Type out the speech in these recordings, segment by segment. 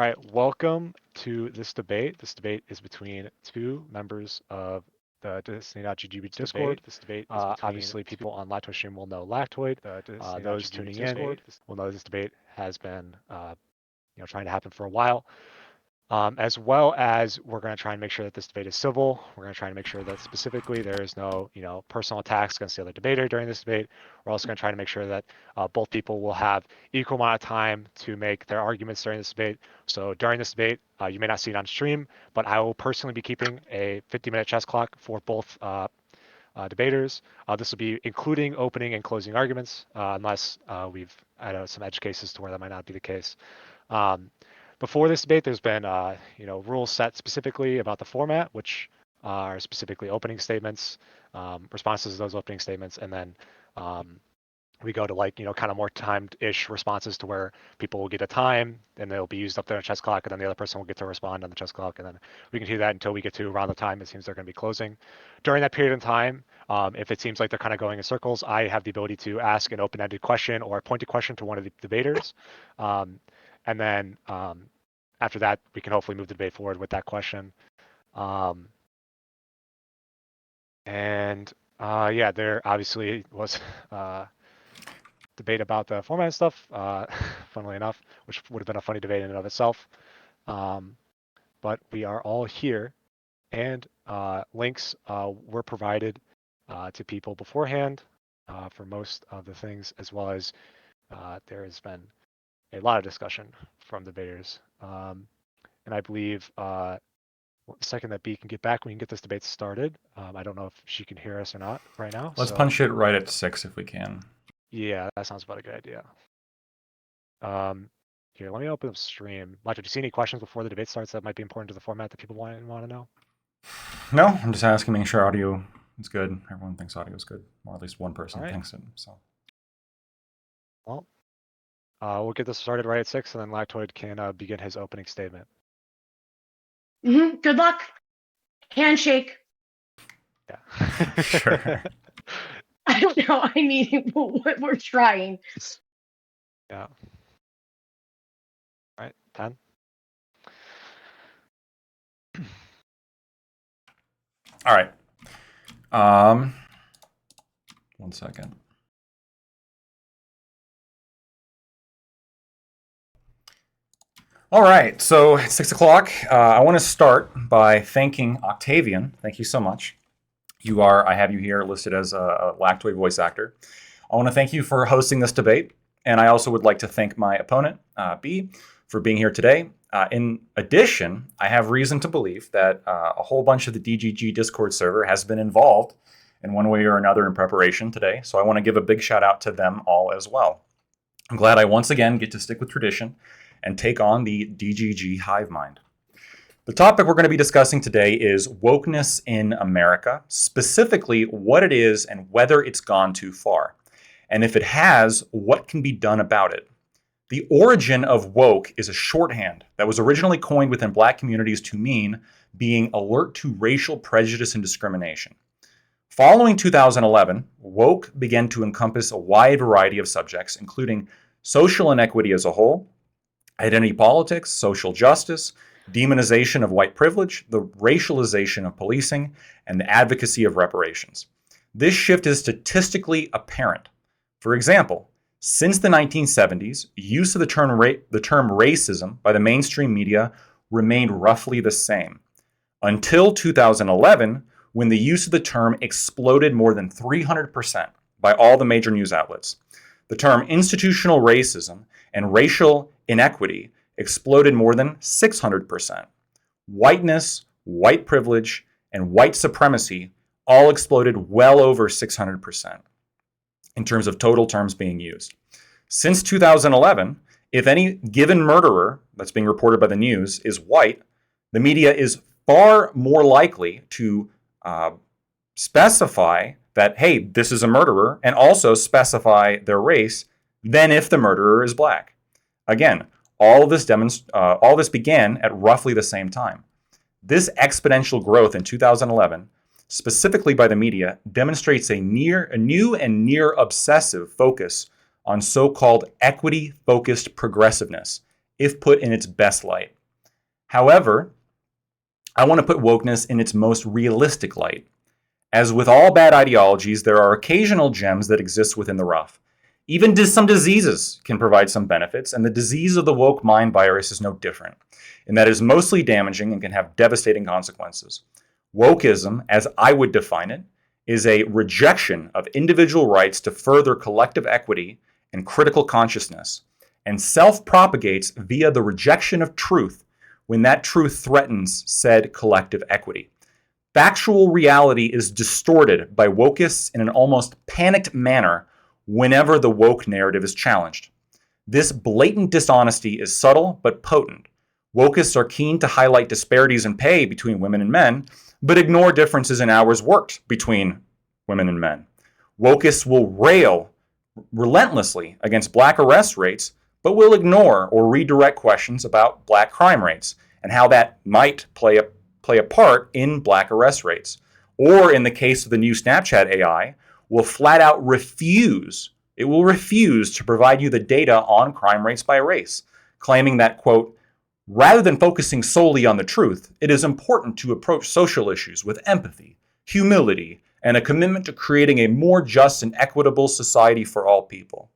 All right, welcome to this debate. This debate is between two members of the Disney.GG Discord. This debate is obviously people on Lactoid Stream will know Lactoid. Those tuning in will know this debate has been trying to happen for a while. As well as we're going to try and make sure that this debate is civil. We're going to try and make sure that specifically there is no, personal attacks against the other debater during this debate. We're also going to try to make sure that both people will have equal amount of time to make their arguments during this debate. So during this debate, you may not see it on stream, but I will personally be keeping a 50-minute chess clock for both debaters. This will be including opening and closing arguments, unless we've had some edge cases to where that might not be the case. Before this debate, there's been rules set specifically about the format, which are specifically opening statements, responses to those opening statements, and then we go to kind of more timed-ish responses to where people will get a time, and they'll be used up there on chess clock, and then the other person will get to respond on the chess clock, and then we can do that until we get to around the time it seems they're going to be closing. During that period of time, if it seems like they're kind of going in circles, I have the ability to ask an open-ended question or a pointed question to one of the debaters. And then after that, we can hopefully move the debate forward with that question. There obviously was debate about the format and stuff, funnily enough, which would have been a funny debate in and of itself. But we are all here, and links were provided to people beforehand for most of the things, as well as there has been a lot of discussion from debaters. And I believe the second that B can get back, we can get this debate started. I don't know if she can hear us or not right now. Let's punch it right at 6 if we can. Yeah, that sounds about a good idea. Here, let me open up stream. Macho, do you see any questions before the debate starts that might be important to the format that people want to know? No, I'm just asking, making sure audio is good. Everyone thinks audio is good, or at least one person thinks it. So, well, we'll get this started right at 6, and then Lactoid can begin his opening statement. Good luck. Handshake. Yeah. Sure. I don't know. I mean, we're trying. Yeah. All right, 10. All right. 1 second. All right, so it's 6 o'clock. I want to start by thanking Octavian. Thank you so much. I have you here listed as a Lactoid voice actor. I want to thank you for hosting this debate, and I also would like to thank my opponent, B, for being here today. In addition, I have reason to believe that a whole bunch of the DGG Discord server has been involved in one way or another in preparation today, so I want to give a big shout out to them all as well. I'm glad I once again get to stick with tradition and take on the DGG hive mind. The topic we're going to be discussing today is wokeness in America, specifically what it is and whether it's gone too far. And if it has, what can be done about it? The origin of woke is a shorthand that was originally coined within Black communities to mean being alert to racial prejudice and discrimination. Following 2011, woke began to encompass a wide variety of subjects, including social inequity as a whole, identity politics, social justice, demonization of white privilege, the racialization of policing, and the advocacy of reparations. This shift is statistically apparent. For example, since the 1970s, use of the term racism by the mainstream media remained roughly the same, until 2011, when the use of the term exploded more than 300% by all the major news outlets. The term institutional racism and racial inequity exploded more than 600%. Whiteness, white privilege, and white supremacy all exploded well over 600% in terms of total terms being used. Since 2011, if any given murderer that's being reported by the news is white, the media is far more likely to specify that, hey, this is a murderer, and also specify their race than if the murderer is Black. Again, all this began at roughly the same time. This exponential growth in 2011, specifically by the media, demonstrates a new and near obsessive focus on so-called equity-focused progressiveness if put in its best light. However, I want to put wokeness in its most realistic light. As with all bad ideologies, there are occasional gems that exist within the rough. Even some diseases can provide some benefits, and the disease of the woke mind virus is no different, in that it is mostly damaging and can have devastating consequences. Wokeism, as I would define it, is a rejection of individual rights to further collective equity and critical consciousness, and self-propagates via the rejection of truth when that truth threatens said collective equity. Factual reality is distorted by wokeists in an almost panicked manner whenever the woke narrative is challenged. This blatant dishonesty is subtle but potent. Wokeists are keen to highlight disparities in pay between women and men, but ignore differences in hours worked between women and men. Wokeists will rail relentlessly against black arrest rates, but will ignore or redirect questions about black crime rates and how that might play a part in black arrest rates. Or in the case of the new Snapchat AI, will flat out refuse to provide you the data on crime rates by race, claiming that, quote, rather than focusing solely on the truth, it is important to approach social issues with empathy, humility, and a commitment to creating a more just and equitable society for all people.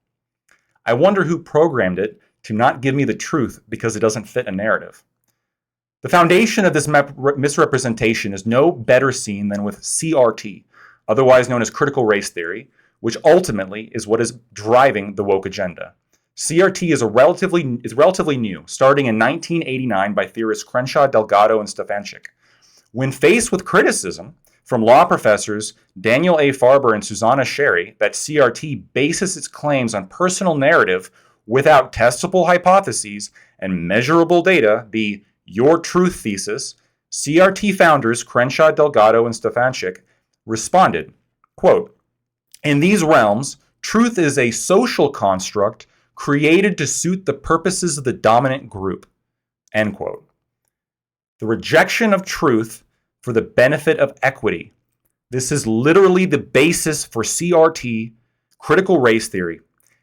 I wonder who programmed it to not give me the truth because it doesn't fit a narrative. The foundation of this misrepresentation is no better seen than with CRT, otherwise known as critical race theory, which ultimately is what is driving the woke agenda. CRT is relatively new, starting in 1989 by theorists Crenshaw, Delgado, and Stefanczyk. When faced with criticism from law professors Daniel A. Farber and Susanna Sherry that CRT bases its claims on personal narrative without testable hypotheses and measurable data, the Your Truth thesis, CRT founders Crenshaw, Delgado, and Stefanczyk responded, quote, in these realms, truth is a social construct created to suit the purposes of the dominant group, end quote. The rejection of truth for the benefit of equity. This is literally the basis for CRT, critical race theory,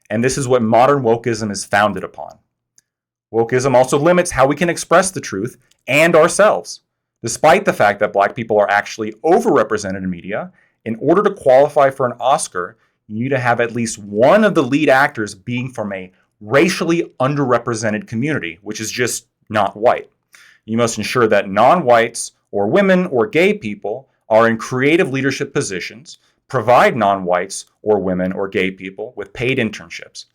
and this is what modern wokeism is founded upon. Wokeism also limits how we can express the truth and ourselves. Despite the fact that black people are actually overrepresented in media, in order to qualify for an Oscar, you need to have at least one of the lead actors being from a racially underrepresented community, which is just not white. You must ensure that non-whites or women or gay people are in creative leadership positions, provide non-whites or women or gay people with paid internships.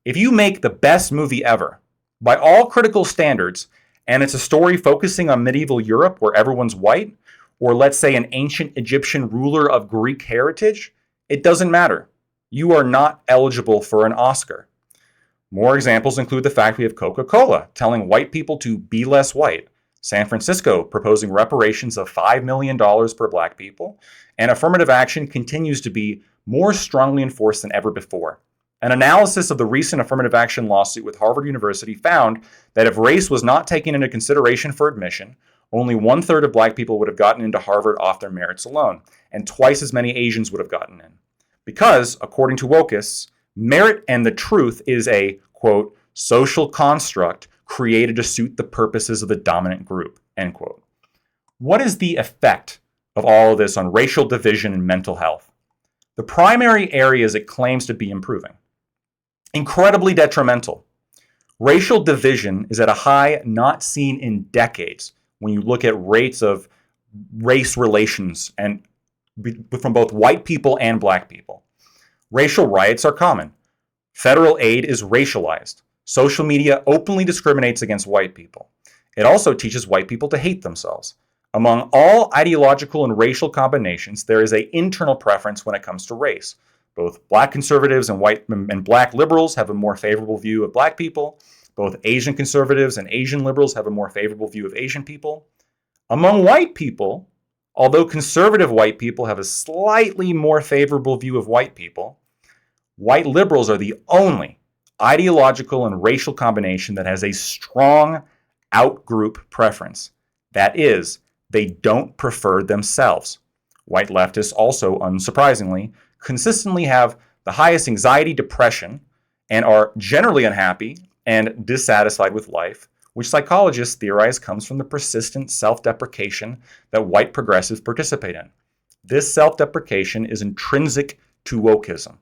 If you make the best movie ever, by all critical standards, and it's a story focusing on medieval Europe where everyone's white, or let's say an ancient Egyptian ruler of Greek heritage, it doesn't matter. You are not eligible for an Oscar. More examples include the fact we have Coca-Cola telling white people to be less white, San Francisco proposing reparations of $5 million per black people, and affirmative action continues to be more strongly enforced than ever before. An analysis of the recent affirmative action lawsuit with Harvard University found that if race was not taken into consideration for admission, only 1/3 of black people would have gotten into Harvard off their merits alone, and twice as many Asians would have gotten in. Because, according to wokeists, merit and the truth is a, quote, social construct created to suit the purposes of the dominant group, end quote. What is the effect of all of this on racial division and mental health? The primary areas it claims to be improving. Incredibly detrimental. Racial division is at a high not seen in decades when you look at rates of race relations and from both white people and black people. Racial riots are common. Federal aid is racialized. Social media openly discriminates against white people. It also teaches white people to hate themselves. Among all ideological and racial combinations, there is an internal preference when it comes to race. Both black conservatives and black liberals have a more favorable view of black people. Both Asian conservatives and Asian liberals have a more favorable view of Asian people. Among white people, although conservative white people have a slightly more favorable view of white people, white liberals are the only ideological and racial combination that has a strong out-group preference. That is, they don't prefer themselves. White leftists also, unsurprisingly, consistently have the highest anxiety, depression, and are generally unhappy and dissatisfied with life, which psychologists theorize comes from the persistent self-deprecation that white progressives participate in. This self-deprecation is intrinsic to wokeism.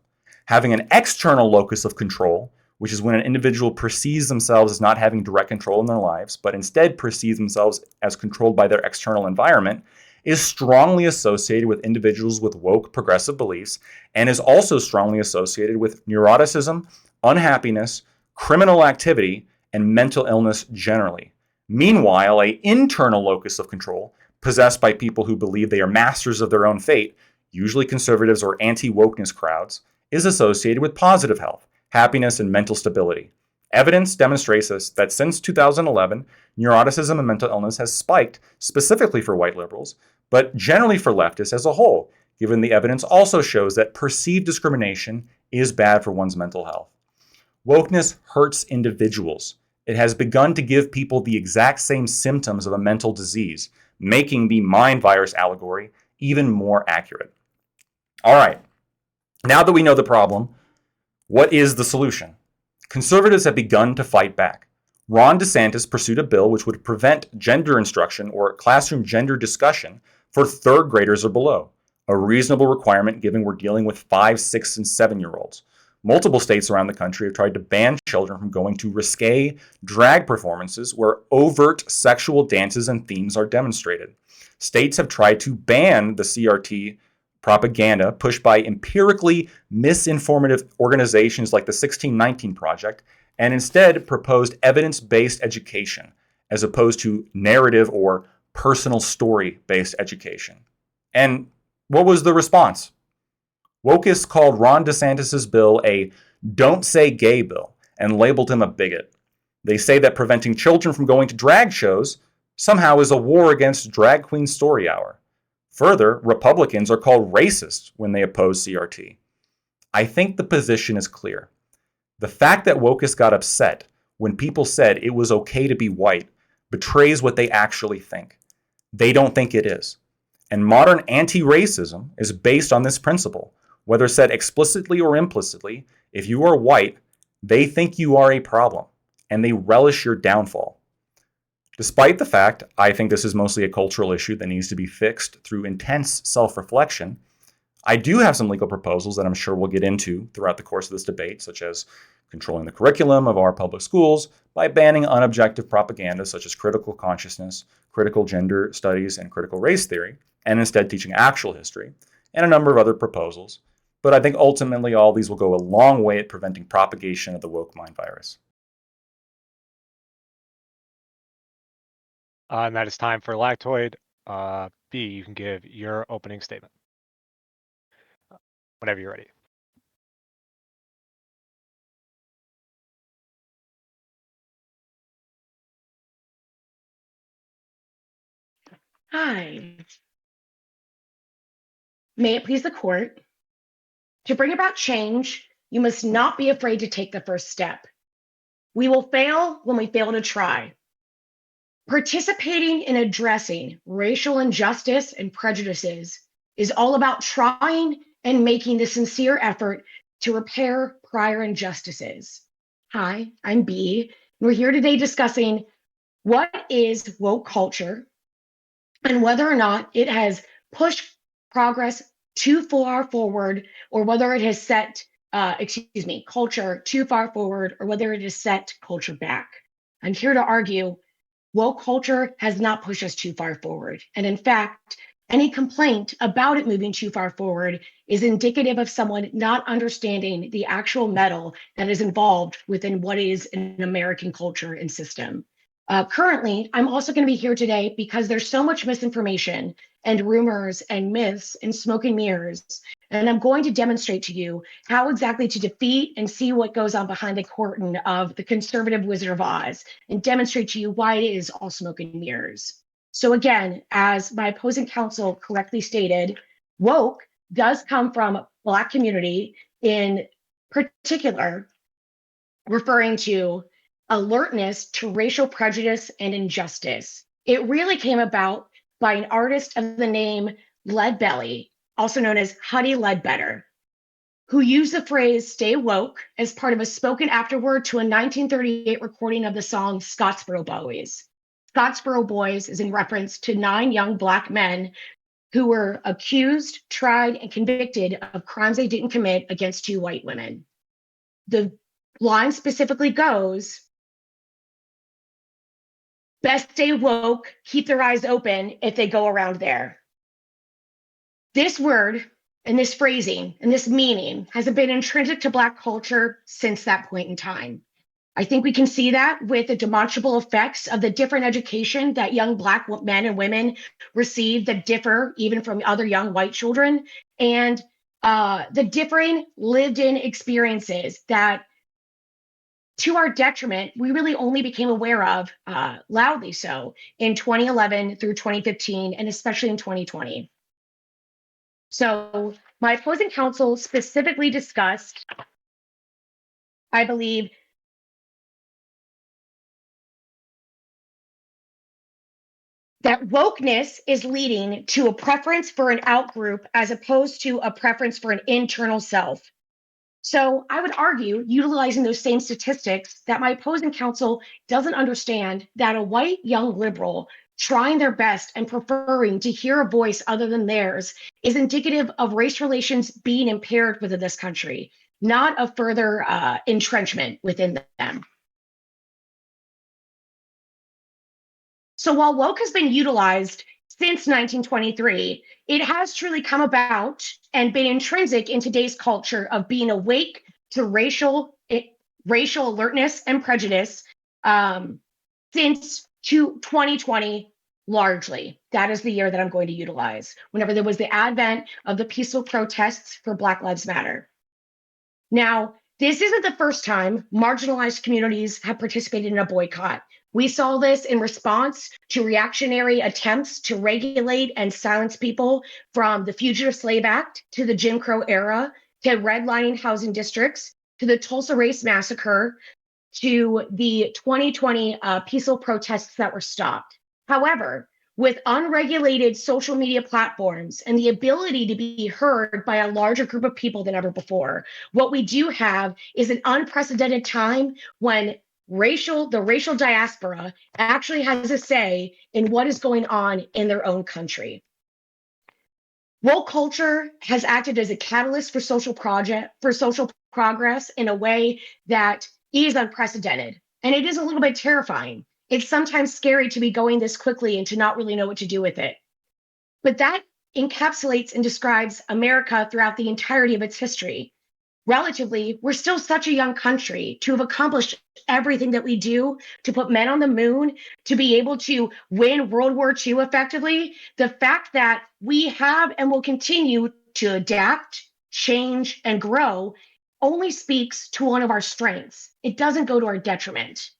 Having an external locus of control, which is when an individual perceives themselves as not having direct control in their lives, but instead perceives themselves as controlled by their external environment, is strongly associated with individuals with woke progressive beliefs and is also strongly associated with neuroticism, unhappiness, criminal activity, and mental illness generally. Meanwhile, an internal locus of control, possessed by people who believe they are masters of their own fate, usually conservatives or anti-wokeness crowds, is associated with positive health, happiness, and mental stability. Evidence demonstrates that since 2011, neuroticism and mental illness has spiked, specifically for white liberals, but generally for leftists as a whole, given the evidence also shows that perceived discrimination is bad for one's mental health. Wokeness hurts individuals. It has begun to give people the exact same symptoms of a mental disease, making the mind virus allegory even more accurate. All right, now that we know the problem, what is the solution? Conservatives have begun to fight back. Ron DeSantis pursued a bill which would prevent gender instruction or classroom gender discussion for third graders or below, a reasonable requirement given we're dealing with 5, 6, and 7-year-olds. Multiple states around the country have tried to ban children from going to risque drag performances where overt sexual dances and themes are demonstrated. States have tried to ban the CRT propaganda pushed by empirically misinformative organizations like the 1619 Project, and instead proposed evidence-based education as opposed to narrative or personal story-based education. And what was the response? Wokists called Ron DeSantis' bill a "don't say gay" bill and labeled him a bigot. They say that preventing children from going to drag shows somehow is a war against Drag Queen Story Hour. Further, Republicans are called racist when they oppose CRT. I think the position is clear. The fact that wokists got upset when people said it was okay to be white betrays what they actually think. They don't think it is. And modern anti-racism is based on this principle. Whether said explicitly or implicitly, if you are white, they think you are a problem, and they relish your downfall. Despite the fact I think this is mostly a cultural issue that needs to be fixed through intense self-reflection, I do have some legal proposals that I'm sure we'll get into throughout the course of this debate, such as controlling the curriculum of our public schools by banning unobjective propaganda such as critical consciousness, critical gender studies, and critical race theory, and instead teaching actual history, and a number of other proposals. But I think ultimately all these will go a long way at preventing propagation of the woke mind virus. And that is time for Lactoid. B, you can give your opening statement. Whenever you're ready. Hi. May it please the court. To bring about change, you must not be afraid to take the first step. We will fail when we fail to try. Participating in addressing racial injustice and prejudices is all about trying and making the sincere effort to repair prior injustices. Hi, I'm B. We're here today discussing what is woke culture and whether or not it has pushed progress too far forward or whether it has set, culture too far forward or whether it has set culture back. I'm here to argue woke culture has not pushed us too far forward. And in fact, any complaint about it moving too far forward is indicative of someone not understanding the actual metal that is involved within what is an American culture and system. Currently, I'm also going to be here today because there's so much misinformation and rumors and myths and smoke and mirrors. And I'm going to demonstrate to you how exactly to defeat and see what goes on behind the curtain of the conservative Wizard of Oz and demonstrate to you why it is all smoke and mirrors. So again, as my opposing counsel correctly stated, woke does come from Black community, in particular, referring to alertness to racial prejudice and injustice. It really came about by an artist of the name Leadbelly, also known as Huddie Ledbetter, who used the phrase "stay woke" as part of a spoken afterword to a 1938 recording of the song Scottsboro Boys. Scottsboro Boys is in reference to 9 young Black men who were accused, tried, and convicted of crimes they didn't commit against 2 white women. The line specifically goes, "Best stay woke, keep their eyes open if they go around there." This word and this phrasing and this meaning has been intrinsic to Black culture since that point in time. I think we can see that with the demonstrable effects of the different education that young Black men and women receive that differ even from other young white children, and the differing lived-in experiences that, to our detriment, we really only became aware of, loudly so, in 2011 through 2015, and especially in 2020. So my opposing counsel specifically discussed, I believe, that wokeness is leading to a preference for an outgroup as opposed to a preference for an internal self. So I would argue, utilizing those same statistics, that my opposing counsel doesn't understand that a white young liberal trying their best and preferring to hear a voice other than theirs is indicative of race relations being impaired within this country, not a further entrenchment within them. So while woke has been utilized since 1923, it has truly come about and been intrinsic in today's culture of being awake to racial alertness and prejudice since 2020. Largely, that is the year that I'm going to utilize, whenever there was the advent of the peaceful protests for Black Lives Matter. Now, this isn't the first time marginalized communities have participated in a boycott. We saw this in response to reactionary attempts to regulate and silence people, from the Fugitive Slave Act to the Jim Crow era, to redlining housing districts, to the Tulsa Race Massacre, to the 2020 peaceful protests that were stopped. However, with unregulated social media platforms and the ability to be heard by a larger group of people than ever before, what we do have is an unprecedented time when the racial diaspora actually has a say in what is going on in their own country. Woke culture has acted as a catalyst for social progress in a way that is unprecedented. And it is a little bit terrifying. It's sometimes scary to be going this quickly and to not really know what to do with it. But that encapsulates and describes America throughout the entirety of its history. Relatively, we're still such a young country to have accomplished everything that we do, to put men on the moon, to be able to win World War II effectively. The fact that we have and will continue to adapt, change, and grow only speaks to one of our strengths. It doesn't go to our detriment.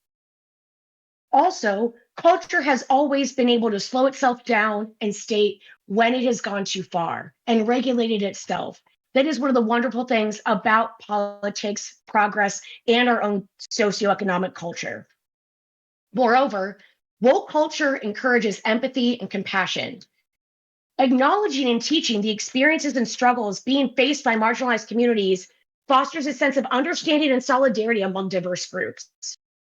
Also, culture has always been able to slow itself down and state when it has gone too far and regulated itself. That is one of the wonderful things about politics, progress, and our own socioeconomic culture. Moreover, woke culture encourages empathy and compassion. Acknowledging and teaching the experiences and struggles being faced by marginalized communities fosters a sense of understanding and solidarity among diverse groups.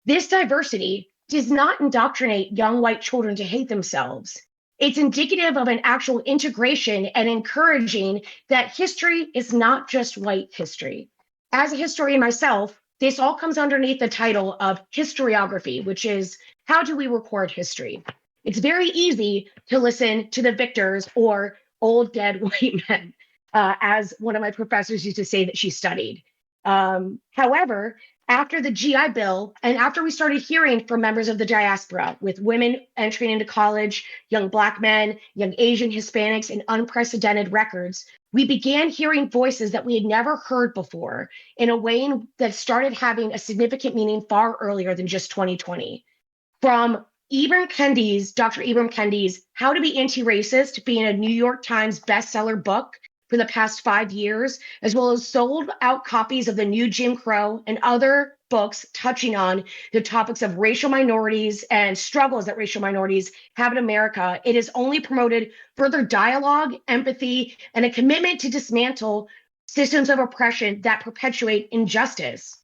This diversity does not indoctrinate young white children to hate themselves. It's indicative of an actual integration and encouraging that history is not just white history. As a historian myself, this all comes underneath the title of historiography, which is how do we record history? It's very easy to listen to the victors or old dead white men, as one of my professors used to say that she studied. However, after the GI Bill, and after we started hearing from members of the diaspora, with women entering into college, young Black men, young Asian Hispanics, and unprecedented records, we began hearing voices that we had never heard before in a way that started having a significant meaning far earlier than just 2020. From Dr. Ibram Kendi's How to Be Anti-Racist being a New York Times bestseller book for the past 5 years, as well as sold out copies of The New Jim Crow and other books touching on the topics of racial minorities and struggles that racial minorities have in America. It has only promoted further dialogue, empathy, and a commitment to dismantle systems of oppression that perpetuate injustice.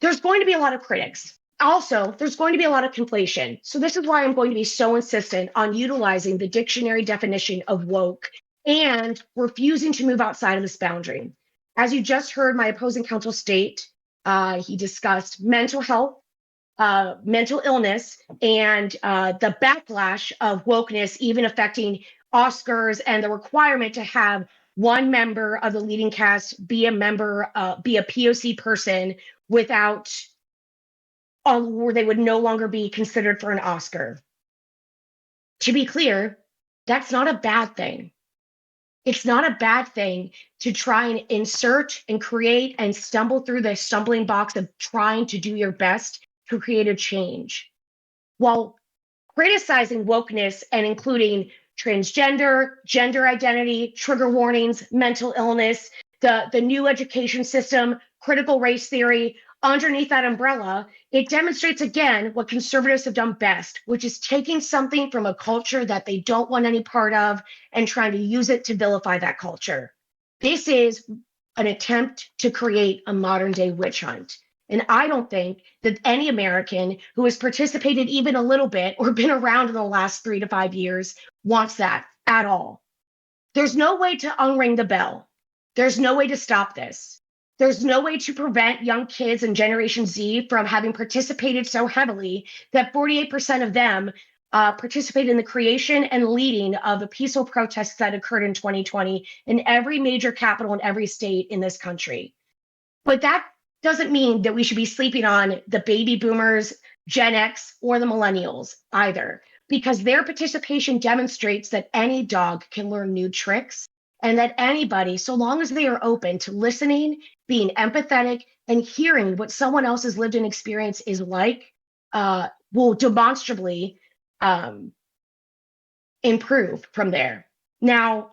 There's going to be a lot of critics. Also, there's going to be a lot of conflation. So this is why I'm going to be so insistent on utilizing the dictionary definition of woke and refusing to move outside of this boundary. As you just heard my opposing counsel state, he discussed mental health, mental illness, and the backlash of wokeness even affecting Oscars and the requirement to have one member of the leading cast be a member, be a POC person without, where they would no longer be considered for an Oscar. To be clear, that's not a bad thing. It's not a bad thing to try and insert and create and stumble through the stumbling blocks of trying to do your best to create a change. While criticizing wokeness and including transgender, gender identity, trigger warnings, mental illness, the new education system, critical race theory, underneath that umbrella, it demonstrates again what conservatives have done best, which is taking something from a culture that they don't want any part of and trying to use it to vilify that culture. This is an attempt to create a modern day witch hunt. And I don't think that any American who has participated even a little bit or been around in the last 3 to 5 years wants that at all. There's no way to unring the bell. There's no way to stop this. There's no way to prevent young kids in Generation Z from having participated so heavily that 48% of them participated in the creation and leading of the peaceful protests that occurred in 2020 in every major capital in every state in this country. But that doesn't mean that we should be sleeping on the baby boomers, Gen X, or the millennials either, because their participation demonstrates that any dog can learn new tricks and that anybody, so long as they are open to listening, being empathetic, and hearing what someone else's lived in experience is like, will demonstrably improve from there. Now,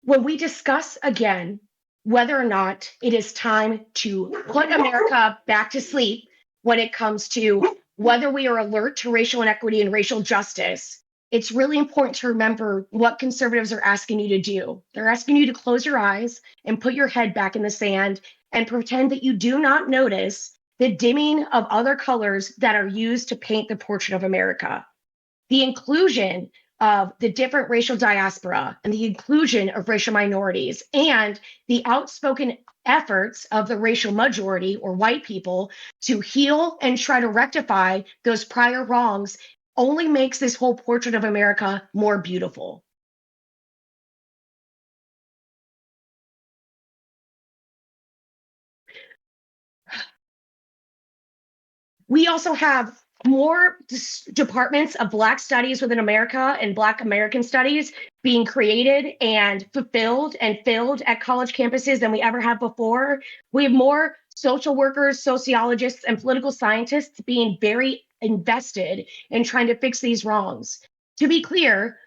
when we discuss again whether or not it is time to put America back to sleep when it comes to whether we are alert to racial inequity and racial justice, it's really important to remember what conservatives are asking you to do. They're asking you to close your eyes and put your head back in the sand and pretend that you do not notice the dimming of other colors that are used to paint the portrait of America. The inclusion of the different racial diaspora and the inclusion of racial minorities and the outspoken efforts of the racial majority or white people to heal and try to rectify those prior wrongs only makes this whole portrait of America more beautiful. We also have more departments of Black studies within America and Black American studies being created and fulfilled and filled at college campuses than we ever have before. We have more social workers, sociologists, and political scientists being very invested in trying to fix these wrongs. To be clear,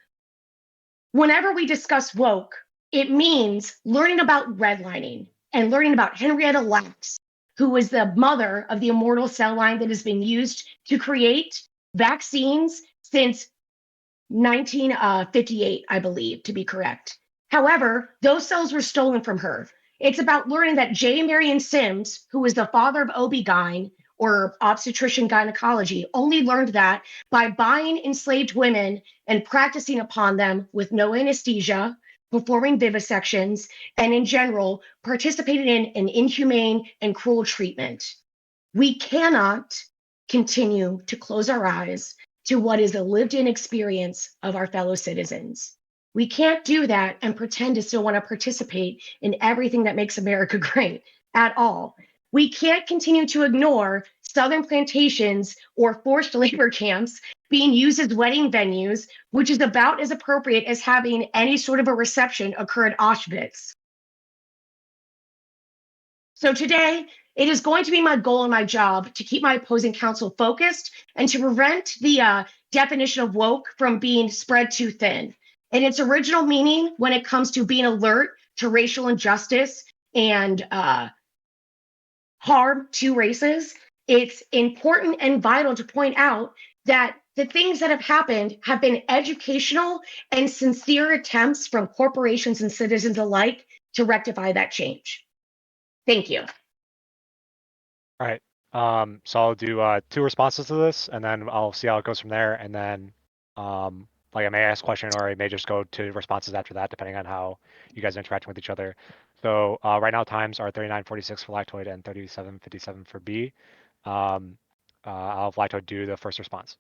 whenever we discuss woke, it means learning about redlining and learning about Henrietta Lacks, who was the mother of the immortal cell line that has been used to create vaccines since 1958, I believe, to be correct. However, those cells were stolen from her. It's about learning that J. Marion Sims, who was the father of OB-GYN, or obstetrician gynecology, only learned that by buying enslaved women and practicing upon them with no anesthesia, performing vivisections, and in general, participating in an inhumane and cruel treatment. We cannot continue to close our eyes to what is a lived-in experience of our fellow citizens. We can't do that and pretend to still want to participate in everything that makes America great at all. We can't continue to ignore Southern plantations or forced labor camps being used as wedding venues, which is about as appropriate as having any sort of a reception occur at Auschwitz. So today, it is going to be my goal and my job to keep my opposing counsel focused and to prevent the definition of woke from being spread too thin. In its original meaning, when it comes to being alert to racial injustice and harm to races, it's important and vital to point out that the things that have happened have been educational and sincere attempts from corporations and citizens alike to rectify that change. Thank you. All right. So I'll do 2 responses to this, and then I'll see how it goes from there. And then, like I may ask a question, or I may just go to responses after that, depending on how you guys are interacting with each other. So right now times are 39:46 for Lactoid and 37:57 for B. I'll have Lactoid do the first response.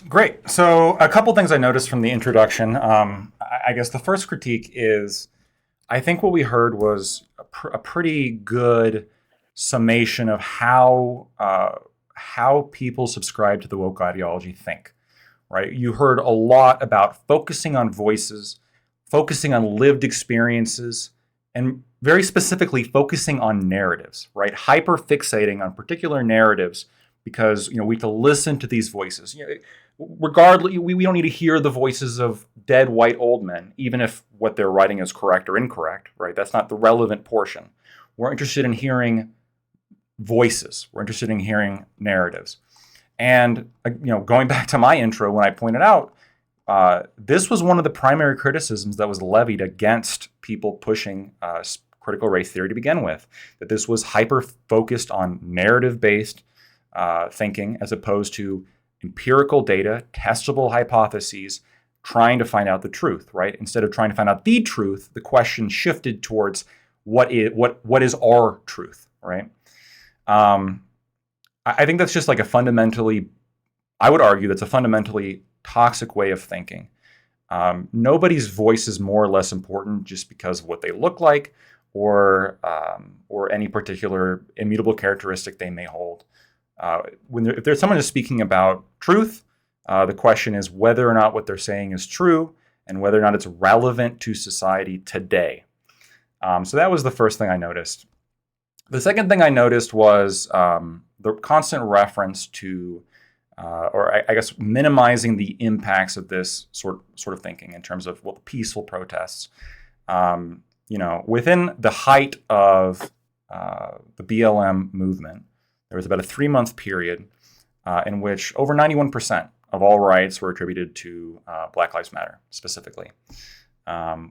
Great. So a couple things I noticed from the introduction. I guess the first critique is, I think what we heard was a pretty good summation of how people subscribe to the woke ideology think. Right? You heard a lot about focusing on voices, focusing on lived experiences, and very specifically focusing on narratives. Right? Hyper fixating on particular narratives because we have to listen to these voices. Regardless, we don't need to hear the voices of dead white old men, even if what they're writing is correct or incorrect, right? That's not the relevant portion. We're interested in hearing voices. We're interested in hearing narratives. And going back to my intro, when I pointed out, this was one of the primary criticisms that was levied against people pushing critical race theory to begin with, that this was hyper-focused on narrative-based thinking as opposed to empirical data, testable hypotheses, trying to find out the truth, right? Instead of trying to find out the truth, the question shifted towards what is our truth, right? I think that's just like I would argue that's a fundamentally toxic way of thinking. Nobody's voice is more or less important just because of what they look like or any particular immutable characteristic they may hold. If there's someone who's speaking about truth, the question is whether or not what they're saying is true and whether or not it's relevant to society today. So that was the first thing I noticed. The second thing I noticed was the constant reference to, or I guess minimizing the impacts of this sort of thinking in terms of peaceful protests. Within the height of the BLM movement, there was about a 3-month period in which over 91% of all riots were attributed to Black Lives Matter specifically.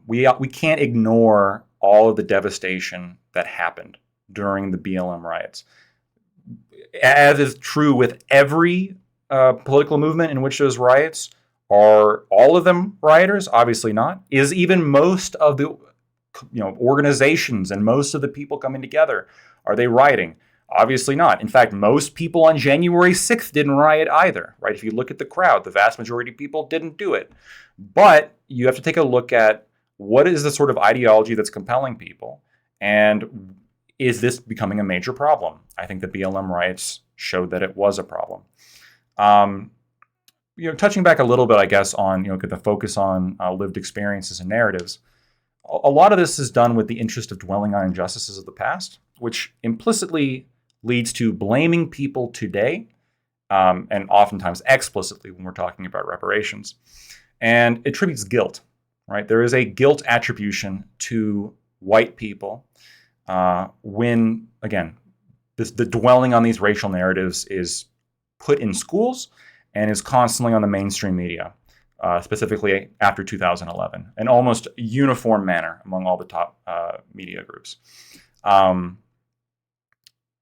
We can't ignore all of the devastation that happened during the BLM riots. As is true with every political movement in which those riots, are all of them rioters? Obviously not. Is even most of the organizations and most of the people coming together, are they rioting? Obviously not. In fact, most people on January 6th didn't riot either, right? If you look at the crowd, the vast majority of people didn't do it. But you have to take a look at what is the sort of ideology that's compelling people, and is this becoming a major problem? I think the BLM riots showed that it was a problem. Touching back a little bit, I guess, on the focus on lived experiences and narratives. A lot of this is done with the interest of dwelling on injustices of the past, which implicitly leads to blaming people today, and oftentimes explicitly when we're talking about reparations, and attributes guilt. Right? There is a guilt attribution to white people when, again, the dwelling on these racial narratives is put in schools and is constantly on the mainstream media, specifically after 2011, an almost uniform manner among all the top media groups.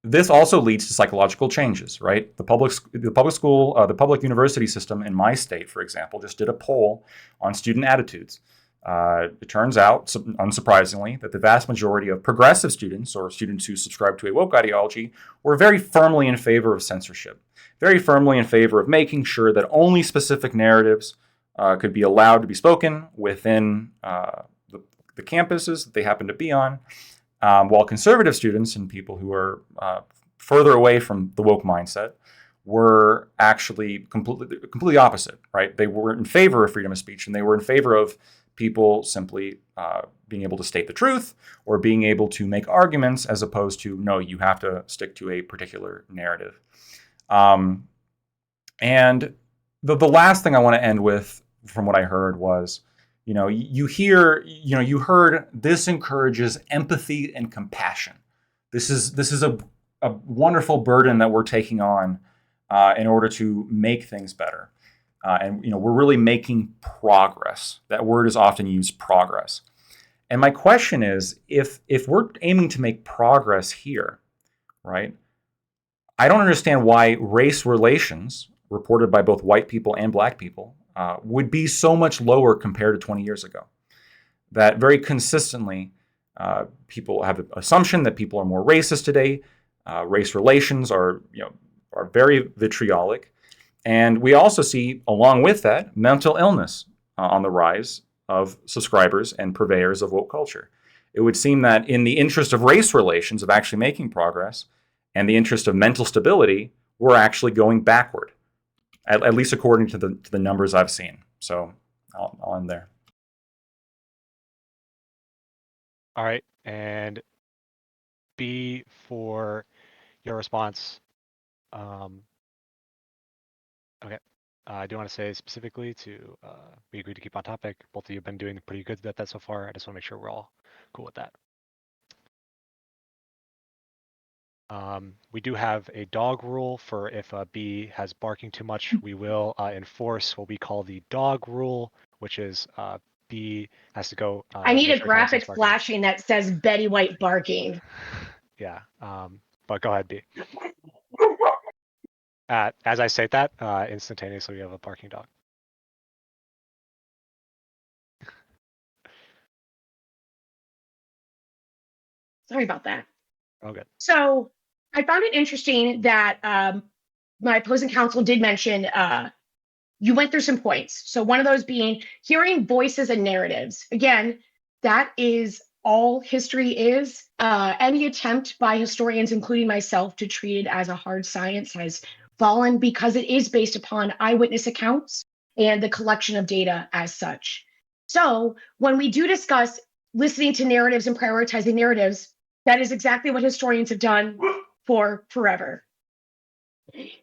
This also leads to psychological changes, right? The public university system in my state, for example, just did a poll on student attitudes. It turns out, unsurprisingly, that the vast majority of progressive students, or students who subscribe to a woke ideology, were very firmly in favor of censorship, very firmly in favor of making sure that only specific narratives could be allowed to be spoken within the campuses that they happen to be on, while conservative students and people who are further away from the woke mindset were actually completely opposite, right? They were in favor of freedom of speech, and they were in favor of people simply being able to state the truth or being able to make arguments, as opposed to, no, you have to stick to a particular narrative. And the last thing I want to end with, from what I heard, was, You hear, you heard this encourages empathy and compassion. This is a wonderful burden that we're taking on in order to make things better. And we're really making progress. That word is often used, progress. And my question is, if we're aiming to make progress here, right? I don't understand why race relations, reported by both white people and black people, would be so much lower compared to 20 years ago. That very consistently, people have an assumption that people are more racist today. Race relations are very vitriolic. And we also see, along with that, mental illness on the rise of subscribers and purveyors of woke culture. It would seem that in the interest of race relations, of actually making progress, and the interest of mental stability, we're actually going backward, at least according to the numbers I've seen. So I'll end there. All right, and B, for your response. Okay. I do want to say specifically we agreed to keep on topic. Both of you have been doing pretty good at that so far. I just want to make sure we're all cool with that. We do have a dog rule for if a bee has barking too much, we will enforce what we call the dog rule, which is bee has to go. I need a graphic flashing that says Betty White barking. Yeah, but go ahead, B. As I say that, instantaneously we have a barking dog. Sorry about that. Oh, good. So I found it interesting that my opposing counsel did mention you went through some points. So one of those being hearing voices and narratives. Again, that is all history is. Any attempt by historians, including myself, to treat it as a hard science has fallen because it is based upon eyewitness accounts and the collection of data as such. So when we do discuss listening to narratives and prioritizing narratives, that is exactly what historians have done for forever.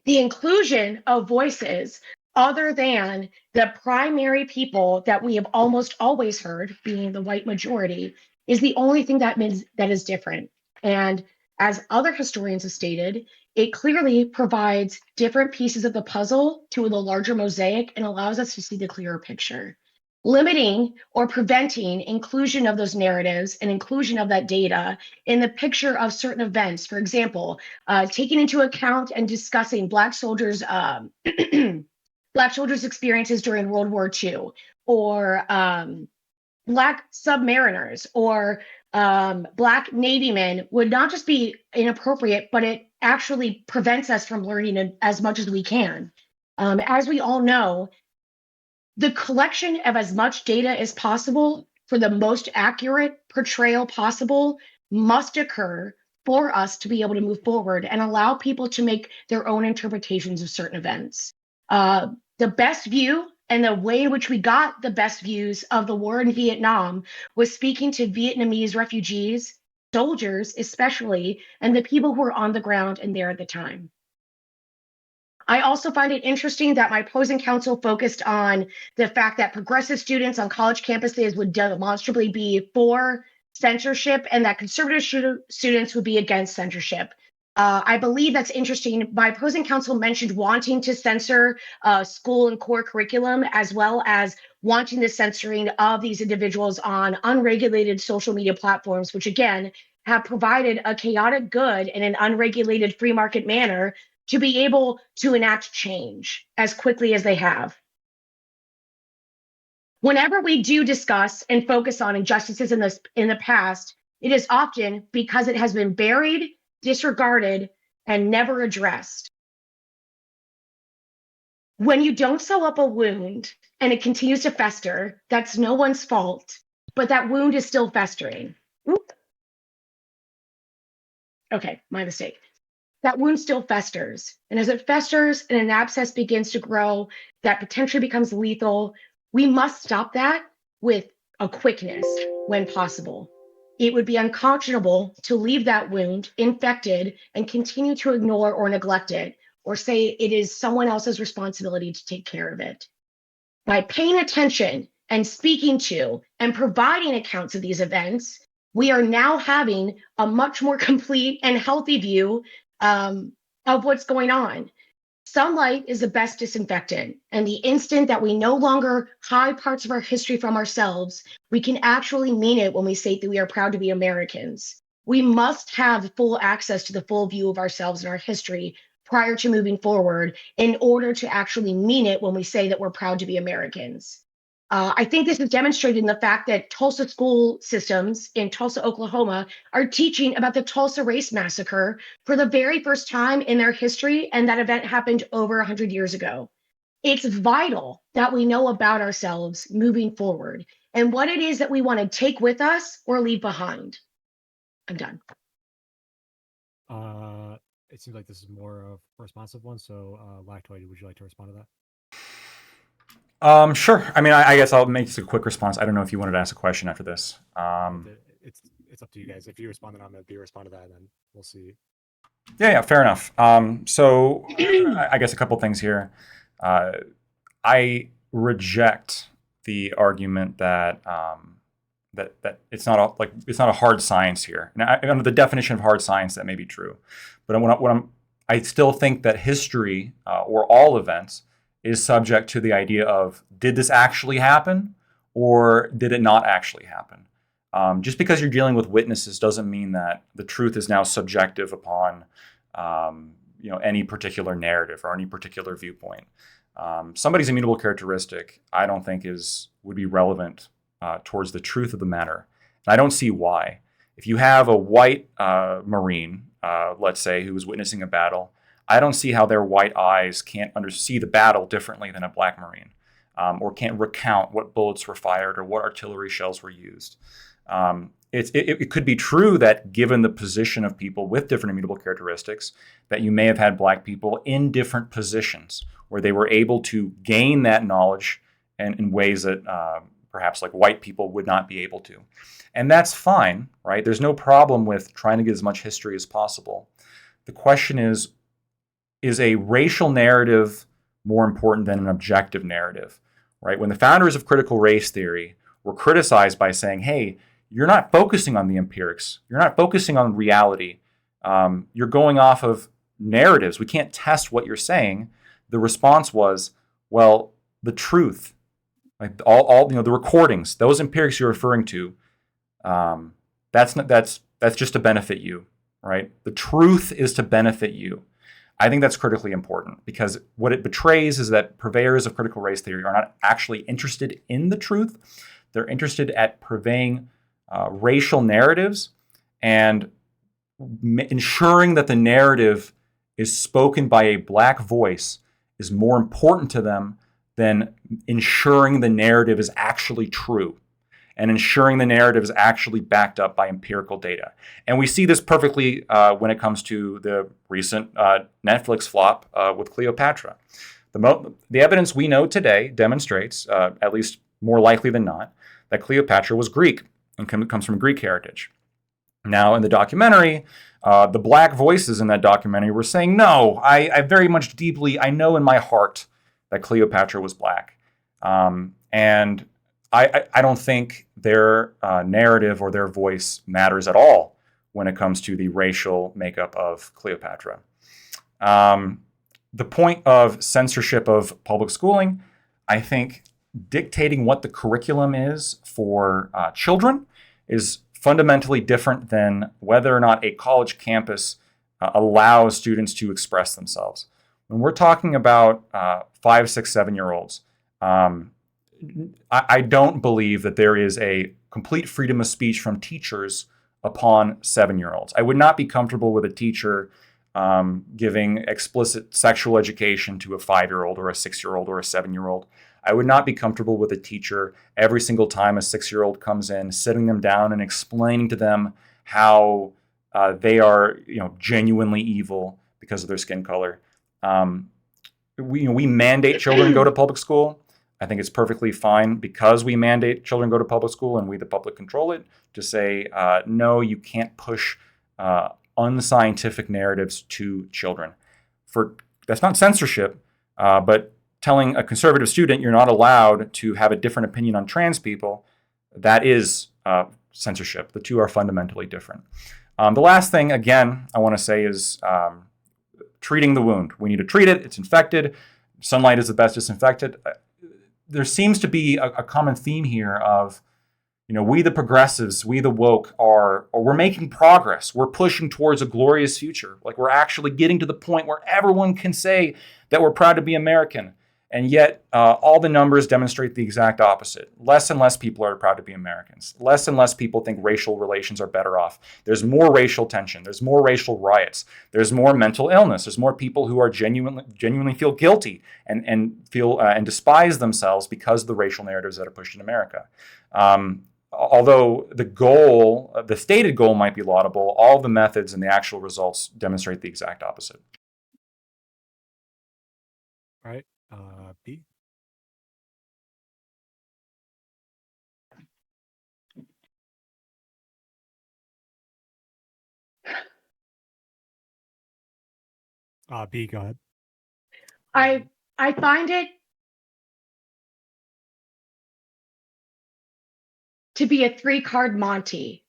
The inclusion of voices other than the primary people that we have almost always heard, being the white majority, is the only thing that is different. And as other historians have stated, it clearly provides different pieces of the puzzle to the larger mosaic and allows us to see the clearer picture. Limiting or preventing inclusion of those narratives and inclusion of that data in the picture of certain events, for example, taking into account and discussing Black soldiers' experiences during World War II, or Black submariners, or Black Navy men would not just be inappropriate, but it actually prevents us from learning as much as we can. As we all know, the collection of as much data as possible for the most accurate portrayal possible must occur for us to be able to move forward and allow people to make their own interpretations of certain events. The best view and the way in which we got the best views of the war in Vietnam was speaking to Vietnamese refugees, soldiers especially, and the people who were on the ground and there at the time. I also find it interesting that my opposing counsel focused on the fact that progressive students on college campuses would demonstrably be for censorship and that conservative students would be against censorship. I believe that's interesting. My opposing counsel mentioned wanting to censor school and core curriculum, as well as wanting the censoring of these individuals on unregulated social media platforms, which again have provided a chaotic good in an unregulated free market manner to be able to enact change as quickly as they have. Whenever we do discuss and focus on injustices in the past, it is often because it has been buried, disregarded, and never addressed. When you don't sew up a wound and it continues to fester, that's no one's fault, but that wound is still festering. Oop. Okay, my mistake. That wound still festers. And as it festers and an abscess begins to grow, that potentially becomes lethal. We must stop that with a quickness when possible. It would be unconscionable to leave that wound infected and continue to ignore or neglect it, or say it is someone else's responsibility to take care of it. By paying attention and speaking to and providing accounts of these events, we are now having a much more complete and healthy view of what's going on. Sunlight is the best disinfectant. And the instant that we no longer hide parts of our history from ourselves, we can actually mean it when we say that we are proud to be Americans. We must have full access to the full view of ourselves and our history prior to moving forward in order to actually mean it when we say that we're proud to be Americans. I think this is demonstrated in the fact that Tulsa school systems in Tulsa, Oklahoma, are teaching about the Tulsa Race Massacre for the very first time in their history, and that event happened over 100 years ago. It's vital that we know about ourselves moving forward and what it is that we want to take with us or leave behind. I'm done. It seems like this is more of a responsive one, so Lactoid, would you like to respond to that? Sure. I mean, I guess I'll make a quick response. I don't know if you wanted to ask a question after this. It's up to you guys. If you respond, then I'm going to respond to that, and then we'll see. Yeah, fair enough. So I guess a couple things here. I reject the argument that that it's not a hard science here. Now, under the definition of hard science, that may be true, but I still think that history or all events is subject to the idea of, did this actually happen or did it not actually happen? Just because you're dealing with witnesses doesn't mean that the truth is now subjective upon any particular narrative or any particular viewpoint. Somebody's immutable characteristic, I don't think would be relevant towards the truth of the matter. And I don't see why. If you have a white Marine, let's say, who was witnessing a battle, I don't see how their white eyes can't see the battle differently than a black Marine, or can't recount what bullets were fired or what artillery shells were used. It could be true that given the position of people with different immutable characteristics, that you may have had black people in different positions where they were able to gain that knowledge in ways that perhaps like white people would not be able to. And that's fine, right? There's no problem with trying to get as much history as possible. The question is a racial narrative more important than an objective narrative, right? When the founders of critical race theory were criticized by saying, hey, you're not focusing on the empirics, you're not focusing on reality, you're going off of narratives, we can't test what you're saying, the response was, well, the truth, like all the recordings, those empirics you're referring to, that's just to benefit you, right? The truth is to benefit you. I think that's critically important because what it betrays is that purveyors of critical race theory are not actually interested in the truth. They're interested at purveying racial narratives and ensuring that the narrative is spoken by a black voice is more important to them than ensuring the narrative is actually true and ensuring the narrative is actually backed up by empirical data. And we see this perfectly when it comes to the recent Netflix flop with Cleopatra. The evidence we know today demonstrates, at least more likely than not, that Cleopatra was Greek and comes from Greek heritage. Now, in the documentary, the black voices in that documentary were saying, no, I very much deeply, I know in my heart that Cleopatra was black. And I don't think their narrative or their voice matters at all when it comes to the racial makeup of Cleopatra. The point of censorship of public schooling, I think dictating what the curriculum is for children is fundamentally different than whether or not a college campus allows students to express themselves. When we're talking about 5, 6, 7-year-olds, I don't believe that there is a complete freedom of speech from teachers upon 7-year-olds. I would not be comfortable with a teacher giving explicit sexual education to a 5-year-old or a 6-year-old or a 7-year-old. I would not be comfortable with a teacher every single time a 6-year-old comes in, sitting them down and explaining to them how they are, genuinely evil because of their skin color. We mandate children go to public school. I think it's perfectly fine because we mandate children go to public school and we, the public, control it, to say, no, you can't push unscientific narratives to children. That's not censorship, but telling a conservative student you're not allowed to have a different opinion on trans people, that is censorship. The two are fundamentally different. The last thing, again, I want to say is treating the wound. We need to treat it. It's infected. Sunlight is the best disinfectant. There seems to be a common theme here of, we the progressives, we the woke we're making progress. We're pushing towards a glorious future. Like, we're actually getting to the point where everyone can say that we're proud to be American. And yet, all the numbers demonstrate the exact opposite. Less and less people are proud to be Americans. Less and less people think racial relations are better off. There's more racial tension. There's more racial riots. There's more mental illness. There's more people who are genuinely feel guilty and feel and despise themselves because of the racial narratives that are pushed in America. Although the stated goal might be laudable, all the methods and the actual results demonstrate the exact opposite. All right. B. B, go ahead. I find it to be a 3-card Monty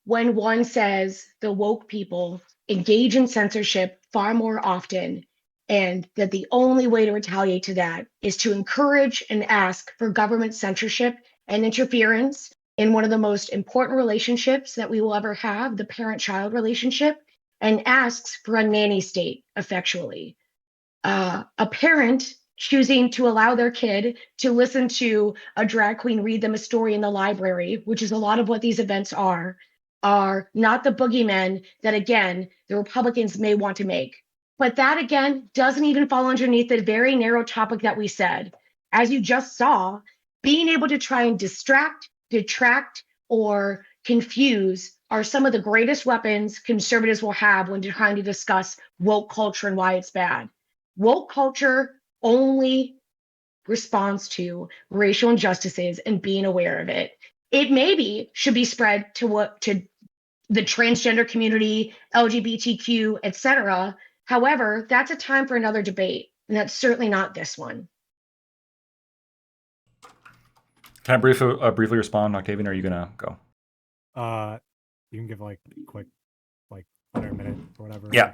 when one says the woke people engage in censorship far more often, and that the only way to retaliate to that is to encourage and ask for government censorship and interference in one of the most important relationships that we will ever have, the parent-child relationship, and asks for a nanny state effectually. A parent choosing to allow their kid to listen to a drag queen read them a story in the library, which is a lot of what these events are not the boogeymen that, again, the Republicans may want to make. But that, again, doesn't even fall underneath the very narrow topic that we said. As you just saw, being able to try and distract, detract, or confuse are some of the greatest weapons conservatives will have when trying to discuss woke culture and why it's bad. Woke culture only responds to racial injustices and being aware of it. It maybe should be spread to the transgender community, LGBTQ, etc. However, that's a time for another debate, and that's certainly not this one. Can I briefly respond, Octavian, or are you going to go? You can give quick, under a minute or whatever. Yeah.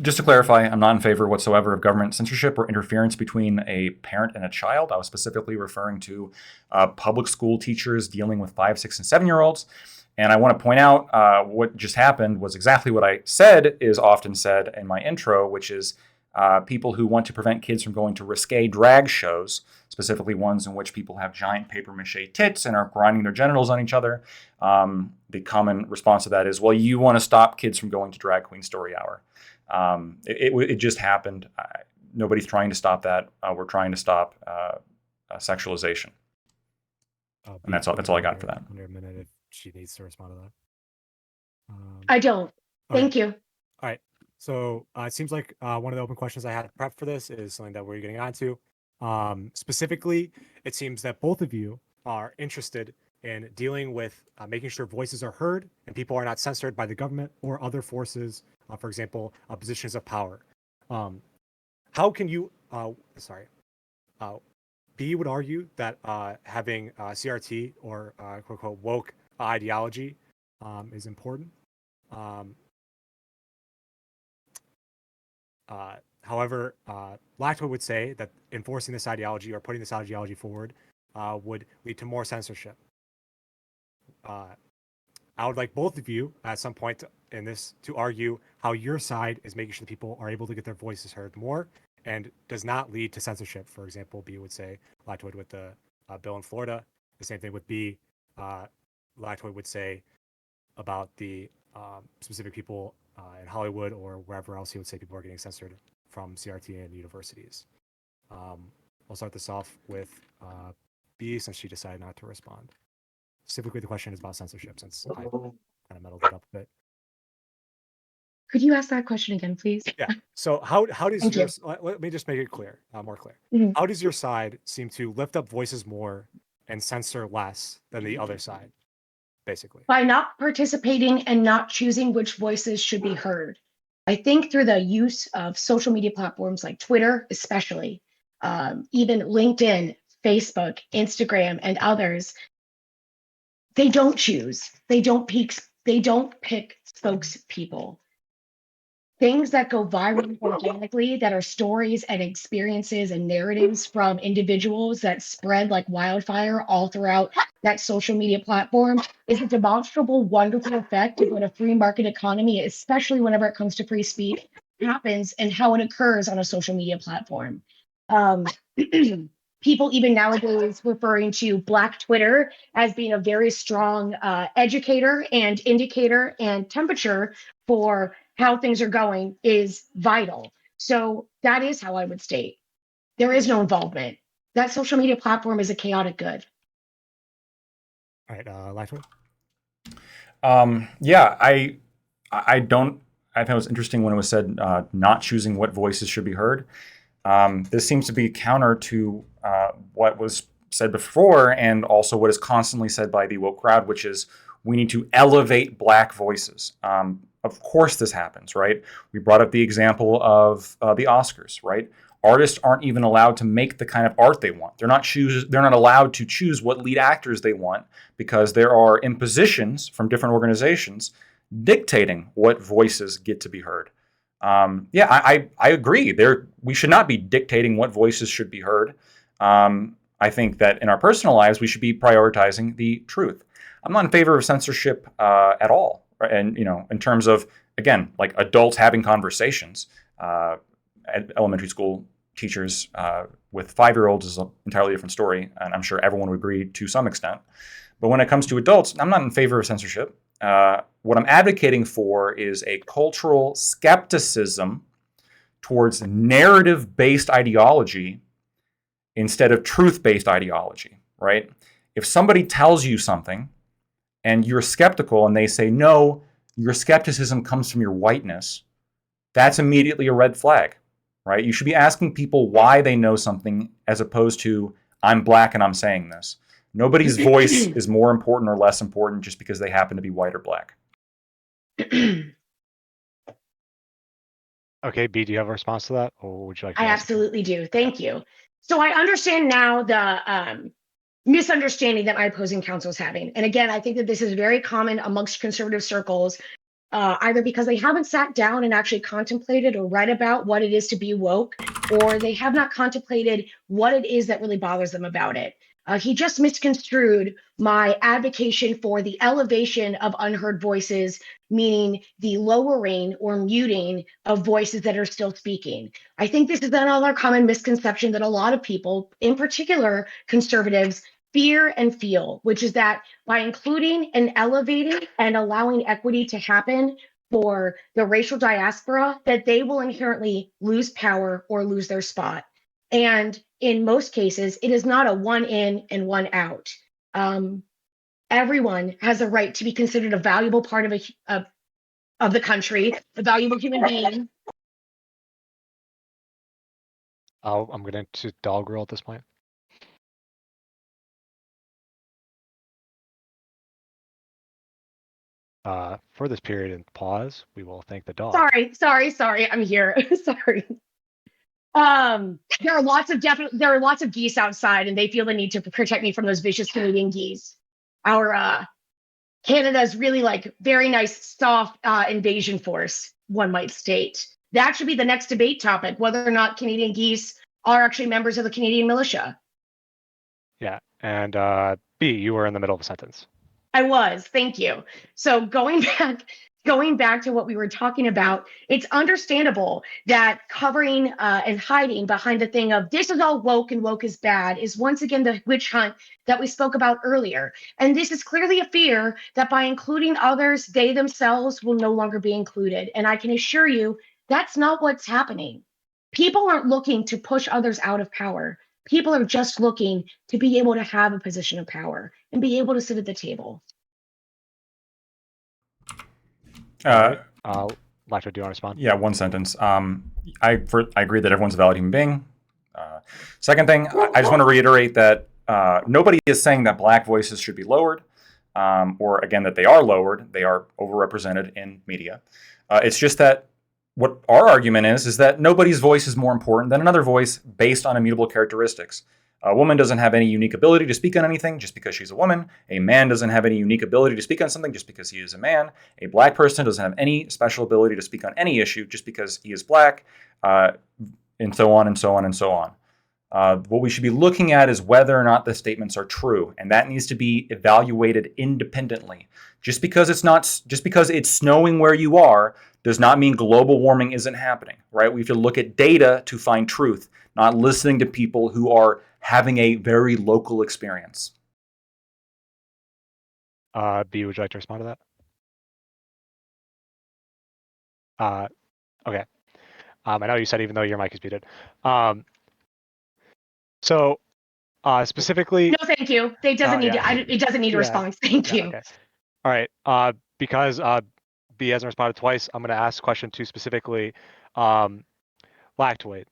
Just to clarify, I'm not in favor whatsoever of government censorship or interference between a parent and a child. I was specifically referring to public school teachers dealing with 5, 6, and 7-year-olds. And I want to point out what just happened was exactly what I said is often said in my intro, which is people who want to prevent kids from going to risque drag shows, specifically ones in which people have giant papier-mâché tits and are grinding their genitals on each other. The common response to that is, well, you want to stop kids from going to Drag Queen Story Hour. It just happened. Nobody's trying to stop that. We're trying to stop sexualization. And that's all I got for that. Under a minute if she needs to respond to that. I don't. Thank you. All right. So it seems like one of the open questions I had prepped for this is something that we're getting onto. Specifically, it seems that both of you are interested in dealing with making sure voices are heard and people are not censored by the government or other forces, for example, positions of power. How can you, B would argue that having CRT or quote unquote woke ideology is important. However, Lactoid would say that enforcing this ideology or putting this ideology forward would lead to more censorship. I would like both of you at some point in this to argue how your side is making sure people are able to get their voices heard more and does not lead to censorship. For example, B would say Lactoid with the bill in Florida. The same thing with B. Lactoid would say about the specific people in Hollywood or wherever else he would say people are getting censored from CRT and universities. I'll start this off with B since she decided not to respond. Specifically, the question is about censorship since I kind of muddled it up a bit. Could you ask that question again, please? Yeah. So how does your, let me just make it clear, more clear. Mm-hmm. How does your side seem to lift up voices more and censor less than the other side, basically? By not participating and not choosing which voices should be heard. I think through the use of social media platforms like Twitter, especially, even LinkedIn, Facebook, Instagram, and others, they don't choose. They don't pick spokespeople. Things that go viral organically, that are stories and experiences and narratives from individuals that spread like wildfire all throughout that social media platform, is a demonstrable, wonderful effect of what a free market economy, especially whenever it comes to free speech, happens and how it occurs on a social media platform. People even nowadays referring to Black Twitter as being a very strong educator and indicator and temperature for how things are going is vital. So that is how I would state. There is no involvement. That social media platform is a chaotic good. All right, Lightfoot. Yeah, I don't. I thought it was interesting when it was said not choosing what voices should be heard. This seems to be counter to what was said before, and also what is constantly said by the woke crowd, which is we need to elevate Black voices. Of course this happens, right? We brought up the example of the Oscars, right? Artists aren't even allowed to make the kind of art they want. They're not allowed to choose what lead actors they want because there are impositions from different organizations dictating what voices get to be heard. I agree. We should not be dictating what voices should be heard. I think that in our personal lives, we should be prioritizing the truth. I'm not in favor of censorship at all. Right? And, in terms of, again, like adults having conversations, elementary school teachers with 5-year-olds is an entirely different story. And I'm sure everyone would agree to some extent. But when it comes to adults, I'm not in favor of censorship. What I'm advocating for is a cultural skepticism towards narrative-based ideology instead of truth-based ideology, right? If somebody tells you something and you're skeptical and they say, no, your skepticism comes from your whiteness, that's immediately a red flag, right? You should be asking people why they know something as opposed to, I'm Black and I'm saying this. Nobody's voice is more important or less important just because they happen to be white or Black. Okay, B, do you have a response to that, or would you like to I answer? absolutely do. Thank you. So I understand now the misunderstanding that my opposing counsel is having. And again, I think that this is very common amongst conservative circles, either because they haven't sat down and actually contemplated or read about what it is to be woke, or they have not contemplated what it is that really bothers them about it. He just misconstrued my advocation for the elevation of unheard voices, meaning the lowering or muting of voices that are still speaking. I think this is another common misconception that a lot of people, in particular conservatives, fear and feel, which is that by including and elevating and allowing equity to happen for the racial diaspora, that they will inherently lose power or lose their spot. And in most cases, it is not a one in and one out. Everyone has a right to be considered a valuable part of the country, a valuable human being. I'm going to dog roll at this point. For this period and pause, we will thank the dog. Sorry. I'm here. Sorry. There are lots of geese outside, and they feel the need to protect me from those vicious Canadian geese. Our Canada's really like very nice, soft invasion force, one might state. That should be the next debate topic, whether or not Canadian geese are actually members of the Canadian militia. Yeah, and B, you were in the middle of a sentence. I was, thank you. So going back to what we were talking about, it's understandable that covering and hiding behind the thing of this is all woke and woke is bad is once again the witch hunt that we spoke about earlier. And this is clearly a fear that by including others, they themselves will no longer be included. And I can assure you that's not what's happening. People aren't looking to push others out of power. People are just looking to be able to have a position of power and be able to sit at the table. Lifo, do you want to respond? Yeah, one sentence. I agree that everyone's a valid human being. Second thing, I just want to reiterate that nobody is saying that Black voices should be lowered, or again, that they are lowered. They are overrepresented in media. It's just that what our argument is that nobody's voice is more important than another voice based on immutable characteristics. A woman doesn't have any unique ability to speak on anything just because she's a woman. A man doesn't have any unique ability to speak on something just because he is a man. A black person doesn't have any special ability to speak on any issue just because he is black, and so on and so on and so on. What we should be looking at is whether or not the statements are true, and that needs to be evaluated independently. Just because it's snowing where you are does not mean global warming isn't happening, right? We have to look at data to find truth, not listening to people who are having a very local experience. B, would you like to respond to that? Okay. I know you said even though your mic is muted. So specifically, No, thank you. It doesn't need to. It doesn't need a response. Thank you. Okay. All right. Because B hasn't responded twice, I'm going to ask question 2 specifically. Lactoid.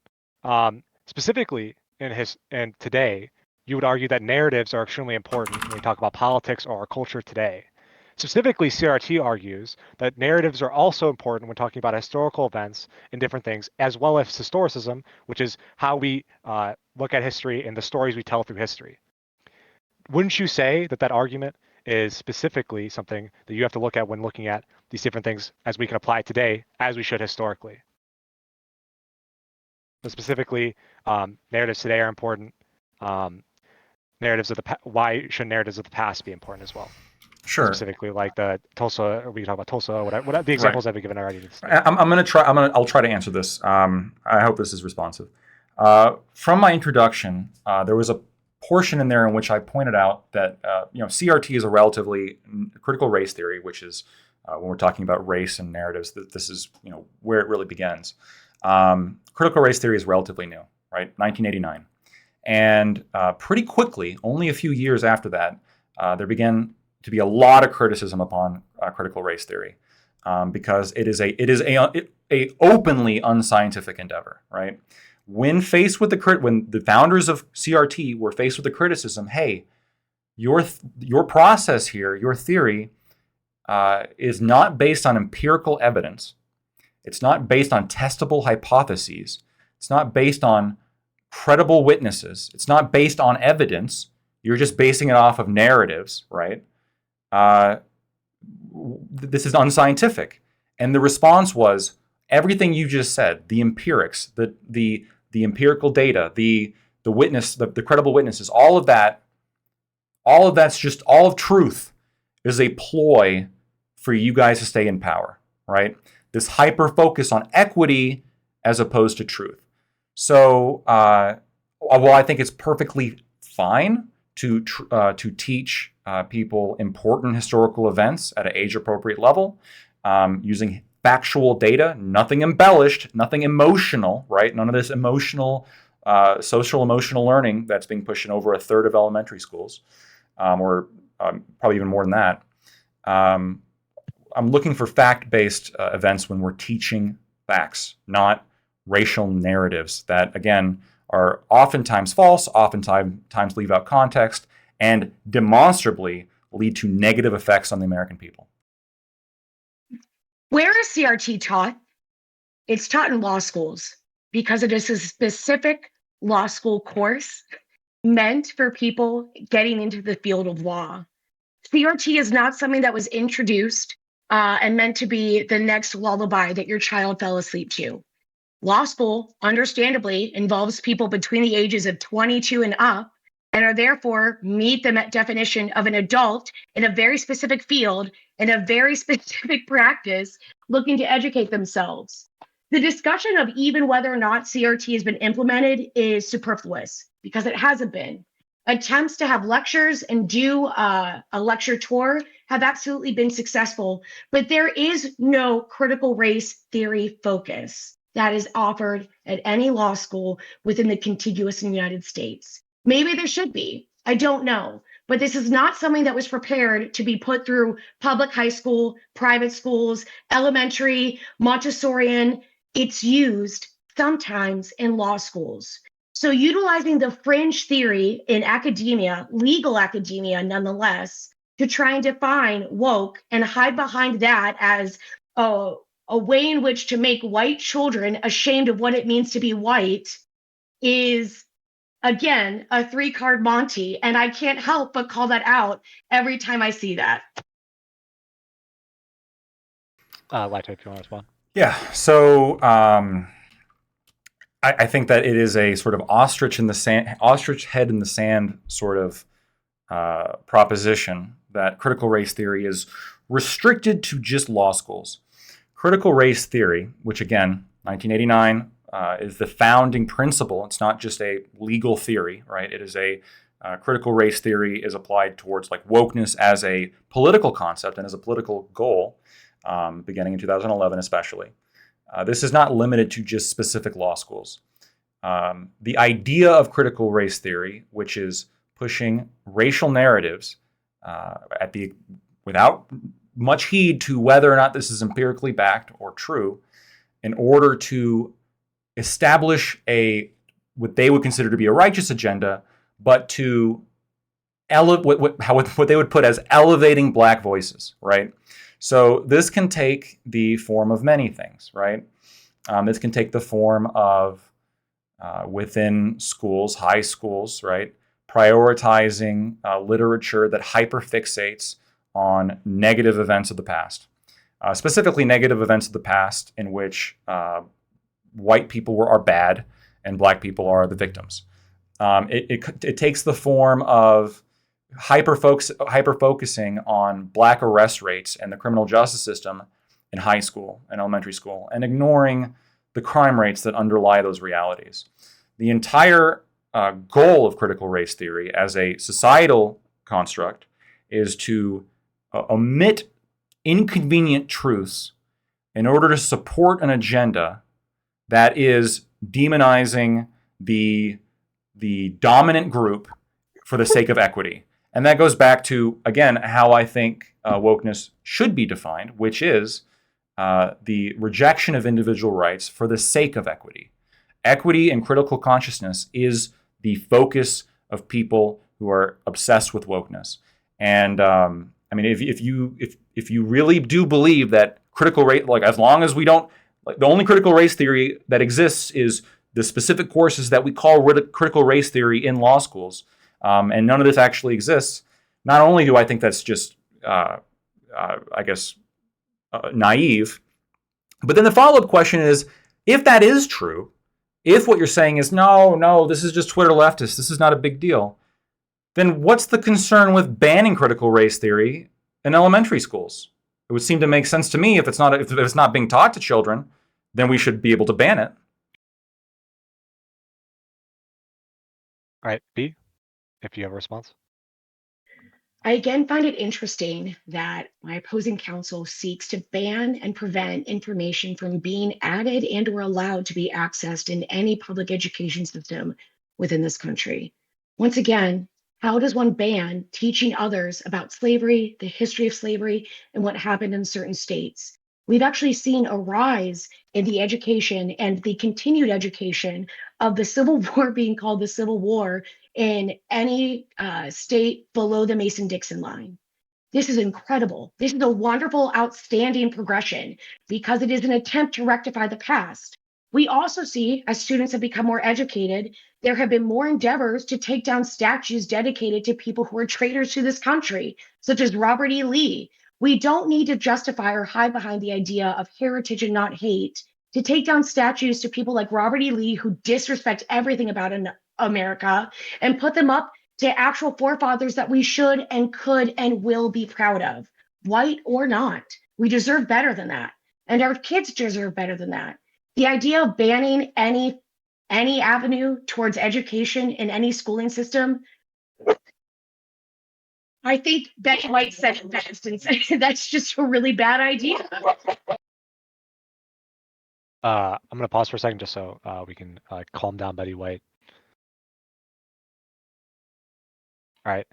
Specifically in today, you would argue that narratives are extremely important when we talk about politics or our culture today. Specifically, CRT argues that narratives are also important when talking about historical events and different things, as well as historicism, which is how we look at history and the stories we tell through history. Wouldn't you say that argument is specifically something that you have to look at when looking at these different things as we can apply it today, as we should historically? So specifically, narratives today are important. Narratives of why should narratives of the past be important as well? Sure. Specifically, like the Tulsa, or we can talk about Tulsa, whatever the examples that we've given already. I'll try to answer this. I hope this is responsive. From my introduction, there was a portion in there in which I pointed out that CRT is a relatively critical race theory, which is when we're talking about race and narratives, that this is where it really begins. Critical race theory is relatively new, right? 1989, and pretty quickly, only a few years after that, there began to be a lot of criticism upon critical race theory because it is a openly unscientific endeavor, right? When faced with when the founders of CRT were faced with the criticism, hey, your process here, your theory, is not based on empirical evidence. It's not based on testable hypotheses. It's not based on credible witnesses. It's not based on evidence. You're just basing it off of narratives, right? This is unscientific. And the response was everything you just said, the empirics, the empirical data, the witness, the credible witnesses, all of that's just all of truth is a ploy for you guys to stay in power, right? This hyper focus on equity as opposed to truth. So, while I think it's perfectly fine to teach people important historical events at an age-appropriate level, using factual data, nothing embellished, nothing emotional, right? None of this emotional, social emotional learning that's being pushed in over a third of elementary schools, or probably even more than that. I'm looking for fact-based events when we're teaching facts, not racial narratives that, again, are oftentimes false, oftentimes leave out context, and demonstrably lead to negative effects on the American people. Where is CRT taught? It's taught in law schools because it is a specific law school course meant for people getting into the field of law. CRT is not something that was introduced and meant to be the next lullaby that your child fell asleep to. Law school, understandably, involves people between the ages of 22 and up, and are therefore meet the definition of an adult in a very specific field, in a very specific practice, looking to educate themselves. The discussion of even whether or not CRT has been implemented is superfluous because it hasn't been. Attempts to have lectures and do a lecture tour have absolutely been successful, but there is no critical race theory focus that is offered at any law school within the contiguous United States. Maybe there should be, I don't know, but this is not something that was prepared to be put through public high school, private schools, elementary, Montessorian. It's used sometimes in law schools. So utilizing the fringe theory in academia, legal academia nonetheless, to try and define woke and hide behind that as, oh, a way in which to make white children ashamed of what it means to be white is, again, a 3-card Monty. And I can't help but call that out every time I see that. Lacto, if you want to respond. Yeah. So I think that it is a sort of ostrich head in the sand sort of proposition that critical race theory is restricted to just law schools. Critical race theory, which again, 1989, is the founding principle. It's not just a legal theory, right? It is a critical race theory is applied towards like wokeness as a political concept and as a political goal, beginning in 2011 especially. This is not limited to just specific law schools. The idea of critical race theory, which is pushing racial narratives without much heed to whether or not this is empirically backed or true, in order to establish what they would consider to be a righteous agenda, but to what they would put as elevating Black voices, right? So this can take the form of many things, right? This can take the form of within schools, high schools, right? Prioritizing literature that hyperfixates on negative events of the past, specifically negative events of the past in which white people are bad and Black people are the victims. It takes the form of hyper-focusing on Black arrest rates and the criminal justice system in high school and elementary school, and ignoring the crime rates that underlie those realities. The entire goal of critical race theory as a societal construct is to omit inconvenient truths in order to support an agenda that is demonizing the dominant group for the sake of equity. And that goes back to, again, how I think wokeness should be defined, which is the rejection of individual rights for the sake of equity. Equity and critical consciousness is the focus of people who are obsessed with wokeness. And I mean, if you really do believe that critical race, like as long as we don't, like the only critical race theory that exists is the specific courses that we call critical race theory in law schools, and none of this actually exists. Not only do I think that's just, I guess, naive, but then the follow-up question is, if that is true, if what you're saying is, no, this is just Twitter leftists, this is not a big deal, then what's the concern with banning critical race theory in elementary schools? It would seem to make sense to me if it's not being taught to children, then we should be able to ban it. All right, B, if you have a response. I again find it interesting that my opposing counsel seeks to ban and prevent information from being added and or allowed to be accessed in any public education system within this country. Once again, how does one ban teaching others about slavery, the history of slavery, and what happened in certain states? We've actually seen a rise in the education and the continued education of the Civil War being called the Civil War in any state below the Mason-Dixon line. This is incredible. This is a wonderful, outstanding progression because it is an attempt to rectify the past. We also see, as students have become more educated, there have been more endeavors to take down statues dedicated to people who are traitors to this country, such as Robert E. Lee. We don't need to justify or hide behind the idea of heritage and not hate to take down statues to people like Robert E. Lee, who disrespect everything about America, and put them up to actual forefathers that we should and could and will be proud of, white or not. We deserve better than that. And our kids deserve better than that. The idea of banning any avenue towards education in any schooling system, I think Betty White said it best, and that's just a really bad idea. I'm going to pause for a second just so we can calm down Betty White. All right.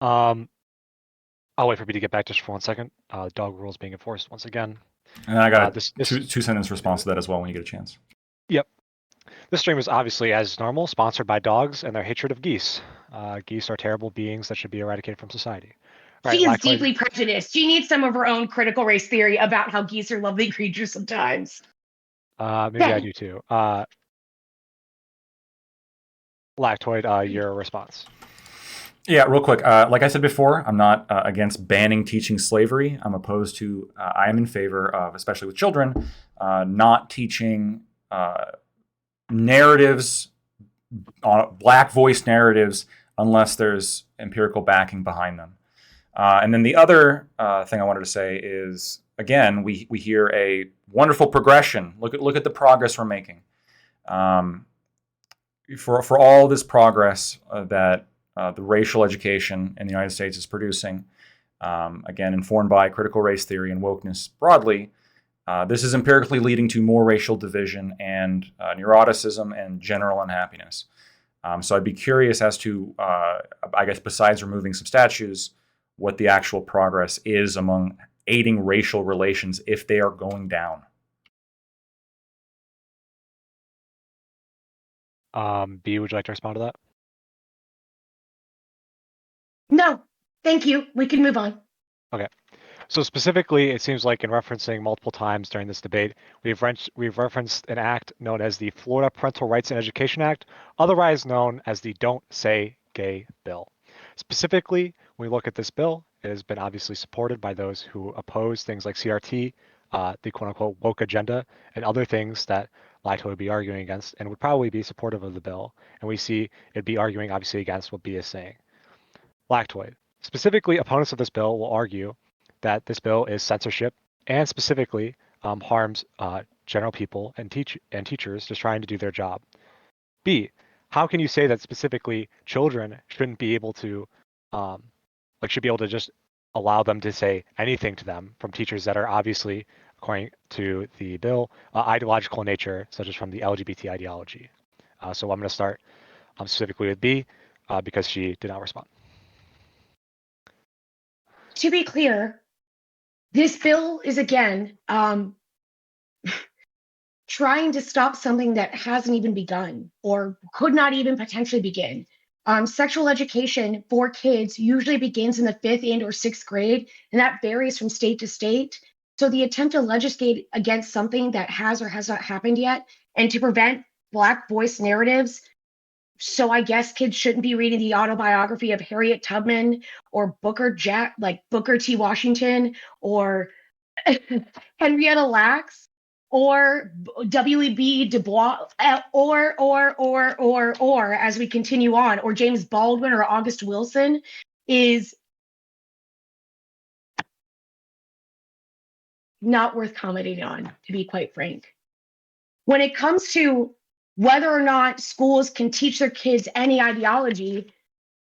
I'll wait for B to get back just for 1 second. Dog rules being enforced once again. And I got this two-sentence response to that as well when you get a chance. Yep. This stream is obviously, as normal, sponsored by dogs and their hatred of geese. Geese are terrible beings that should be eradicated from society. She is deeply prejudiced. She needs some of her own critical race theory about how geese are lovely creatures sometimes. Maybe I do too. Lactoid, your response. Yeah, real quick. Like I said before, I'm not against banning teaching slavery. I'm opposed to, I am in favor of, especially with children, not teaching narratives, black voice narratives, unless there's empirical backing behind them. And then the other thing I wanted to say is, again, we hear a wonderful progression. Look at the progress we're making. For all this progress that the racial education in the United States is producing, again, informed by critical race theory and wokeness broadly, this is empirically leading to more racial division and neuroticism and general unhappiness. So I'd be curious as to, I guess, besides removing some statues, what the actual progress is among aiding racial relations if they are going down. B, would you like to respond to that? No, thank you. We can move on. Okay. So specifically, it seems like in referencing multiple times during this debate, we've referenced an act known as the Florida Parental Rights and Education Act, otherwise known as the Don't Say Gay Bill. Specifically, when we look at this bill, it has been obviously supported by those who oppose things like CRT, the quote-unquote woke agenda, and other things that Lactoid would be arguing against, and would probably be supportive of the bill. And we see it'd be arguing obviously against what B is saying. Lactoid. Specifically, opponents of this bill will argue that this bill is censorship and specifically harms general people and teachers just trying to do their job. B, how can you say that specifically children shouldn't be able to, should be able to just allow them to say anything to them from teachers that are obviously, according to the bill, ideological in nature, such as from the LGBT ideology. So I'm going to start specifically with B because she did not respond. To be clear, this bill is again trying to stop something that hasn't even begun or could not even potentially begin. Sexual education for kids usually begins in the 5th and or 6th grade, and that varies from state to state. So the attempt to legislate against something that has or has not happened yet and to prevent Black voice narratives. So I guess kids shouldn't be reading the autobiography of Harriet Tubman or Booker T. Washington or Henrietta Lacks or W.E.B. Du Bois or as we continue on, or James Baldwin or August Wilson is not worth commenting on, to be quite frank. When it comes to whether or not schools can teach their kids any ideology,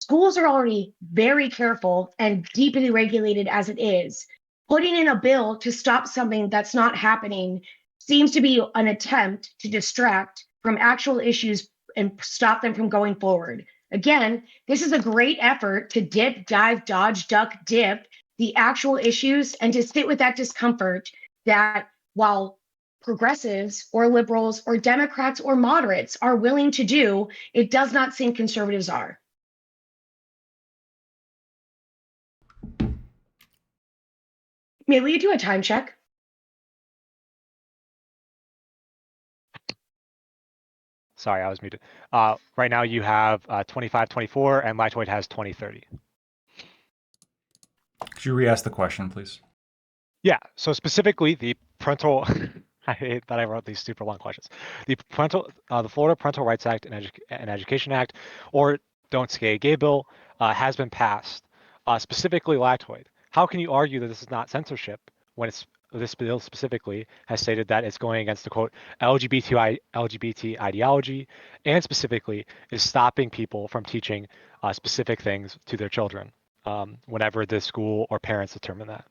schools are already very careful and deeply regulated as it is. Putting in a bill to stop something that's not happening seems to be an attempt to distract from actual issues and stop them from going forward. Again, this is a great effort to dip, dive, dodge, duck, dip the actual issues and to sit with that discomfort that while progressives or liberals or Democrats or moderates are willing to do, it does not seem conservatives are. May we do a time check? Sorry, I was muted. Right now you have 25-24 and Lactoid has 20-30. Could you re-ask the question, please? Yeah, so specifically the parental, I hate that I wrote these super long questions. The Florida Parental Rights Act and Education Act, or Don't Say Gay Bill, has been passed. Specifically Lactoid, how can you argue that this is not censorship when this bill specifically has stated that it's going against the quote LGBT ideology and specifically is stopping people from teaching specific things to their children whenever the school or parents determine that.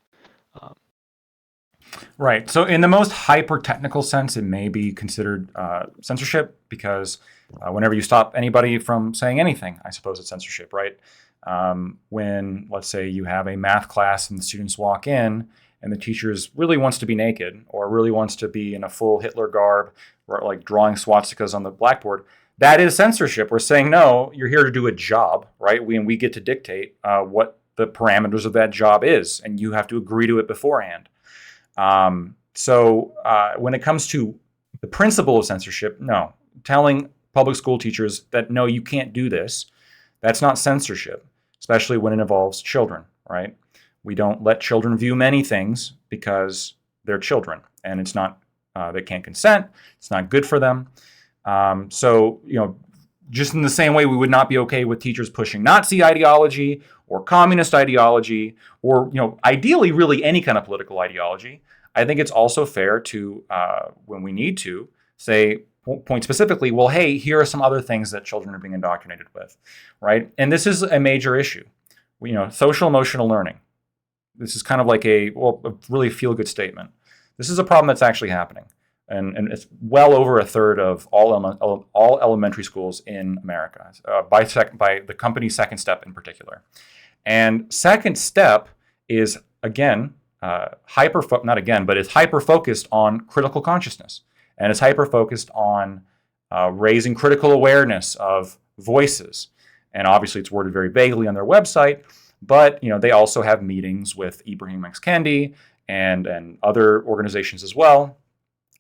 Right. So in the most hyper-technical sense, it may be considered censorship because whenever you stop anybody from saying anything, I suppose it's censorship, right? When, let's say, you have a math class and the students walk in and the teacher really wants to be naked or really wants to be in a full Hitler garb or like drawing swastikas on the blackboard, that is censorship. We're saying, no, you're here to do a job, right? We get to dictate what the parameters of that job is, and you have to agree to it beforehand. So when it comes to the principle of censorship, no. Telling public school teachers that, no, you can't do this, that's not censorship, especially when it involves children, right? We don't let children view many things because they're children, and it's not, they can't consent, it's not good for them. So, just in the same way we would not be okay with teachers pushing Nazi ideology or communist ideology or, ideally really any kind of political ideology, I think it's also fair to, when we need to, say, point specifically, well, hey, here are some other things that children are being indoctrinated with, right? And this is a major issue. Social emotional learning. This is kind of like a really feel-good statement. This is a problem that's actually happening. And it's well over a third of all elementary schools in America, by the company Second Step in particular. And Second Step is, again, it's hyper-focused on critical consciousness. And it's hyper-focused on raising critical awareness of voices. And obviously it's worded very vaguely on their website, but they also have meetings with Ibram X. Kendi and other organizations as well,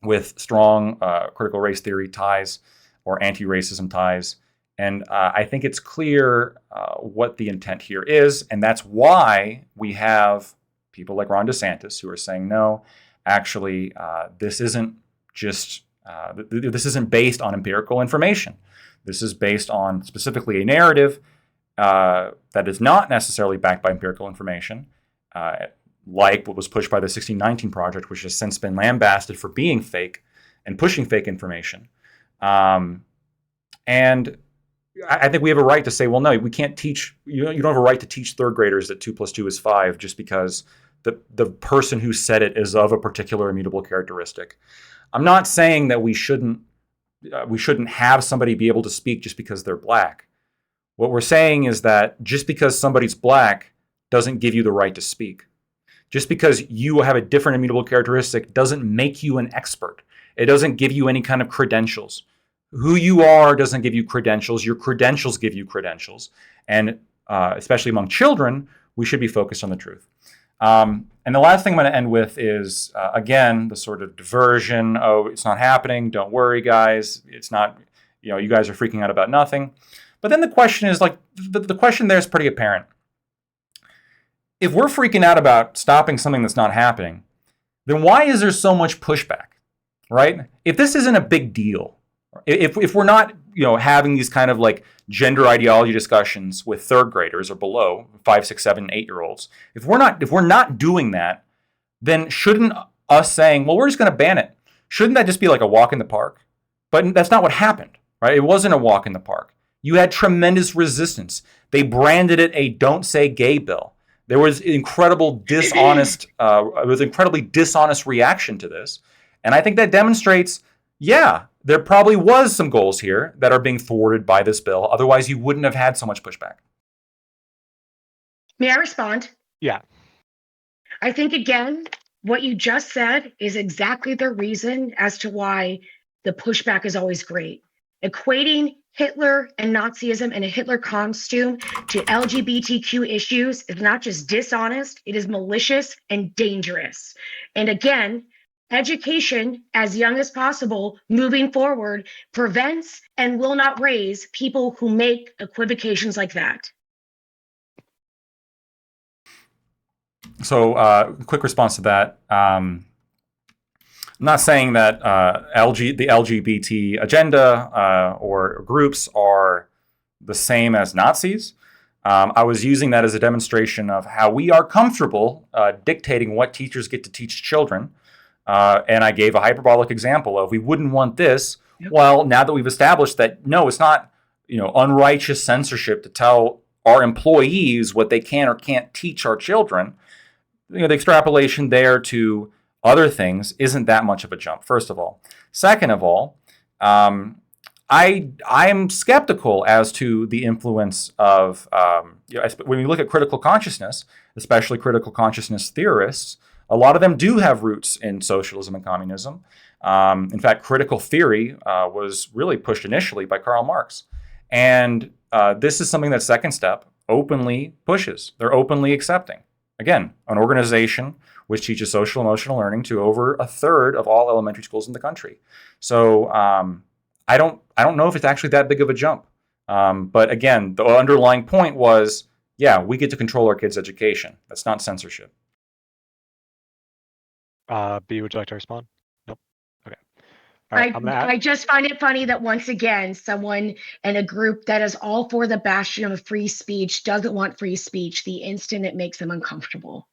with strong critical race theory ties or anti-racism ties. And I think it's clear what the intent here is, and that's why we have people like Ron DeSantis who are saying, no, actually, this isn't based on empirical information. This is based on specifically a narrative that is not necessarily backed by empirical information, like what was pushed by the 1619 Project, which has since been lambasted for being fake and pushing fake information. And I think we have a right to say, well, no, we can't teach, you don't have a right to teach third graders that 2 + 2 is 5 just because the person who said it is of a particular immutable characteristic. I'm not saying that we shouldn't have somebody be able to speak just because they're black. What we're saying is that just because somebody's black doesn't give you the right to speak. Just because you have a different immutable characteristic doesn't make you an expert. It doesn't give you any kind of credentials. Who you are doesn't give you credentials. Your credentials give you credentials. And especially among children, we should be focused on the truth. And the last thing I'm going to end with is, again, the sort of diversion. Oh, it's not happening. Don't worry, guys. It's not, you guys are freaking out about nothing. But then the question is the question there is pretty apparent. If we're freaking out about stopping something that's not happening, then why is there so much pushback, right? If this isn't a big deal, if we're not, having these kind of like gender ideology discussions with third graders or below, 5, 6, 7, 8-year-olds, if we're not doing that, then shouldn't us saying, well, we're just going to ban it, shouldn't that just be like a walk in the park? But that's not what happened, right? It wasn't a walk in the park. You had tremendous resistance. They branded it a "Don't Say Gay" bill. There was incredibly dishonest reaction to this. And I think that demonstrates, yeah, there probably was some goals here that are being thwarted by this bill. Otherwise, you wouldn't have had so much pushback. May I respond? Yeah. I think, again, what you just said is exactly the reason as to why the pushback is always great. Equating Hitler and Nazism in a Hitler costume to LGBTQ issues is not just dishonest, it is malicious and dangerous. And again, education as young as possible moving forward prevents and will not raise people who make equivocations like that. So quick response to that. I'm not saying that the LGBT agenda or groups are the same as Nazis. I was using that as a demonstration of how we are comfortable dictating what teachers get to teach children. And I gave a hyperbolic example of we wouldn't want this. Yep. Well, now that we've established that, no, it's not unrighteous censorship to tell our employees what they can or can't teach our children, the extrapolation there to other things isn't that much of a jump, first of all. Second of all, I'm skeptical as to the influence of, when we look at critical consciousness, especially critical consciousness theorists, a lot of them do have roots in socialism and communism. In fact, critical theory was really pushed initially by Karl Marx. And this is something that Second Step openly pushes. They're openly accepting. Again, an organization which teaches social emotional learning to over a third of all elementary schools in the country. So I don't know if it's actually that big of a jump. But again, the underlying point was, yeah, we get to control our kids' education. That's not censorship. B, would you like to respond? Nope. Okay. All right. I just find it funny that once again, someone in a group that is all for the bastion of free speech doesn't want free speech the instant it makes them uncomfortable.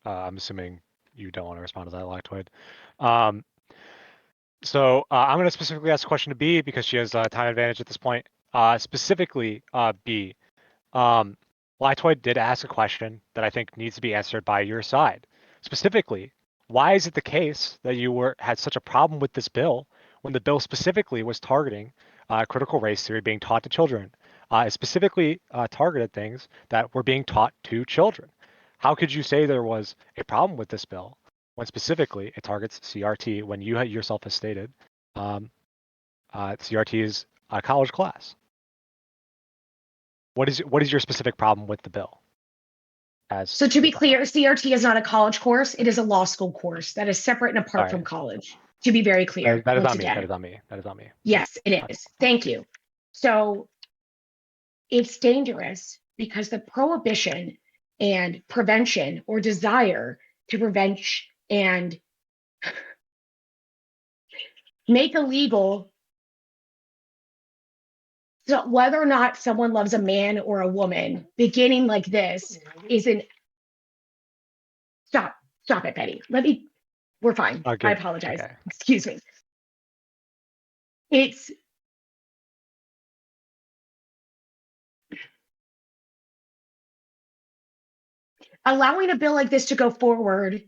I'm assuming you don't want to respond to that, Lactoid. So I'm going to specifically ask a question to B because she has time advantage at this point. Specifically, B, Lactoid did ask a question that I think needs to be answered by your side. Specifically, why is it the case that you had such a problem with this bill when the bill specifically was targeting critical race theory being taught to children? It specifically targeted things that were being taught to children. How could you say there was a problem with this bill when specifically it targets CRT when you yourself has stated CRT is a college class? What is your specific problem with the bill? So to be clear, CRT is not a college course. It is a law school course that is separate and apart from college. To be very clear. That is on me. That is on me. That is on me. Yes, it is. Thank you. So it's dangerous because the prohibition and prevention or desire to prevent and make illegal so whether or not someone loves a man or a woman, beginning like this is an stop it, Betty. We're fine. Okay. I apologize. Okay. Excuse me. It's allowing a bill like this to go forward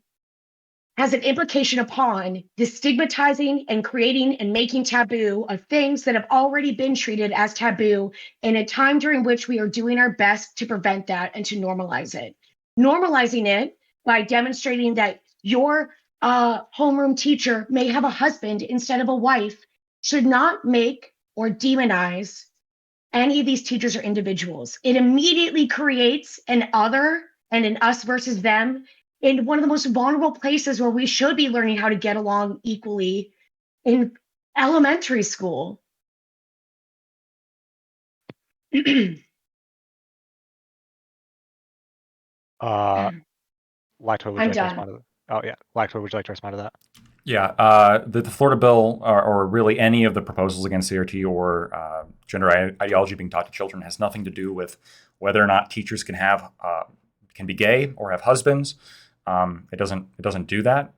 has an implication upon the stigmatizing and creating and making taboo of things that have already been treated as taboo in a time during which we are doing our best to prevent that and to normalize it. Normalizing it by demonstrating that your homeroom teacher may have a husband instead of a wife should not make or demonize any of these teachers or individuals. It immediately creates an other and an us versus them in one of the most vulnerable places where we should be learning how to get along equally in elementary school. Lactoid, would you like to respond to that? Oh yeah, Lactoid, would you like to respond to that? Yeah, the Florida bill, or really any of the proposals against CRT or gender ideology being taught to children, has nothing to do with whether or not teachers can be gay or have husbands. It doesn't do that.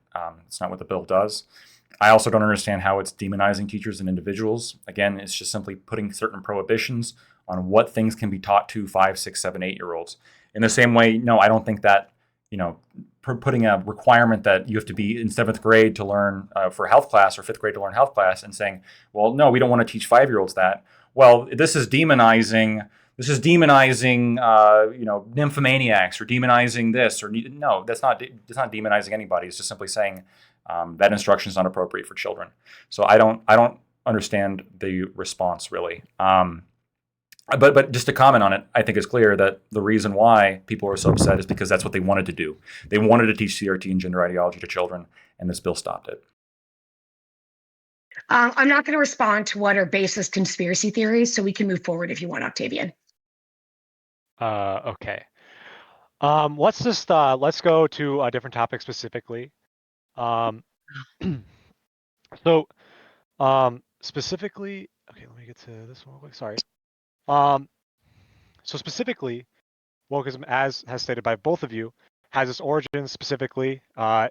It's not what the bill does. I also don't understand how it's demonizing teachers and individuals. Again, it's just simply putting certain prohibitions on what things can be taught to 5, 6, 7, 8-year-olds. In the same way, no, I don't think that, putting a requirement that you have to be in 7th grade to learn for health class or 5th grade to learn health class and saying, well, no, we don't want to teach 5-year-olds that. Well, this is demonizing, nymphomaniacs or demonizing this or no, that's not demonizing anybody. It's just simply saying that instruction is not appropriate for children. So I don't understand the response really. But just to comment on it, I think it's clear that the reason why people are so upset is because that's what they wanted to do. They wanted to teach CRT and gender ideology to children, and this bill stopped it. I'm not going to respond to what are baseless conspiracy theories, so we can move forward if you want, Octavian. Okay. Let's go to a different topic specifically. Specifically, okay, let me get to this one real quick. Sorry. So specifically, wokeism, as has stated by both of you, has its origins specifically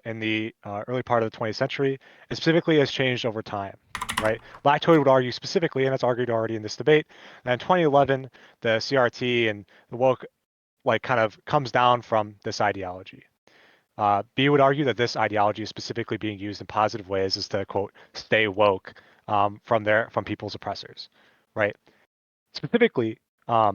in the early part of the 20th century, and specifically has changed over time, right? Lactoid would argue specifically, and it's argued already in this debate, that in 2011, the CRT and the woke kind of comes down from this ideology. B would argue that this ideology is specifically being used in positive ways as to, quote, stay woke from people's oppressors, right? Specifically, for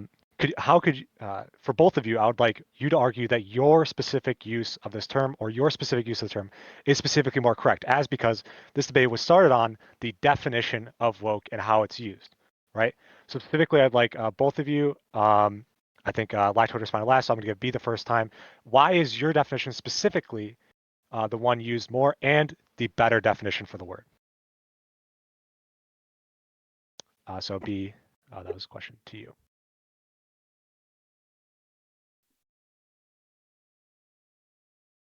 both of you, I would like you to argue that your specific use of this term or your specific use of the term is specifically more correct, because this debate was started on the definition of woke and how it's used, right? So specifically, I'd like both of you, I think Lactoid responded last, so I'm going to give B the first time. Why is your definition specifically the one used more and the better definition for the word? So B, that was a question to you.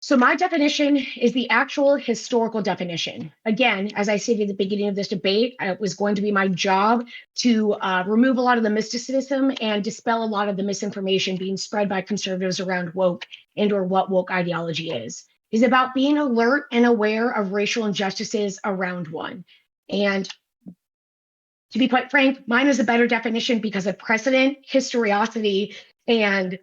So my definition is the actual historical definition. Again, as I stated at the beginning of this debate, it was going to be my job to remove a lot of the mysticism and dispel a lot of the misinformation being spread by conservatives around woke and or what woke ideology is. It's about being alert and aware of racial injustices around one. And to be quite frank, mine is a better definition because of precedent, historicity, and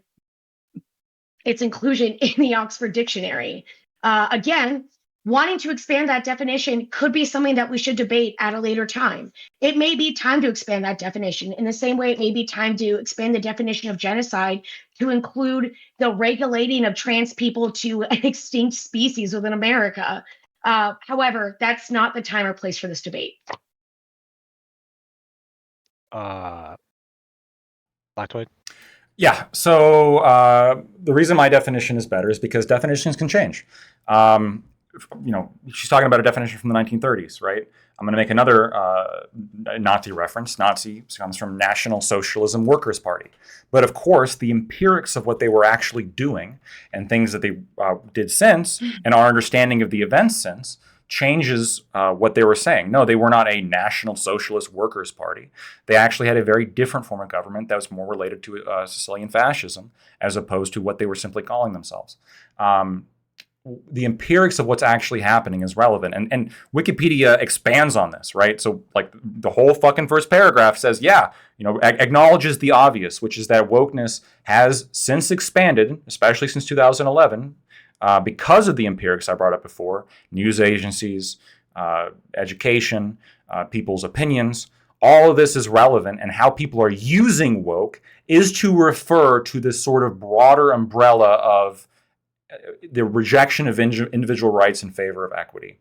its inclusion in the Oxford Dictionary. Again, wanting to expand that definition could be something that we should debate at a later time. It may be time to expand that definition in the same way it may be time to expand the definition of genocide to include the regulating of trans people to an extinct species within America. However, that's not the time or place for this debate. Lactoid? Yeah, so the reason my definition is better is because definitions can change. She's talking about a definition from the 1930s, right? I'm going to make another Nazi reference. Nazi comes from National Socialism Workers' Party. But of course, the empirics of what they were actually doing and things that they did since and our understanding of the events since changes what they were saying. No, they were not a National Socialist Workers' Party. They actually had a very different form of government that was more related to Sicilian fascism as opposed to what they were simply calling themselves. The empirics of what's actually happening is relevant. And Wikipedia expands on this, right? So like the whole fucking first paragraph says, acknowledges the obvious, which is that wokeness has since expanded, especially since 2011, because of the empirics I brought up before, news agencies, education, people's opinions. All of this is relevant, and how people are using woke is to refer to this sort of broader umbrella of the rejection of individual rights in favor of equity.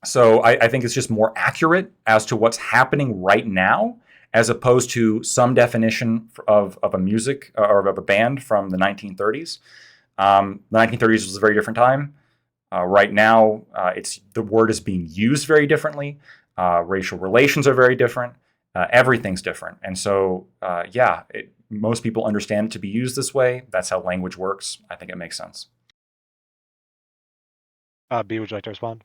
So I think it's just more accurate as to what's happening right now, as opposed to some definition of a music or of a band from the 1930s. The 1930s was a very different time. Right now, the word is being used very differently. Racial relations are very different. Everything's different. And so, most people understand it to be used this way. That's how language works. I think it makes sense. B, would you like to respond?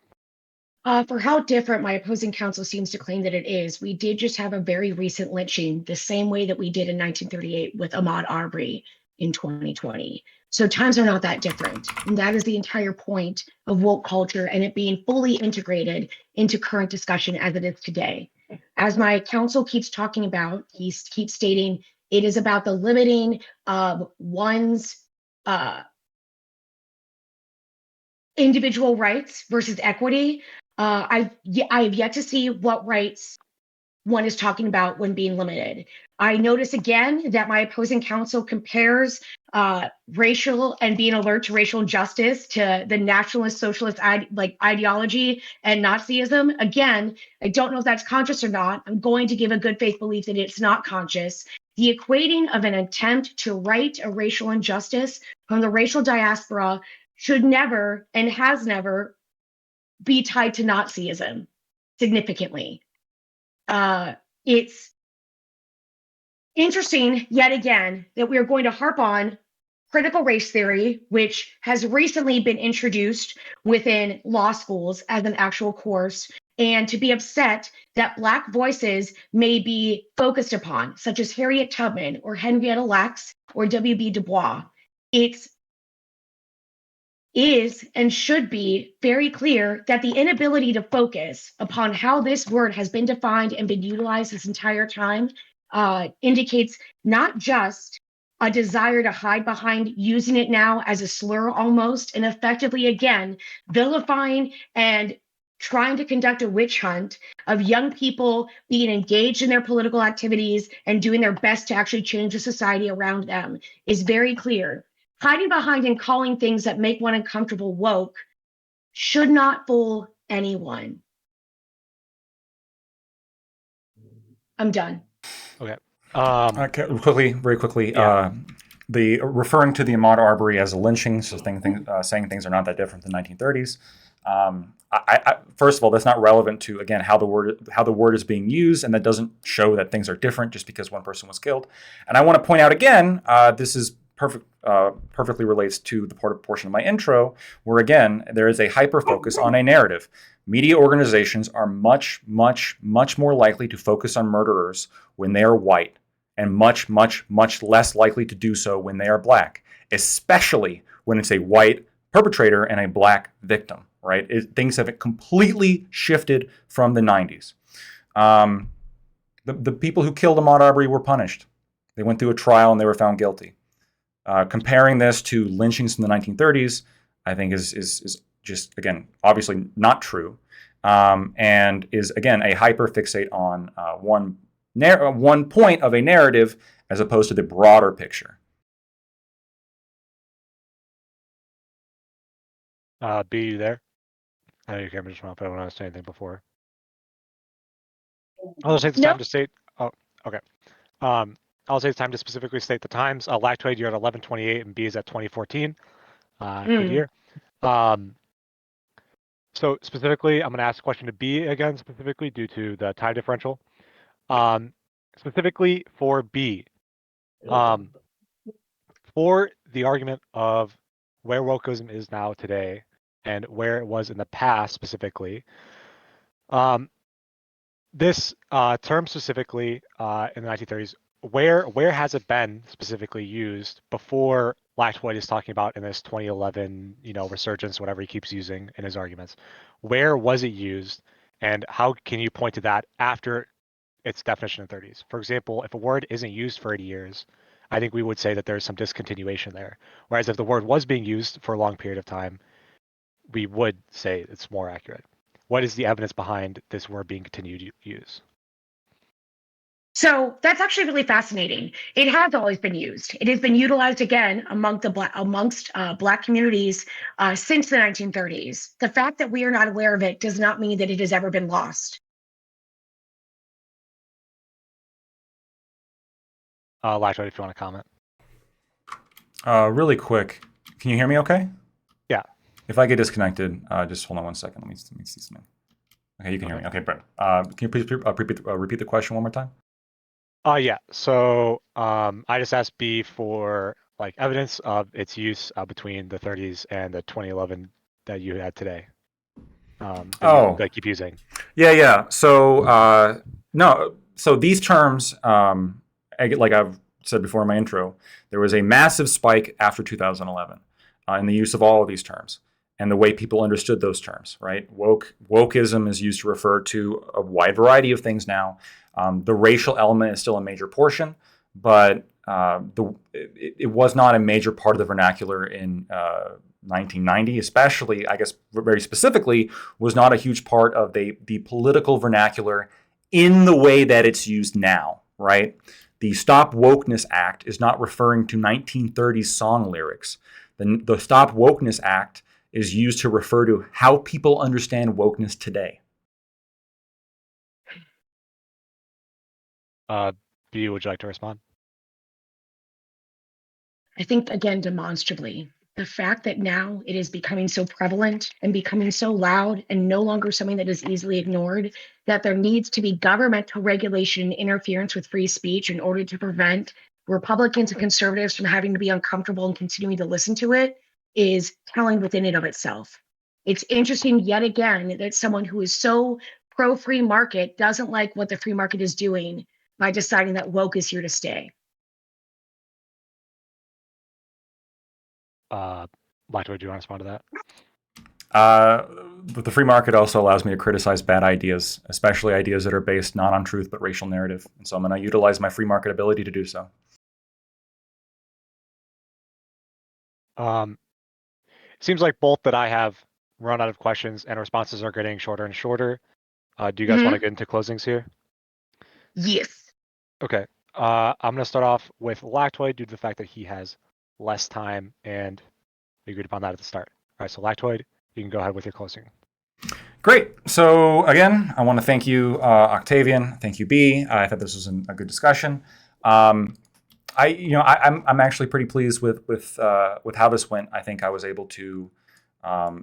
For how different my opposing counsel seems to claim that it is, we did just have a very recent lynching, the same way that we did in 1938 with Ahmaud Arbery in 2020. So times are not that different. And that is the entire point of woke culture and it being fully integrated into current discussion as it is today. As my counsel keeps talking about, he keeps stating it is about the limiting of one's individual rights versus equity. I have yet to see what rights one is talking about when being limited. I notice again that my opposing counsel compares racial and being alert to racial injustice to the nationalist socialist ideology and Nazism. Again, I don't know if that's conscious or not. I'm going to give a good faith belief that it's not conscious. The equating of an attempt to right a racial injustice from the racial diaspora should never and has never be tied to Nazism significantly. It's interesting yet again that we are going to harp on critical race theory, which has recently been introduced within law schools as an actual course, and to be upset that Black voices may be focused upon, such as Harriet Tubman or Henrietta Lacks or W.B. Du Bois. It is and should be very clear that the inability to focus upon how this word has been defined and been utilized this entire time indicates not just a desire to hide behind using it now as a slur almost, and effectively, again, vilifying and trying to conduct a witch hunt of young people being engaged in their political activities and doing their best to actually change the society around them is very clear. Hiding behind and calling things that make one uncomfortable woke should not fool anyone. I'm done. Okay. Okay, very quickly. Yeah. The referring to the Ahmaud Arbery as a lynching, so saying things are not that different than the 1930s. First of all, that's not relevant to, again, how the word is being used, and that doesn't show that things are different just because one person was killed. And I want to point out again, this is perfectly relates to the portion of my intro, where again there is a hyper focus on a narrative. Media organizations are much more likely to focus on murderers when they are white, and much less likely to do so when they are black, especially when it's a white perpetrator and a black victim, right? Things have completely shifted from the 90s. The people who killed Ahmaud Arbery were punished. They went through a trial and they were found guilty. Comparing this to lynchings from the 1930s, I think is just, again, obviously not true, and is, again, a hyper fixate on one point of a narrative as opposed to the broader picture. B, you there? I know your camera just went off. I don't want to say anything before. I'll just take the time to state. Oh, okay. I'll say it's time to specifically state the times. Lactoid, you're at 11:28, and B is at 20:14. Good year. So specifically, I'm going to ask a question to B again, specifically due to the time differential. Specifically for B, for the argument of where wokeism is now today and where it was in the past specifically, this term specifically in the 1930s, where has it been specifically used before Lactoid is talking about in this 2011, resurgence, whatever he keeps using in his arguments? Where was it used, and how can you point to that after its definition in the 30s? For example, if a word isn't used for 80 years, I think we would say that there's some discontinuation there. Whereas if the word was being used for a long period of time, we would say it's more accurate. What is the evidence behind this word being continued to use? So that's actually really fascinating. It has always been used. It has been utilized again amongst Black communities since the 1930s. The fact that we are not aware of it does not mean that it has ever been lost. Lactoid, if you want to comment. Really quick, can you hear me okay? Yeah. If I get disconnected, just hold on 1 second. Let me see something. Okay, you can hear me. Okay, Brett. Can you please repeat the question one more time? Yeah. So I just asked B for evidence of its use between the 30s and the 2011 that you had today. That keep using. Yeah. So no. So these terms, like I've said before in my intro, there was a massive spike after 2011 in the use of all of these terms and the way people understood those terms. Right? Wokeism is used to refer to a wide variety of things now. The racial element is still a major portion, but it was not a major part of the vernacular in 1990, especially, I guess, very specifically, was not a huge part of the political vernacular in the way that it's used now, right? The Stop Wokeness Act is not referring to 1930s song lyrics. The Stop Wokeness Act is used to refer to how people understand wokeness today. B, would you like to respond? I think, again, demonstrably, the fact that now it is becoming so prevalent and becoming so loud and no longer something that is easily ignored, that there needs to be governmental regulation and interference with free speech in order to prevent Republicans and conservatives from having to be uncomfortable and continuing to listen to it, is telling within and of itself. It's interesting yet again that someone who is so pro-free market doesn't like what the free market is doing by deciding that woke is here to stay. Lactoid, do you want to respond to that? The free market also allows me to criticize bad ideas, especially ideas that are based not on truth but racial narrative. And so I'm going to utilize my free market ability to do so. Seems like both that I have run out of questions and responses are getting shorter and shorter. Do you guys want to get into closings here? Yes. Okay. I'm going to start off with Lactoid due to the fact that he has less time, and we agreed upon that at the start. All right, so Lactoid, you can go ahead with your closing. Great. So again, I want to thank you, Octavian. Thank you, B. I thought this was a good discussion. I'm actually pretty pleased with how this went. I think I was able to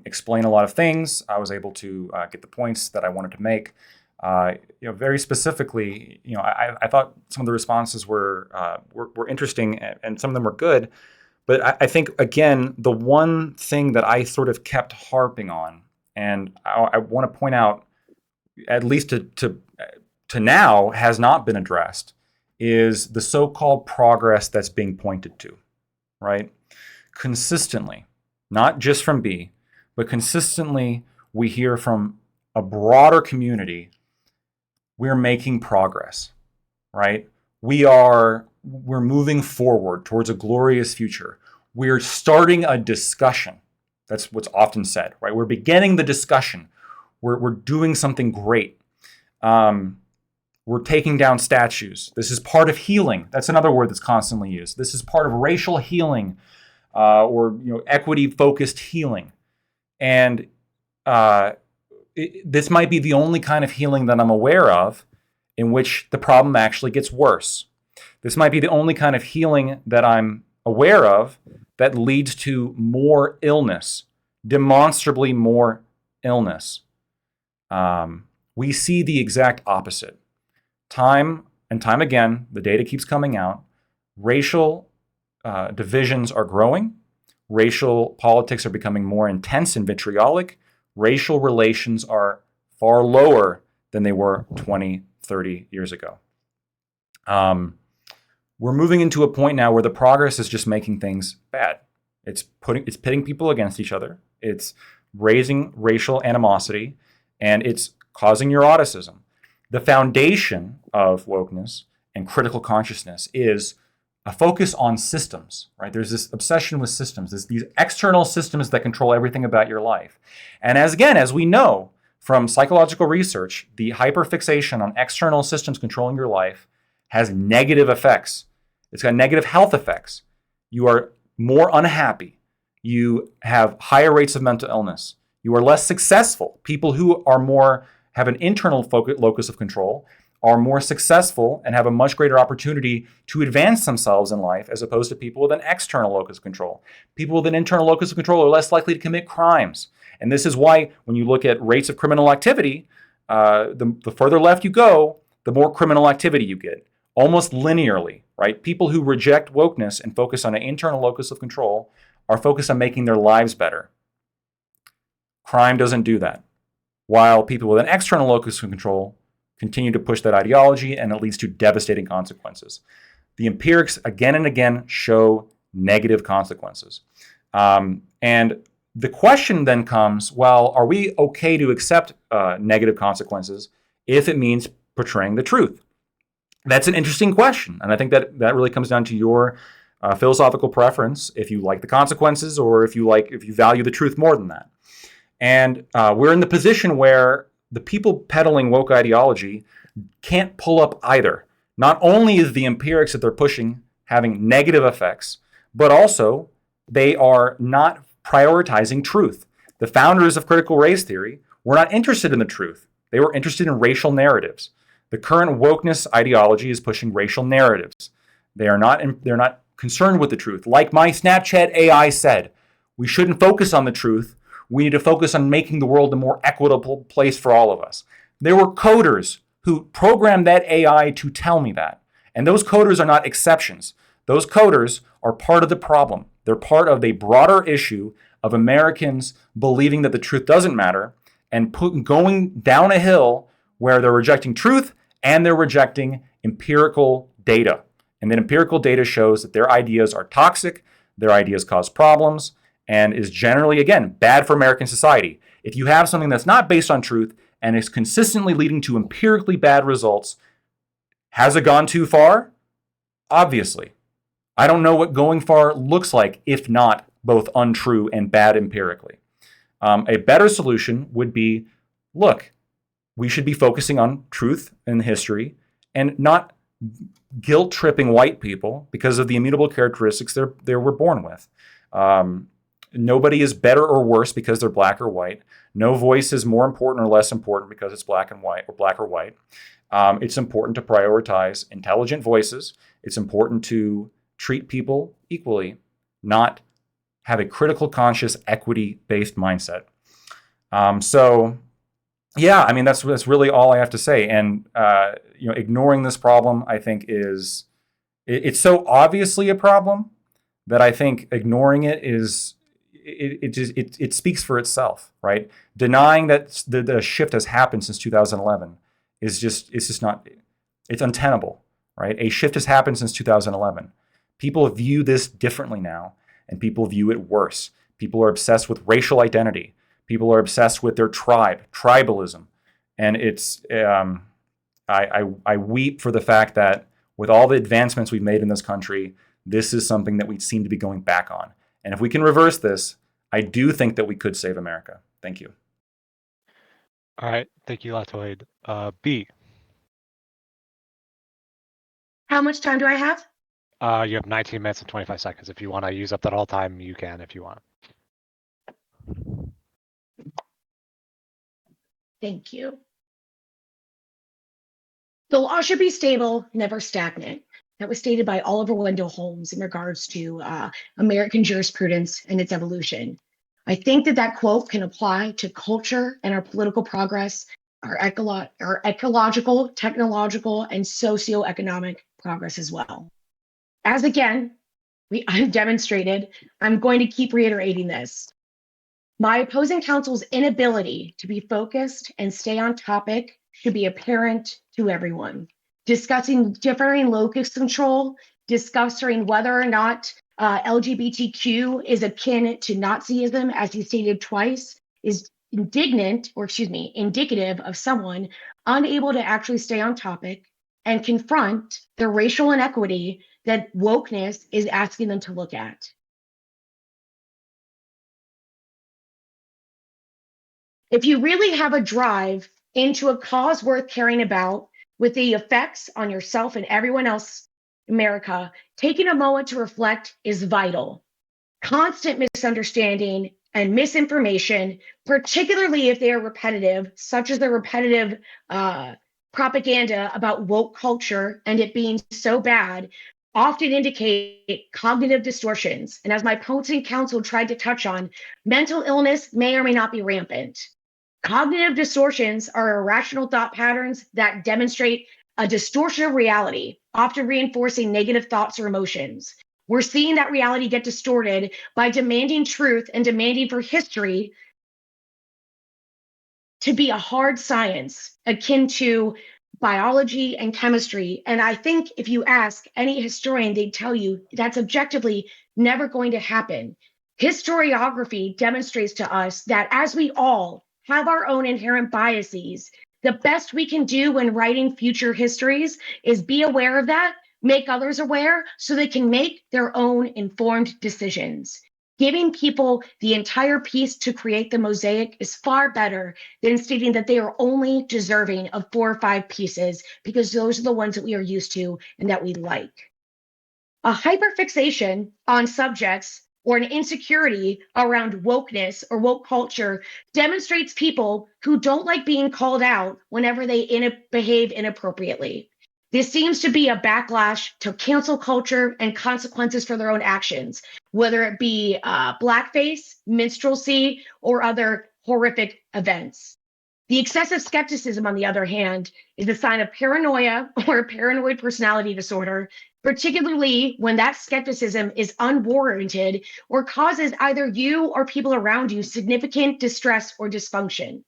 explain a lot of things. I was able to get the points that I wanted to make. Very specifically, I thought some of the responses were interesting, and some of them were good. But I think, again, the one thing that I sort of kept harping on, and I want to point out, at least to now, has not been addressed, is the so-called progress that's being pointed to, right? Consistently, not just from B, but consistently, we hear from a broader community, we're making progress, right? We're moving forward towards a glorious future. We're starting a discussion. That's what's often said, right? We're beginning the discussion. We're doing something great. We're taking down statues. This is part of healing. That's another word that's constantly used. This is part of racial healing, or equity-focused healing. And this might be the only kind of healing that I'm aware of in which the problem actually gets worse. This might be the only kind of healing that I'm aware of that leads to more illness, demonstrably more illness. We see the exact opposite. Time and time again, the data keeps coming out. Racial divisions are growing. Racial politics are becoming more intense and vitriolic. Racial relations are far lower than they were 20, 30 years ago. We're moving into a point now where the progress is just making things bad. It's pitting people against each other. It's raising racial animosity, and it's causing neuroticism. The foundation of wokeness and critical consciousness is a focus on systems, right? There's this obsession with systems. There's these external systems that control everything about your life. And as we know from psychological research, the hyperfixation on external systems controlling your life has negative effects. It's got negative health effects. You are more unhappy. You have higher rates of mental illness. You are less successful. People who have an internal locus of control are more successful and have a much greater opportunity to advance themselves in life, as opposed to people with an external locus of control. People with an internal locus of control are less likely to commit crimes. And this is why when you look at rates of criminal activity, the further left you go, the more criminal activity you get, almost linearly, right? People who reject wokeness and focus on an internal locus of control are focused on making their lives better. Crime doesn't do that. While people with an external locus of control continue to push that ideology, and it leads to devastating consequences. The empirics again and again show negative consequences. And the question then comes, well, are we okay to accept negative consequences if it means portraying the truth? That's an interesting question. And I think that really comes down to your philosophical preference, if you like the consequences or if you value the truth more than that. And we're in the position where the people peddling woke ideology can't pull up either. Not only is the empirics that they're pushing having negative effects, but also they are not prioritizing truth. The founders of critical race theory were not interested in the truth. They were interested in racial narratives. The current wokeness ideology is pushing racial narratives. They're not concerned with the truth. Like my Snapchat AI said, we shouldn't focus on the truth. We need to focus on making the world a more equitable place for all of us. There were coders who programmed that AI to tell me that. And those coders are not exceptions. Those coders are part of the problem. They're part of the broader issue of Americans believing that the truth doesn't matter and going down a hill where they're rejecting truth and they're rejecting empirical data. And that empirical data shows that their ideas are toxic, their ideas cause problems, and is generally, again, bad for American society. If you have something that's not based on truth and is consistently leading to empirically bad results, has it gone too far? Obviously. I don't know what going far looks like if not both untrue and bad empirically. A better solution would be, look, we should be focusing on truth and history and not guilt-tripping white people because of the immutable characteristics they were born with. Nobody is better or worse because they're black or white. No voice is more important or less important because it's black and white or black or white. It's important to prioritize intelligent voices It's important to treat people equally, not have a critical conscious equity-based mindset. So yeah, I mean, that's really all I have to say. And ignoring this problem, I think it's so obviously a problem that I think ignoring it is it speaks for itself, right? Denying that the shift has happened since 2011 is just not, it's untenable, right? A shift has happened since 2011. People view this differently now, and people view it worse. People are obsessed with racial identity. People are obsessed with their tribalism, and it's I weep for the fact that with all the advancements we've made in this country, this is something that we seem to be going back on. And if we can reverse this, I do think that we could save America. Thank you. All right. Thank you, Latoid. B. How much time do I have? You have 19 minutes and 25 seconds. If you want to use up that all time, you can if you want. Thank you. The law should be stable, never stagnant. That was stated by Oliver Wendell Holmes in regards to American jurisprudence and its evolution. I think that quote can apply to culture and our political progress, our ecological, technological, and socioeconomic progress as well. As again, I've demonstrated, I'm going to keep reiterating this. My opposing counsel's inability to be focused and stay on topic should be apparent to everyone. Discussing differing locus control, discussing whether or not LGBTQ is akin to Nazism, as he stated twice, is indicative of someone unable to actually stay on topic and confront the racial inequity that wokeness is asking them to look at. If you really have a drive into a cause worth caring about with the effects on yourself and everyone else in America, taking a moment to reflect is vital. Constant misunderstanding and misinformation, particularly if they are repetitive, such as the repetitive propaganda about woke culture and it being so bad, often indicate cognitive distortions. And as my opposing counsel tried to touch on, mental illness may or may not be rampant. Cognitive distortions are irrational thought patterns that demonstrate a distortion of reality, often reinforcing negative thoughts or emotions. We're seeing that reality get distorted by demanding truth and demanding for history to be a hard science akin to biology and chemistry. And I think if you ask any historian, they'd tell you that's objectively never going to happen. Historiography demonstrates to us that as we all have our own inherent biases, the best we can do when writing future histories is be aware of that, make others aware so they can make their own informed decisions. Giving people the entire piece to create the mosaic is far better than stating that they are only deserving of 4 or 5 pieces because those are the ones that we are used to and that we like. A hyperfixation on subjects or an insecurity around wokeness or woke culture demonstrates people who don't like being called out whenever they behave inappropriately. This seems to be a backlash to cancel culture and consequences for their own actions, whether it be blackface, minstrelsy, or other horrific events. The excessive skepticism, on the other hand, is a sign of paranoia or a paranoid personality disorder, particularly when that skepticism is unwarranted or causes either you or people around you significant distress or dysfunction.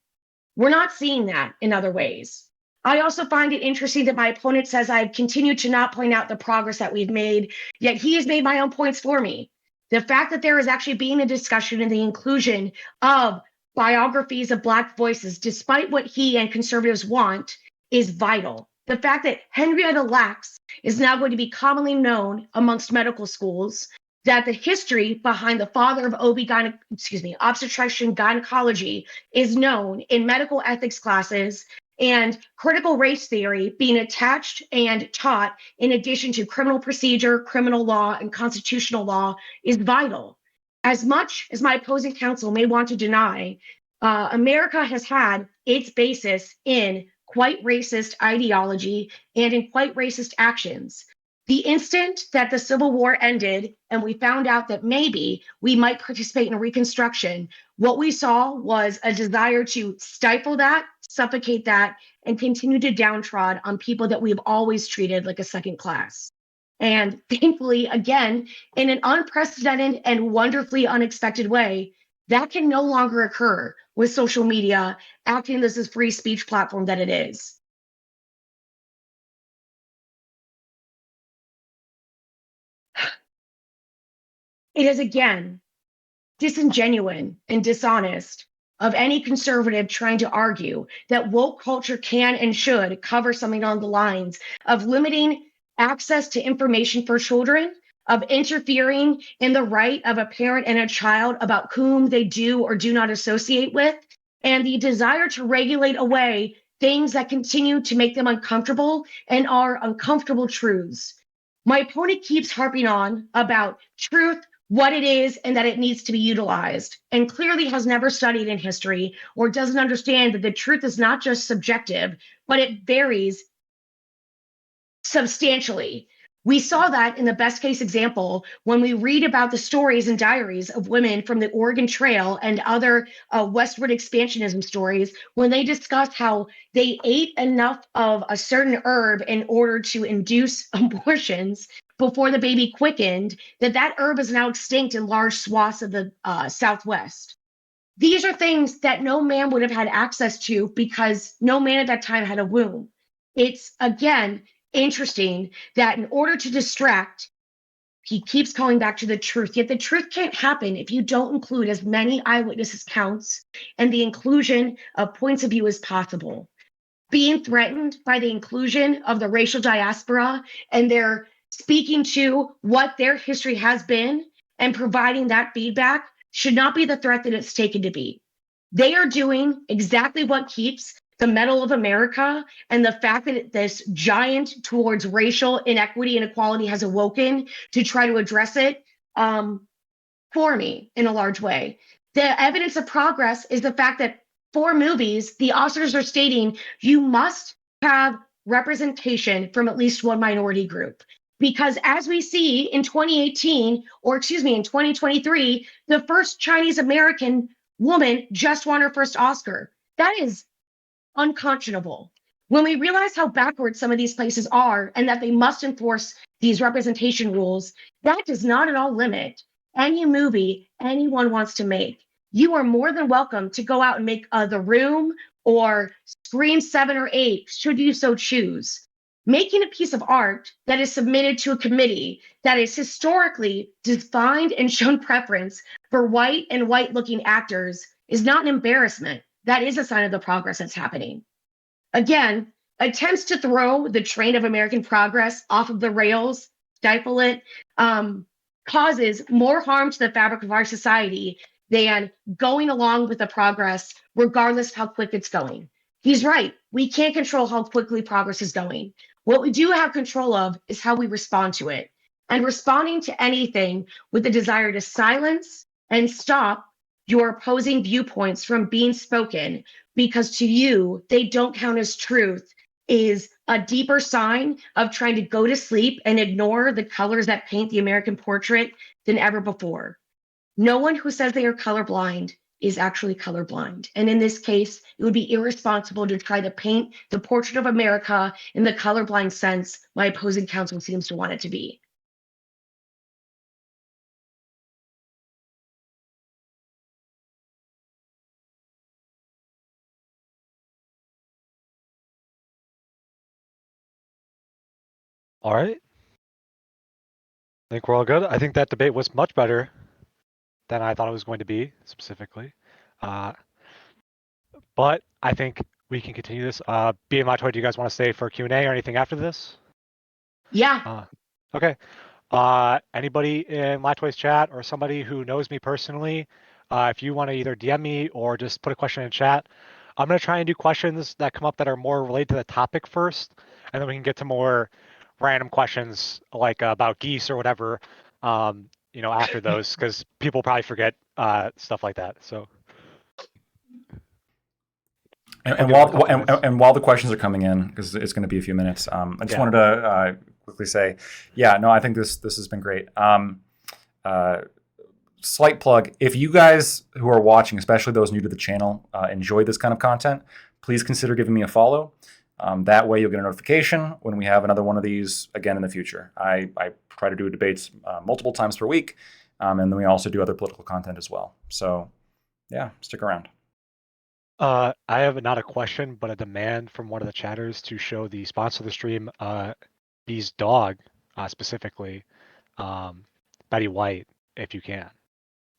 We're not seeing that in other ways. I also find it interesting that my opponent says I've continued to not point out the progress that we've made, yet he has made my own points for me. The fact that there is actually being a discussion and the inclusion of biographies of Black voices, despite what he and conservatives want, is vital. The fact that Henrietta Lacks is now going to be commonly known amongst medical schools, that the history behind the father of obstetrician gynecology is known in medical ethics classes, and critical race theory being attached and taught in addition to criminal procedure, criminal law, and constitutional law is vital. As much as my opposing counsel may want to deny, America has had its basis in quite racist ideology and in quite racist actions. The instant that the Civil War ended and we found out that maybe we might participate in Reconstruction, what we saw was a desire to stifle that, suffocate that, and continue to downtrod on people that we've always treated like a second class. And thankfully, again, in an unprecedented and wonderfully unexpected way, that can no longer occur with social media acting as this free speech platform that it is. It is, again, disingenuous and dishonest of any conservative trying to argue that woke culture can and should cover something along the lines of limiting access to information for children, of interfering in the right of a parent and a child about whom they do or do not associate with, and the desire to regulate away things that continue to make them uncomfortable and are uncomfortable truths. My opponent keeps harping on about truth, what it is, and that it needs to be utilized, and clearly has never studied in history or doesn't understand that the truth is not just subjective, but it varies substantially. We saw that in the best case example when we read about the stories and diaries of women from the Oregon Trail and other westward expansionism stories, when they discuss how they ate enough of a certain herb in order to induce abortions before the baby quickened, that herb is now extinct in large swaths of the Southwest. These are things that no man would have had access to because no man at that time had a womb. It's, again, interesting that in order to distract, he keeps calling back to the truth. Yet the truth can't happen if you don't include as many eyewitness accounts and the inclusion of points of view as possible. Being threatened by the inclusion of the racial diaspora and their speaking to what their history has been and providing that feedback should not be the threat that it's taken to be. They are doing exactly what keeps the Medal of America and the fact that this giant towards racial inequity and equality has awoken to try to address it for me in a large way. The evidence of progress is the fact that for movies, the Oscars are stating you must have representation from at least one minority group. Because as we see in 2018, or excuse me, in 2023, the first Chinese American woman just won her first Oscar. That is unconscionable. When we realize how backward some of these places are and that they must enforce these representation rules, that does not at all limit any movie anyone wants to make. You are more than welcome to go out and make The Room or Scream 7 or 8, should you so choose. Making a piece of art that is submitted to a committee that is historically defined and shown preference for white and white-looking actors is not an embarrassment. That is a sign of the progress that's happening. Again, attempts to throw the train of American progress off of the rails, stifle it, causes more harm to the fabric of our society than going along with the progress, regardless of how quick it's going. He's right. We can't control how quickly progress is going. What we do have control of is how we respond to it. And responding to anything with a desire to silence and stop your opposing viewpoints from being spoken because to you, they don't count as truth is a deeper sign of trying to go to sleep and ignore the colors that paint the American portrait than ever before. No one who says they are colorblind is actually colorblind. And in this case, it would be irresponsible to try to paint the portrait of America in the colorblind sense my opposing counsel seems to want it to be. All right. I think we're all good. I think that debate was much better than I thought it was going to be, specifically. But I think we can continue this. BMI Toy, do you guys want to stay for Q&A or anything after this? Yeah. Okay. Anybody in Latoy's chat or somebody who knows me personally, if you want to either DM me or just put a question in chat, I'm going to try and do questions that come up that are more related to the topic first, and then we can get to more random questions like about geese or whatever, after those, because people probably forget stuff like that. So. And while the questions are coming in, because it's going to be a few minutes, I just wanted to quickly say, yeah, no, I think this has been great. Slight plug: if you guys who are watching, especially those new to the channel, enjoy this kind of content, please consider giving me a follow. That way you'll get a notification when we have another one of these again in the future. I try to do debates multiple times per week, and then we also do other political content as well. So yeah, stick around. I have not a question, but a demand from one of the chatters to show the sponsor of the stream, B's dog, specifically, Betty White, if you can.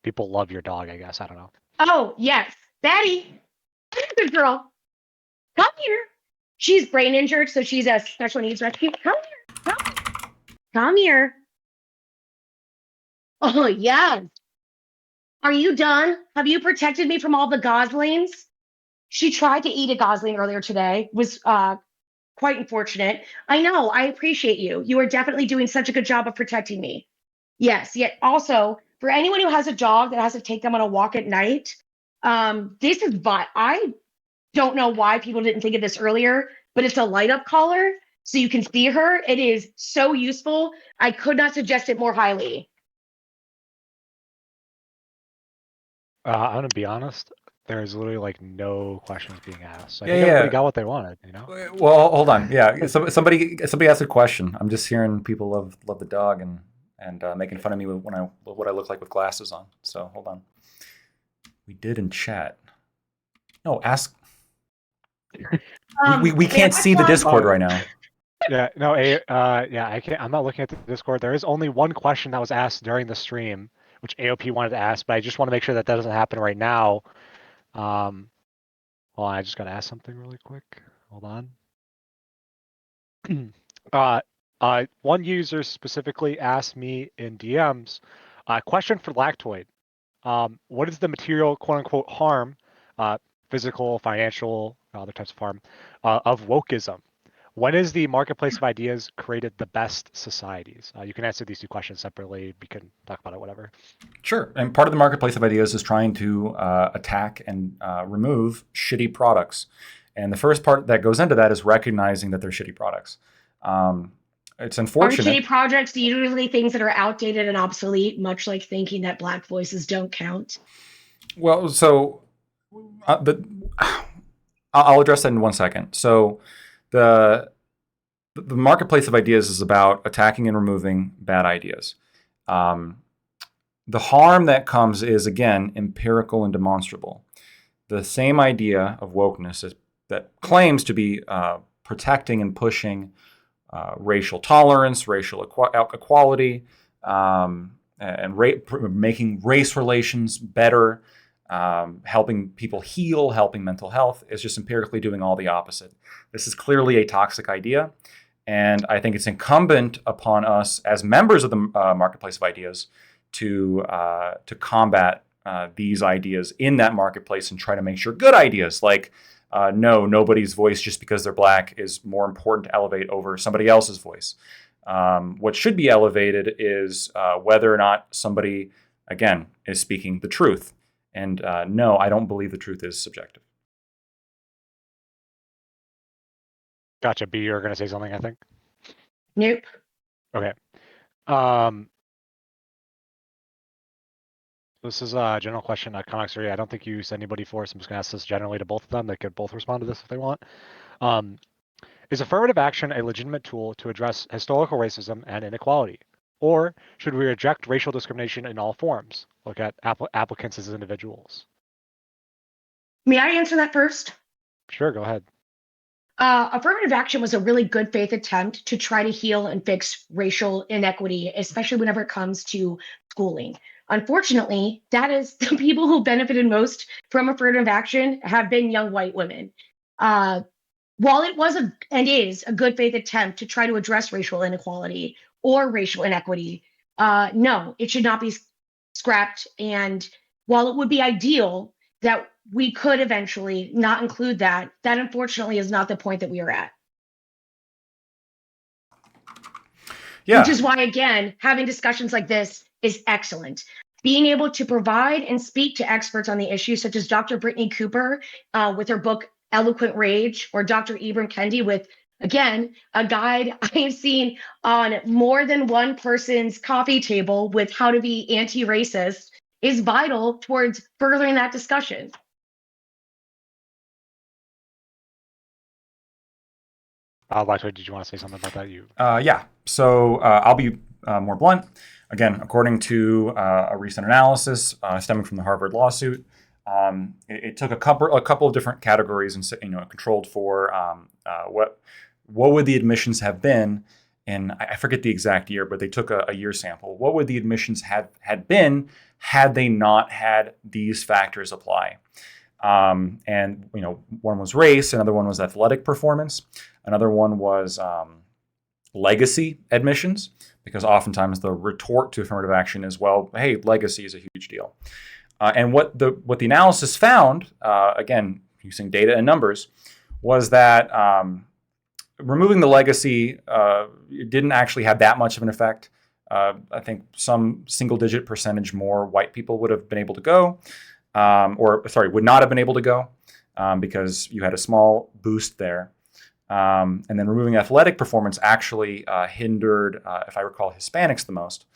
People love your dog, I guess. I don't know. Oh, yes. Betty, good girl. Come here. She's brain injured, so she's a special needs rescue. Come here. Come here. Oh, yes. Are you done? Have you protected me from all the goslings? She tried to eat a gosling earlier today. Was quite unfortunate. I know. I appreciate you. You are definitely doing such a good job of protecting me. Yes. Yet also, for anyone who has a dog that has to take them on a walk at night, this is I don't know why people didn't think of this earlier, but it's a light up collar. So you can see her. It is so useful. I could not suggest it more highly. I'm gonna be honest. There's literally like no questions being asked. So I Yeah, think yeah. everybody got what they wanted. You know. Well, hold on. Yeah, somebody asked a question. I'm just hearing people love the dog and making fun of me when what I look like with glasses on. So hold on. We did in chat. No, ask. We can't see the Discord right now. Yeah, no, yeah, I can't. I'm not looking at the Discord. There is only one question that was asked during the stream, which AOP wanted to ask, but I just want to make sure that doesn't happen right now. Well, I just gotta ask something really quick. Hold on. One user specifically asked me in DMs, question for Lactoid. What is the material, quote unquote, harm, physical, financial, other types of harm, of wokeism? When is the marketplace of ideas created the best societies? You can answer these two questions separately. We can talk about it, whatever. Sure. And part of the marketplace of ideas is trying to attack and remove shitty products. And the first part that goes into that is recognizing that they're shitty products. It's unfortunate. Aren't shitty projects usually things that are outdated and obsolete, much like thinking that Black voices don't count? Well, so I'll address that in 1 second. So the marketplace of ideas is about attacking and removing bad ideas. The harm that comes is, again, empirical and demonstrable. The same idea of wokeness that claims to be protecting and pushing racial tolerance, racial equality, and making race relations better, helping people heal, helping mental health, is just empirically doing all the opposite. This is clearly a toxic idea, and I think it's incumbent upon us as members of the marketplace of ideas to combat these ideas in that marketplace and try to make sure good ideas like nobody's voice just because they're Black is more important to elevate over somebody else's voice. What should be elevated is whether or not somebody, again, is speaking the truth. And no, I don't believe the truth is subjective. Gotcha. B, you're going to say something, I think? Nope. Okay. This is a general question. Comics, I don't think you said anybody for, so I'm just going to ask this generally to both of them. They could both respond to this if they want. Is affirmative action a legitimate tool to address historical racism and inequality? Or should we reject racial discrimination in all forms? Look at applicants as individuals. May I answer that first? Sure, go ahead. Affirmative action was a really good faith attempt to try to heal and fix racial inequity, especially whenever it comes to schooling. Unfortunately, that is the people who benefited most from affirmative action have been young white women. While it was and is a good faith attempt to try to address racial inequality or racial inequity, no, it should not be scrapped. And while it would be ideal that we could eventually not include that unfortunately is not the point that we are at. Yeah. Which is why, again, having discussions like this is excellent. Being able to provide and speak to experts on the issue, such as Dr. Brittany Cooper with her book, Eloquent Rage, or Dr. Ibram Kendi with Again, a guide I have seen on more than one person's coffee table with how to be anti-racist is vital towards furthering that discussion. Lactoid, did you want to say something about that? Yeah. So I'll be more blunt. Again, according to a recent analysis stemming from the Harvard lawsuit, it took a couple of different categories and controlled for what would the admissions have been. And I forget the exact year, but they took a year sample. What would the admissions had been had they not had these factors apply? And one was race, another one was athletic performance, another one was legacy admissions, because oftentimes the retort to affirmative action is, well, hey, legacy is a huge deal. And what the analysis found, again, using data and numbers, was that removing the legacy didn't actually have that much of an effect. I think some single-digit percentage more white people would have been able to go, would not have been able to go because you had a small boost there. And then removing athletic performance actually hindered, if I recall, Hispanics the most.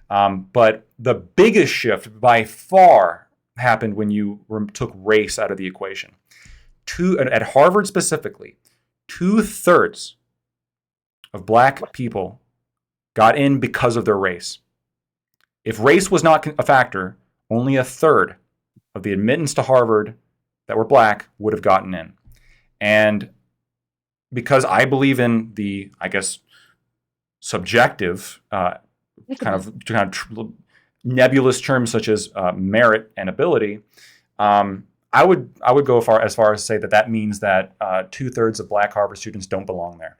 But the biggest shift by far happened when you took race out of the equation. At Harvard specifically, 2/3 of Black people got in because of their race. If race was not a factor, only 1/3 of the admittance to Harvard that were Black would have gotten in. And because I believe in the, I guess, subjective kind of nebulous terms such as merit and ability, I would go as far as say that means that 2/3 of Black Harvard students don't belong there.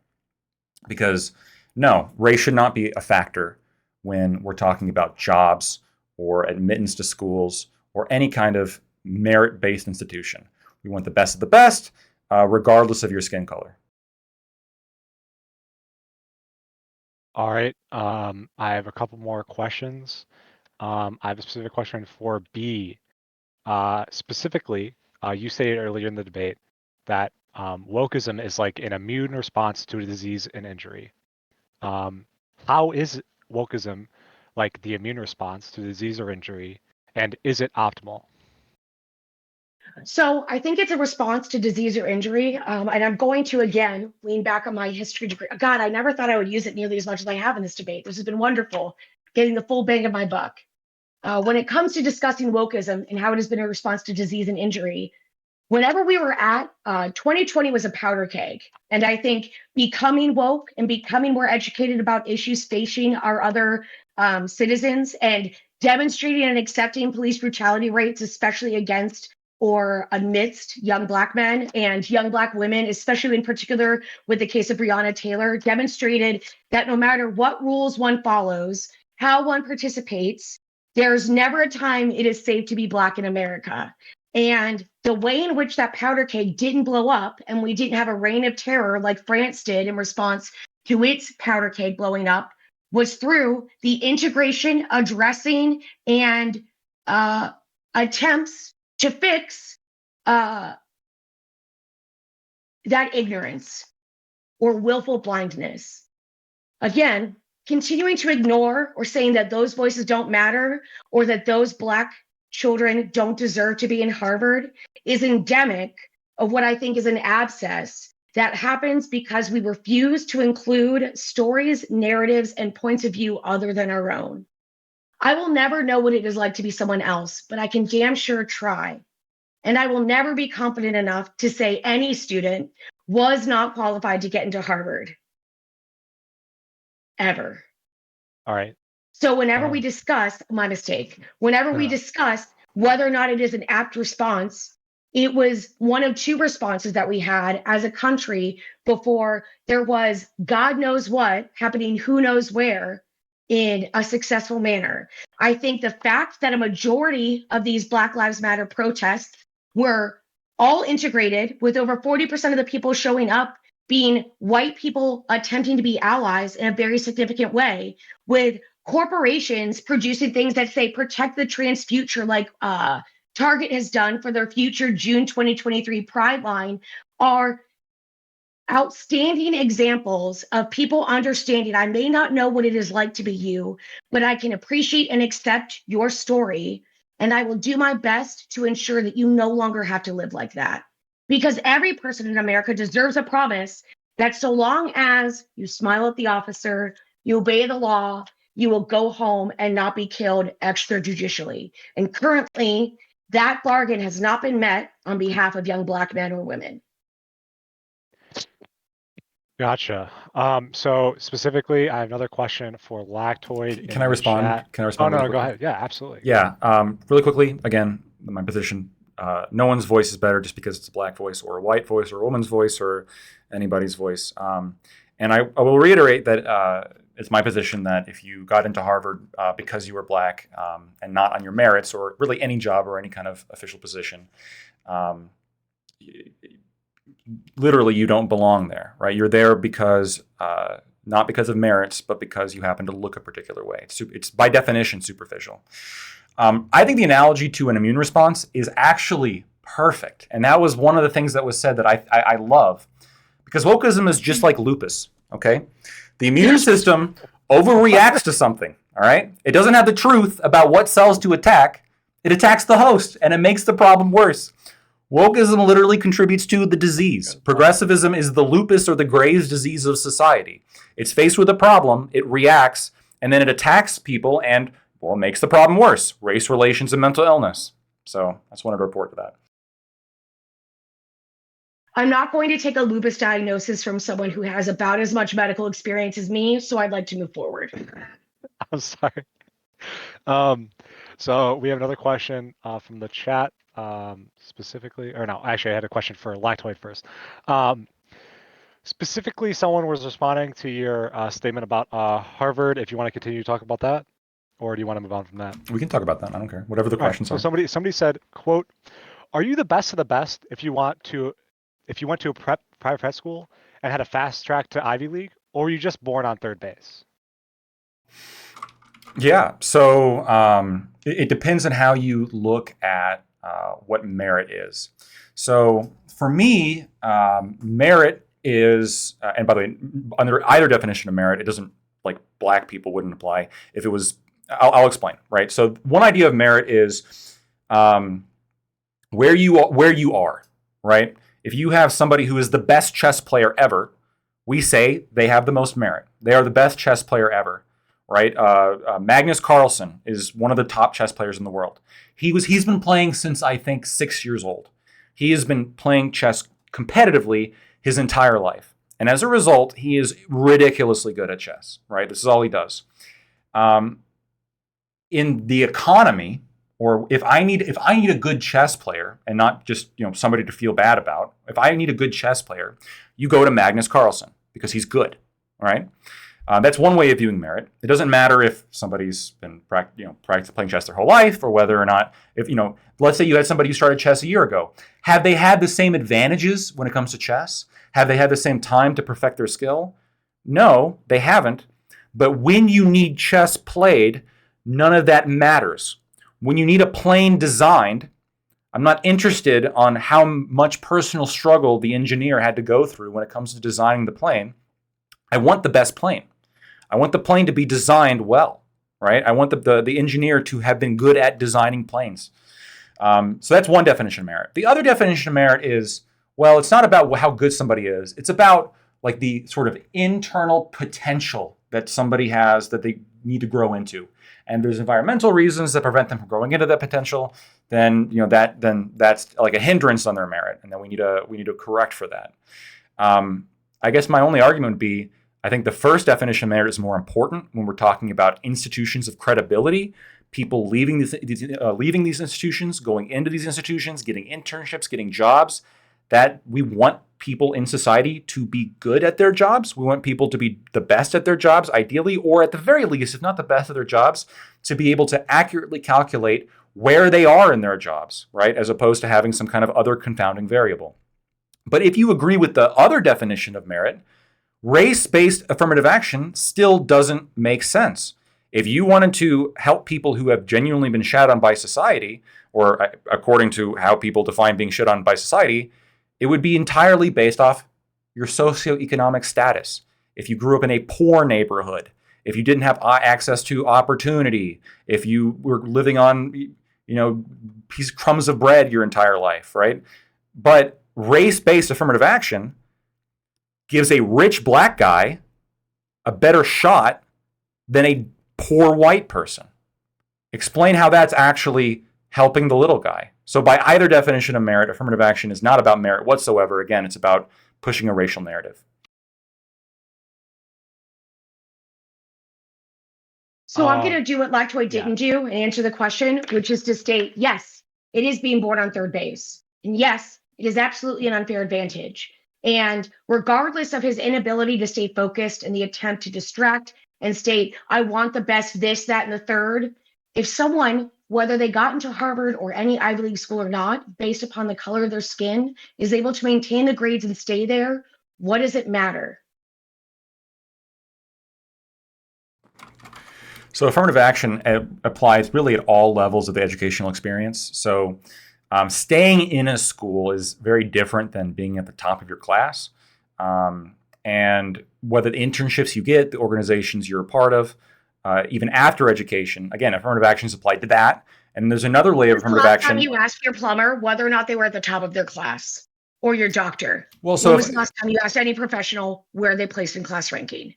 Because no, race should not be a factor when we're talking about jobs or admittance to schools or any kind of merit-based institution. We want the best of the best, regardless of your skin color. All right. I have a couple more questions. I have a specific question for B. Specifically, you stated earlier in the debate that wokeism is like an immune response to a disease and injury. How is wokeism like the immune response to disease or injury, and is it optimal? So I think it's a response to disease or injury. And I'm going to, again, lean back on my history degree. God, I never thought I would use it nearly as much as I have in this debate. This has been wonderful, getting the full bang of my buck. When it comes to discussing wokeism and how it has been a response to disease and injury, whenever we were at 2020 was a powder keg. And I think becoming woke and becoming more educated about issues facing our other citizens and demonstrating and accepting police brutality rates, especially against or amidst young Black men and young Black women, especially in particular with the case of Breonna Taylor, demonstrated that no matter what rules one follows, how one participates, there's never a time it is safe to be Black in America. And the way in which that powder keg didn't blow up and we didn't have a reign of terror like France did in response to its powder keg blowing up was through the integration, addressing, and attempts to fix that ignorance or willful blindness. Again, continuing to ignore or saying that those voices don't matter or that those Black children don't deserve to be in Harvard is endemic of what I think is an abscess that happens because we refuse to include stories, narratives, and points of view other than our own. I will never know what it is like to be someone else, but I can damn sure try. And I will never be confident enough to say any student was not qualified to get into Harvard. Ever. All right. So whenever we discuss, my mistake, whenever we discuss whether or not it is an apt response, it was one of two responses that we had as a country before there was God knows what happening, who knows where, in a successful manner. I think the fact that a majority of these Black Lives Matter protests were all integrated with over 40% of the people showing up being white people attempting to be allies in a very significant way, with corporations producing things that say protect the trans future, like Target has done for their future June 2023 Pride line, are outstanding examples of people understanding I may not know what it is like to be you, but I can appreciate and accept your story. And I will do my best to ensure that you no longer have to live like that. Because every person in America deserves a promise that so long as you smile at the officer, you obey the law, you will go home and not be killed extrajudicially. And currently, that bargain has not been met on behalf of young Black men or women. Gotcha. So specifically, I have another question for Lactoid. Can I respond? Chat. Can I respond? Oh, really no, go quickly? ahead. Yeah, absolutely. Yeah. Really quickly, again, my position, no one's voice is better just because it's a Black voice or a white voice or a woman's voice or anybody's voice. And I will reiterate that it's my position that if you got into Harvard because you were Black and not on your merits or really any job or any kind of official position, literally you don't belong there, right? You're there because not because of merits, but because you happen to look a particular way. It's by definition superficial. I think the analogy to an immune response is actually perfect. And that was one of the things that was said that I love. Because wokeism is just like lupus, okay? The immune system overreacts to something, all right? It doesn't have the truth about what cells to attack. It attacks the host, and it makes the problem worse. Wokeism literally contributes to the disease. Progressivism is the lupus or the Graves' disease of society. It's faced with a problem, it reacts, and then it attacks people and, well, it makes the problem worse. Race relations and mental illness. So I just wanted to report to that. I'm not going to take a lupus diagnosis from someone who has about as much medical experience as me, so I'd like to move forward. I'm sorry. So we have another question from the chat specifically, or no, actually I had a question for Lactoid first. Specifically, someone was responding to your statement about Harvard. If you want to continue to talk about that, or do you want to move on from that? We can talk about that. I don't care. Whatever the questions are. So somebody said, quote, "Are you the best of the best if you went to a private school and had a fast track to Ivy League, or were you just born on third base?" Yeah. So it depends on how you look at what merit is. So for me, merit is, and by the way, under either definition of merit, it doesn't, like Black people wouldn't apply. If it was, I'll explain, right? So one idea of merit is where you are, right? If you have somebody who is the best chess player ever, we say they have the most merit. They are the best chess player ever, right? Magnus Carlsen is one of the top chess players in the world. He's been playing since I think 6 years old. He has been playing chess competitively his entire life. And as a result, he is ridiculously good at chess, right? This is all he does. In the economy, or if I need a good chess player and not just somebody to feel bad about, if I need a good chess player, you go to Magnus Carlsen because he's good, all right? That's one way of viewing merit. It doesn't matter if somebody's been playing chess their whole life, or whether or not, if let's say you had somebody who started chess a year ago. Have they had the same advantages when it comes to chess? Have they had the same time to perfect their skill? No, they haven't. But when you need chess played, none of that matters. When you need a plane designed, I'm not interested on how much personal struggle the engineer had to go through when it comes to designing the plane. I want the best plane. I want the plane to be designed well, right? I want the engineer to have been good at designing planes. So that's one definition of merit. The other definition of merit is, well, it's not about how good somebody is. It's about like the sort of internal potential that somebody has that they need to grow into. And there's environmental reasons that prevent them from growing into that potential, then that's like a hindrance on their merit, and then we need to correct for that. I guess my only argument would be, I think the first definition of merit is more important when we're talking about institutions of credibility, people leaving these institutions, going into these institutions, getting internships, getting jobs. That we want people in society to be good at their jobs. We want people to be the best at their jobs, ideally, or at the very least, if not the best at their jobs, to be able to accurately calculate where they are in their jobs, right? As opposed to having some kind of other confounding variable. But if you agree with the other definition of merit, race-based affirmative action still doesn't make sense. If you wanted to help people who have genuinely been shat on by society, or according to how people define being shit on by society, it would be entirely based off your socioeconomic status. If you grew up in a poor neighborhood, if you didn't have access to opportunity, if you were living on, crumbs of bread your entire life, right? But race-based affirmative action gives a rich black guy a better shot than a poor white person. Explain how that's actually helping the little guy. So by either definition of merit, affirmative action is not about merit whatsoever. Again, it's about pushing a racial narrative. So I'm going to do what Lactoid didn't do and answer the question, which is to state, yes, it is being born on third base. And yes, it is absolutely an unfair advantage. And regardless of his inability to stay focused and the attempt to distract and state, I want the best this, that, and the third, if someone, whether they got into Harvard or any Ivy League school or not, based upon the color of their skin, is able to maintain the grades and stay there, what does it matter? So affirmative action applies really at all levels of the educational experience. So staying in a school is very different than being at the top of your class. And whether the internships you get, the organizations you're a part of, even after education, again, affirmative action is applied to that. And there's another layer of affirmative action. Time you asked your plumber whether or not they were at the top of their class, or your doctor. Well, so when was the last time you asked any professional where they placed in class ranking?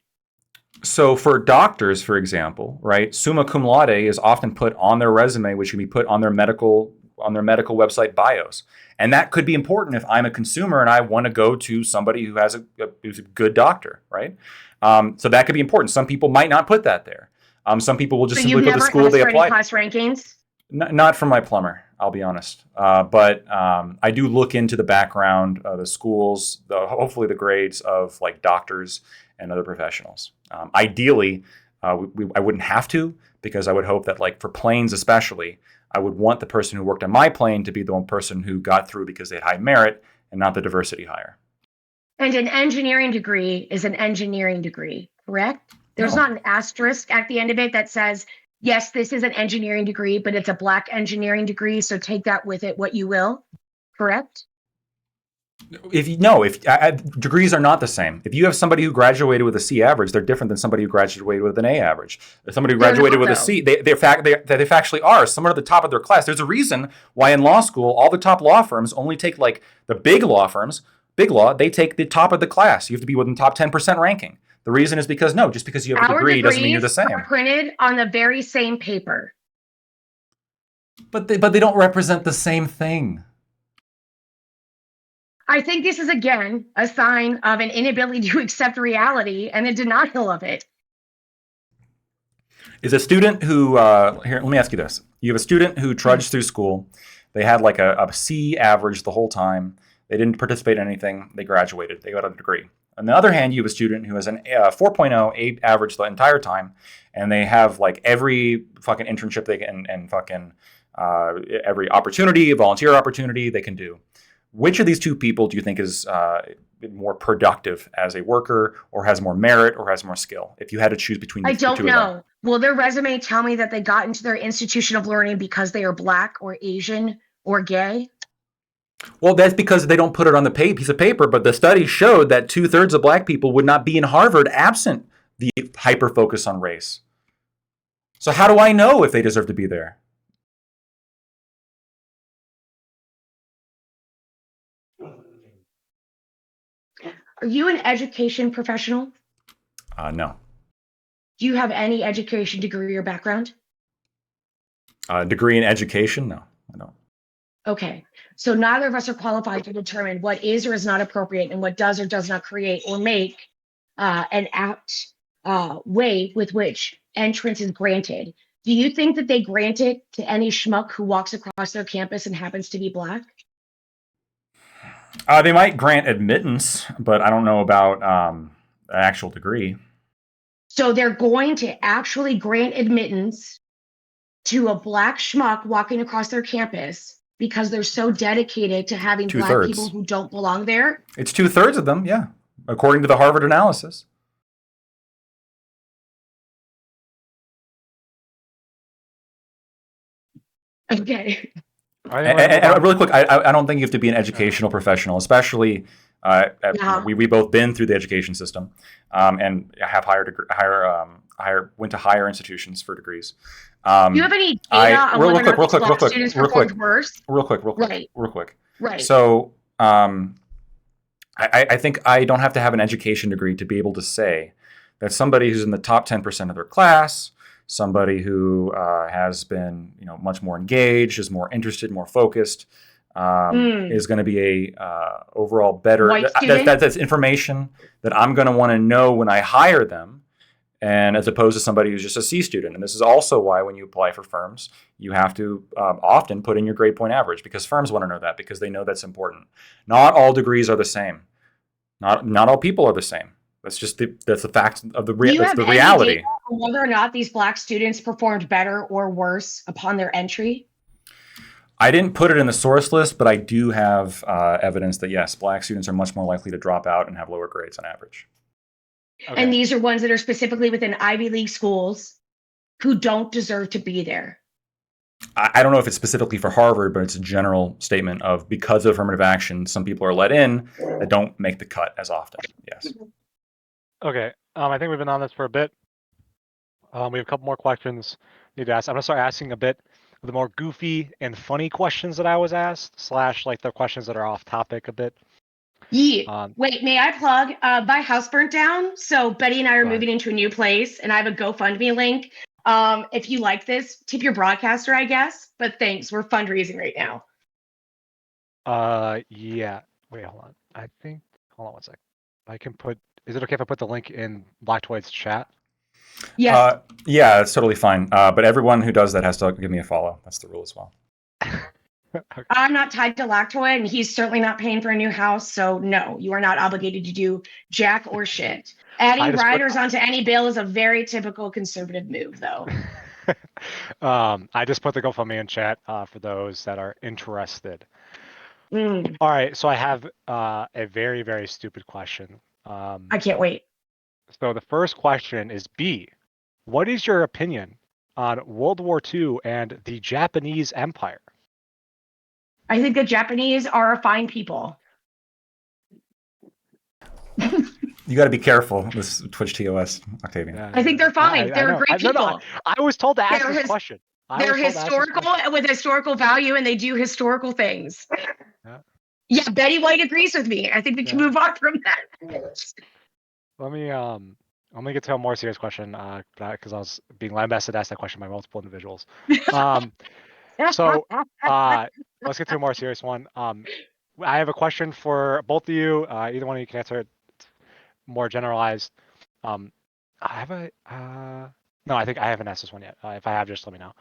So for doctors, for example, right, summa cum laude is often put on their resume, which can be put on their medical website bios. And that could be important if I'm a consumer and I want to go to somebody who has who's a good doctor, right? So that could be important. Some people might not put that there. Some people will just simply put the school they applied. Class rankings? Not from my plumber, I'll be honest. But I do look into the background, the schools, hopefully the grades of like doctors and other professionals. Ideally, I wouldn't have to, because I would hope that, like for planes especially, I would want the person who worked on my plane to be the one person who got through because they had high merit and not the diversity hire. And an engineering degree is an engineering degree, correct? There's not an asterisk at the end of it that says, yes, this is an engineering degree, but it's a Black engineering degree, so take that with it what you will, correct? Degrees are not the same. If you have somebody who graduated with a C average, they're different than somebody who graduated with an A average. If somebody who graduated with a C, they factually are. Some are at the top of their class. There's a reason why in law school, all the top law firms only take, like the big law firms, big law, they take the top of the class. You have to be within the top 10% ranking. The reason is because just because you have a degree doesn't mean you're the same. Are printed on the very same paper. But they don't represent the same thing. I think this is, again, a sign of an inability to accept reality and a denial of it. Is a student who, here, let me ask you this. You have a student who trudged through school. They had like a C average the whole time. They didn't participate in anything. They graduated. They got a degree. On the other hand, you have a student who has an 4.0 A average the entire time, and they have like every fucking internship they can and fucking every opportunity, volunteer opportunity they can do. Which of these two people do you think is more productive as a worker, or has more merit, or has more skill? If you had to choose between the two of them. I don't know. Will their resume tell me that they got into their institution of learning because they are Black or Asian or gay? Well, that's because they don't put it on the piece of paper, but the study showed that 2/3 of Black people would not be in Harvard absent the hyper-focus on race. So how do I know if they deserve to be there? Are you an education professional? No. Do you have any education degree or background? Degree in education? No, I don't. Okay. So neither of us are qualified to determine what is or is not appropriate and what does or does not create or make an apt way with which entrance is granted. Do you think that they grant it to any schmuck who walks across their campus and happens to be Black? They might grant admittance, but I don't know about an actual degree. So they're going to actually grant admittance to a Black schmuck walking across their campus because they're so dedicated to having Black people who don't belong there? It's 2/3 of them, yeah, according to the Harvard analysis. Okay. And really quick, I don't think you have to be an educational professional, especially Yeah. We both been through the education system, and have went to higher institutions for degrees. Do you have any data on whether or not these Black students performed worse? Real quick. Right. So I think I don't have to have an education degree to be able to say that somebody who's in the top 10% of their class, somebody who has been much more engaged, is more interested, more focused, is going to be a overall better. That's information that I'm going to want to know when I hire them, and as opposed to somebody who's just a C student. And this is also why when you apply for firms, you have to often put in your grade point average, because firms want to know that, because they know that's important. Not all degrees are the same. Not all people are the same. That's the fact of the reality. Data on whether or not these Black students performed better or worse upon their entry? I didn't put it in the source list, but I do have evidence that yes, Black students are much more likely to drop out and have lower grades on average. Okay. And these are ones that are specifically within Ivy League schools who don't deserve to be there. I don't know if it's specifically for Harvard, but it's a general statement of, because of affirmative action, some people are let in that don't make the cut as often. Yes. Okay. I think we've been on this for a bit. We have a couple more questions I need to ask. I'm going to start asking a bit of the more goofy and funny questions that I was asked, / like the questions that are off topic a bit. Yeah. Wait, may I plug? My house burnt down, so Betty and I are moving into a new place, and I have a GoFundMe link. If you like this, tip your broadcaster, I guess. But thanks, we're fundraising right now. Yeah. Wait, hold on. Hold on one sec. Is it okay if I put the link in Blacktoid's chat? Yes. Yeah, it's totally fine. But everyone who does that has to give me a follow. That's the rule as well. Okay. I'm not tied to Lactoid, and he's certainly not paying for a new house. So no, you are not obligated to do jack or shit. Adding riders onto any bill is a very typical conservative move, though. I just put the GoFundMe in chat for those that are interested. All right, so I have a very, very stupid question. I can't wait. So the first question is B. What is your opinion on World War II and the Japanese Empire? I think the Japanese are a fine people. You got to be careful with Twitch TOS, Octavian. I think they're fine. They're great people. No, I was told to ask this question. They're historical with historical value, and they do historical things. Yeah, Betty White agrees with me. I think we can move on from that. Let me get to a more serious question because I was being lambasted to ask that question by multiple individuals. So let's get to a more serious one. I have a question for both of you. Either one of you can answer it more generalized. I think I haven't asked this one yet. If I have, just let me know.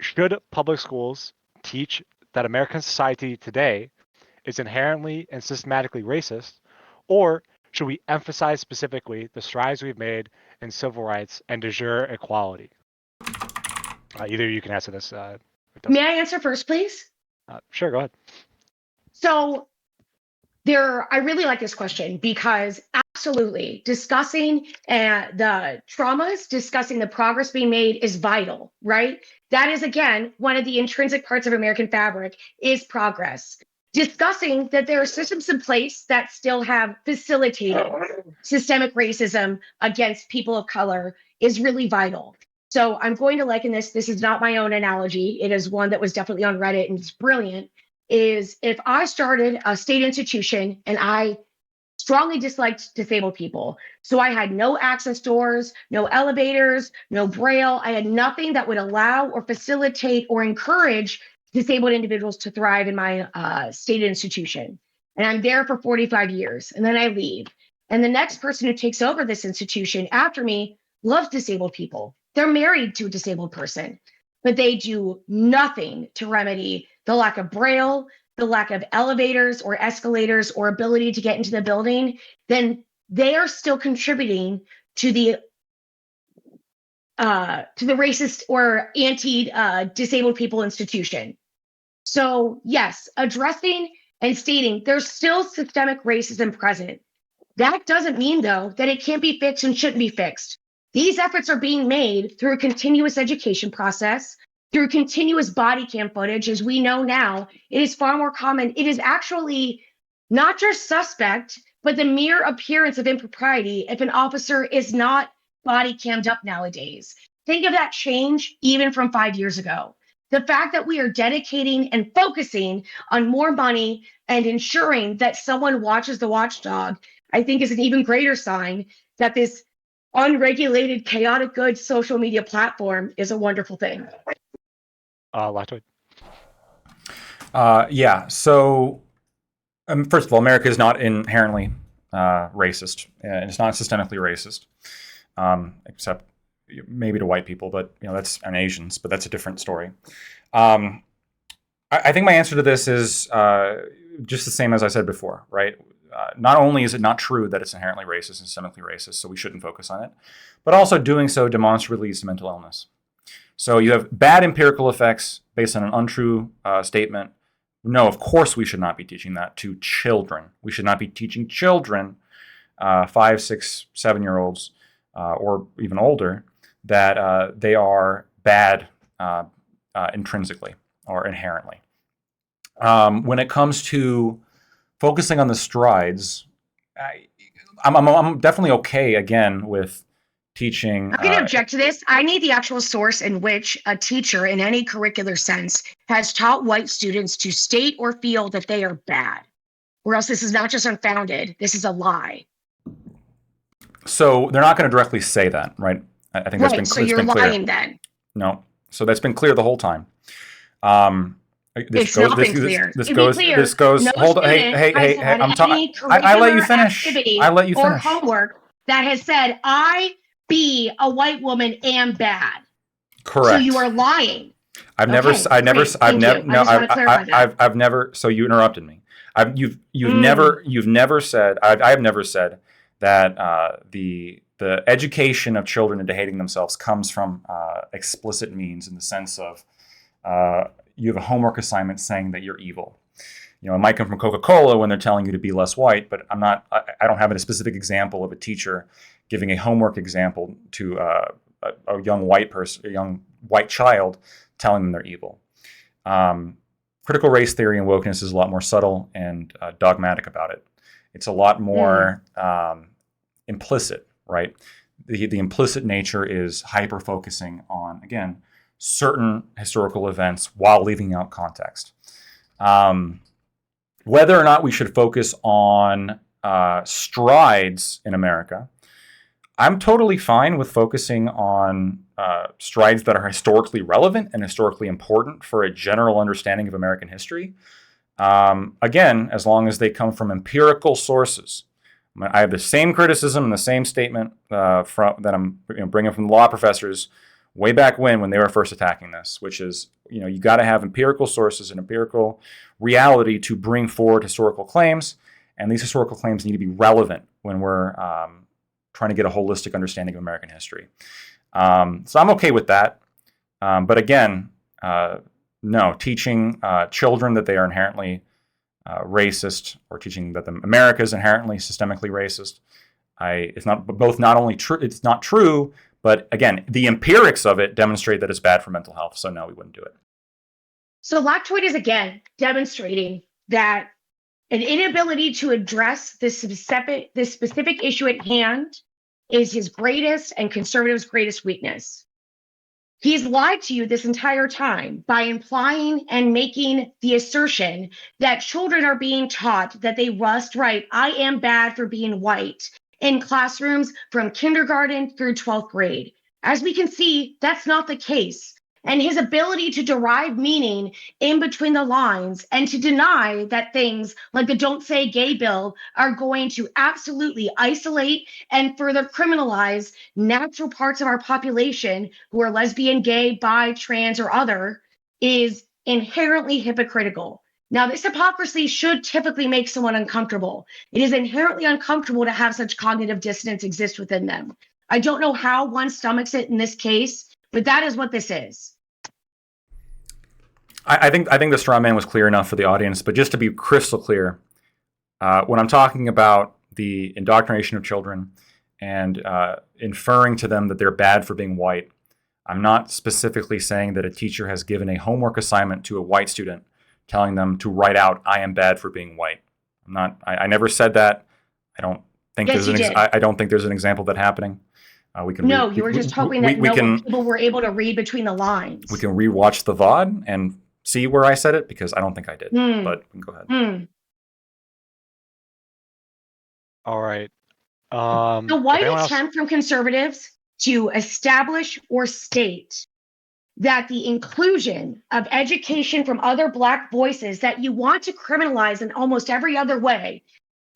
Should public schools teach that American society today is inherently and systematically racist, or should we emphasize specifically the strides we've made in civil rights and de jure equality? Either you can answer this. May I answer first, please? Sure, go ahead. So I really like this question because absolutely discussing the traumas, discussing the progress being made is vital, right? That is, again, one of the intrinsic parts of American fabric is progress. Discussing that there are systems in place that still have facilitated systemic racism against people of color is really vital. So I'm going to liken this. This is not my own analogy. It is one that was definitely on Reddit and it's brilliant. Is if I started a state institution and I strongly disliked disabled people. So I had no access doors, no elevators, no braille. I had nothing that would allow or facilitate or encourage disabled individuals to thrive in my state institution. And I'm there for 45 years and then I leave. And the next person who takes over this institution after me loves disabled people. They're married to a disabled person, but they do nothing to remedy the lack of braille, the lack of elevators or escalators or ability to get into the building. Then they are still contributing to the racist or anti-disabled people institution. So yes, addressing and stating there's still systemic racism present. That doesn't mean, though, that it can't be fixed and shouldn't be fixed. These efforts are being made through a continuous education process, through continuous body cam footage. As we know now, it is far more common. It is actually not just suspect, but the mere appearance of impropriety if an officer is not body cammed up nowadays. Think of that change even from 5 years ago. The fact that we are dedicating and focusing on more money and ensuring that someone watches the watchdog, I think is an even greater sign that this unregulated, chaotic good social media platform is a wonderful thing. Lactoid. Yeah. So, first of all, America is not inherently racist, and it's not systemically racist, except maybe to white people, but that's and Asians, but that's a different story. I think my answer to this is just the same as I said before, right? Not only is it not true that it's inherently racist and systemically racist, so we shouldn't focus on it, but also doing so demonstrably leads to mental illness. So you have bad empirical effects based on an untrue statement. No, of course we should not be teaching that to children. We should not be teaching children, 5, 6, 7-year-olds, or even older, that they are bad intrinsically or inherently. When it comes to focusing on the strides, I'm definitely okay again with teaching. I'm going to object to this. I need the actual source in which a teacher, in any curricular sense, has taught white students to state or feel that they are bad, or else this is not just unfounded. This is a lie. So they're not going to directly say that, right? I think that's been So it's you're been clear. lying then. No. So that's been clear the whole time. It's not been clear. This To be goes. clear, This goes. no Hold on. student Hey. has had I'm talking. any I let you curricular finish. activity I let you or finish. homework that has said, I, be a white woman, am bad. Correct. So you are lying. I've Okay, never. I've never. great. I've Thank never. you. No. I just want to clarify that. I've never. So you interrupted me. You've never said. I have never said that the education of children into hating themselves comes from explicit means, in the sense of you have a homework assignment saying that you're evil. It might come from Coca-Cola when they're telling you to be less white, but I'm not. I don't have a specific example of a teacher giving a homework example to a young white person, a young white child, telling them they're evil. Critical race theory and wokeness is a lot more subtle and dogmatic about it. It's a lot more implicit, right? The implicit nature is hyper-focusing on, again, certain historical events while leaving out context. Whether or not we should focus on strides in America, I'm totally fine with focusing on strides that are historically relevant and historically important for a general understanding of American history. Again, as long as they come from empirical sources. I have the same criticism and the same statement that I'm bringing from the law professors way back when they were first attacking this, which is, you got to have empirical sources and empirical reality to bring forward historical claims, and these historical claims need to be relevant when we're trying to get a holistic understanding of American history. So I'm okay with that. But again, no, teaching children that they are inherently racist, or teaching that America is inherently systemically racist, it's not only true, it's not true, but again, the empirics of it demonstrate that it's bad for mental health. So no, we wouldn't do it. So Lactoid is again demonstrating that an inability to address this specific issue at hand is his greatest and conservatives' greatest weakness. He's lied to you this entire time by implying and making the assertion that children are being taught that they must write, I am bad for being white, in classrooms from kindergarten through 12th grade. As we can see, that's not the case. And his ability to derive meaning in between the lines and to deny that things like the Don't Say Gay bill are going to absolutely isolate and further criminalize natural parts of our population who are lesbian, gay, bi, trans, or other is inherently hypocritical. Now, this hypocrisy should typically make someone uncomfortable. It is inherently uncomfortable to have such cognitive dissonance exist within them. I don't know how one stomachs it in this case, but that is what this is. I think the straw man was clear enough for the audience, but just to be crystal clear, when I'm talking about the indoctrination of children and inferring to them that they're bad for being white, I'm not specifically saying that a teacher has given a homework assignment to a white student telling them to write out, I am bad for being white. I never said that. I don't think Yes, you did. I don't think there's an example of that happening. We can No, you were just hoping that people were able to read between the lines. We can rewatch the VOD and see where I said it, because I don't think I did. But go ahead. All right. The white attempt from conservatives to establish or state that the inclusion of education from other Black voices that you want to criminalize in almost every other way.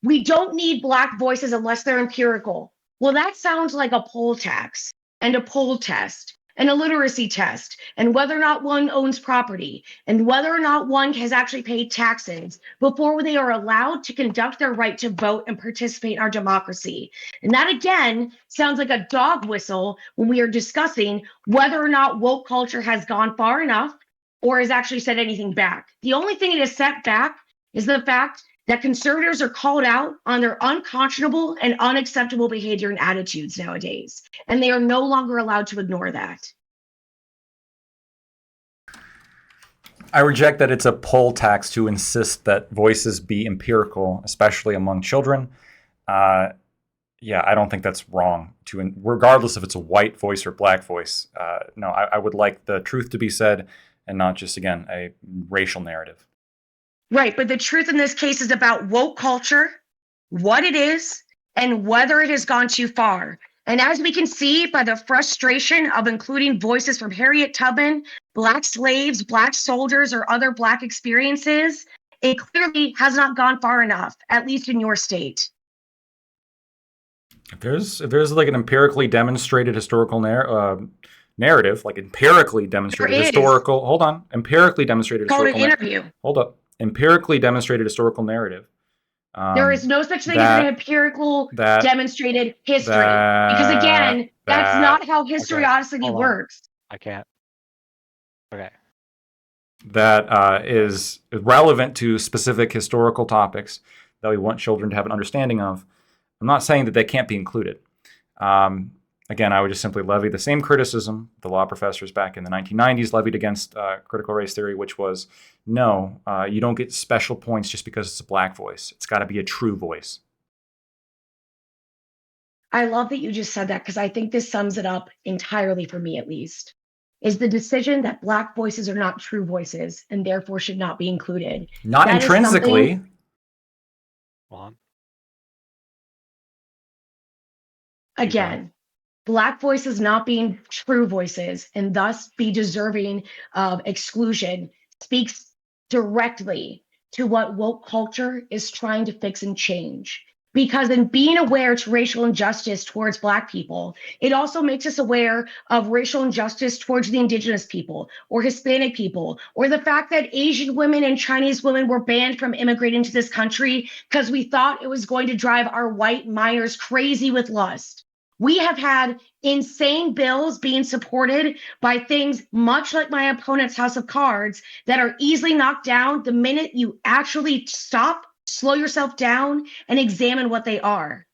We don't need Black voices unless they're empirical. Well, that sounds like a poll tax and a poll test and a literacy test and whether or not one owns property and whether or not one has actually paid taxes before they are allowed to conduct their right to vote and participate in our democracy. And that, again, sounds like a dog whistle when we are discussing whether or not woke culture has gone far enough or has actually said anything back. The only thing it has set back is the fact that conservatives are called out on their unconscionable and unacceptable behavior and attitudes nowadays, and they are no longer allowed to ignore that. I reject that it's a poll tax to insist that voices be empirical, especially among children. Yeah, I don't think that's wrong, regardless if it's a white voice or Black voice. No, I would like the truth to be said and not just, again, a racial narrative. Right, but the truth in this case is about woke culture, what it is, and whether it has gone too far. And as we can see by the frustration of including voices from Harriet Tubman, Black slaves, Black soldiers, or other Black experiences, it clearly has not gone far enough, at least in your state. If there's like an empirically demonstrated historical narrative, like empirically demonstrated historical, hold on, empirically demonstrated historical interview. Hold up. Empirically demonstrated historical narrative. There is no such thing as an empirical demonstrated history. Because again, that's not how historicity works. I can't. Okay. That is relevant to specific historical topics that we want children to have an understanding of. I'm not saying that they can't be included. Again, I would just simply levy the same criticism the law professors back in the 1990s levied against critical race theory, which was, no, you don't get special points just because it's a Black voice. It's got to be a true voice. I love that you just said that, because I think this sums it up entirely, for me at least, is the decision that Black voices are not true voices and therefore should not be included. Not intrinsically. Again, Black voices not being true voices and thus be deserving of exclusion speaks directly to what woke culture is trying to fix and change. Because in being aware to racial injustice towards Black people, it also makes us aware of racial injustice towards the Indigenous people or Hispanic people, or the fact that Asian women and Chinese women were banned from immigrating to this country because we thought it was going to drive our white minors crazy with lust. We have had insane bills being supported by things much like my opponent's House of Cards that are easily knocked down the minute you actually stop, slow yourself down, and examine what they are.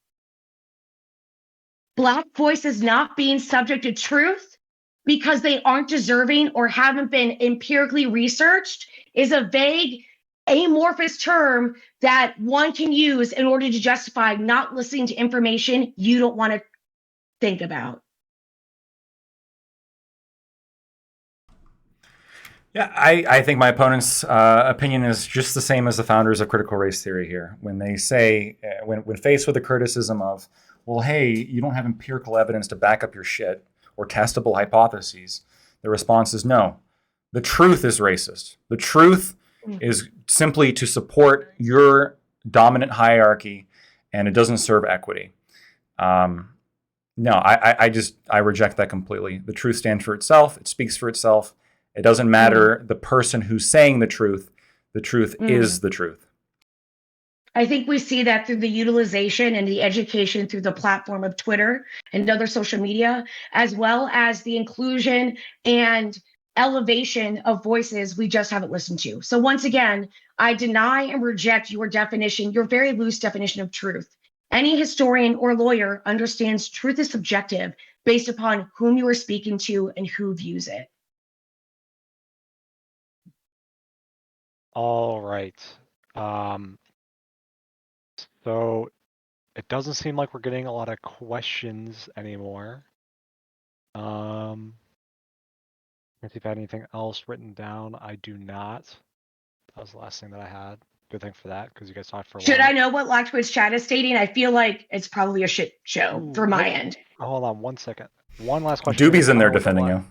Black voices not being subject to truth because they aren't deserving or haven't been empirically researched is a vague, amorphous term that one can use in order to justify not listening to information you don't want to think about. Yeah, I think my opponent's opinion is just the same as the founders of critical race theory here. When they say, when faced with the criticism of, well, hey, you don't have empirical evidence to back up your shit or testable hypotheses, the response is no. The truth is racist. The truth is simply to support your dominant hierarchy, and it doesn't serve equity. No, I reject that completely. The truth stands for itself. It speaks for itself. It doesn't matter the person who's saying the truth. The truth is the truth. I think we see that through the utilization and the education through the platform of Twitter and other social media, as well as the inclusion and elevation of voices we just haven't listened to. So once again, I deny and reject your definition, your very loose definition of truth. Any historian or lawyer understands truth is subjective based upon whom you are speaking to and who views it. All right. So it doesn't seem like we're getting a lot of questions anymore. If you've had anything else written down, I do not. That was the last thing that I had. Good thing for that, because you guys talked for a Should while. I know what Lactwitch chat is stating? I feel like it's probably a shit show for my end. Hold on 1 second. One last question. Doobie's in there defending you.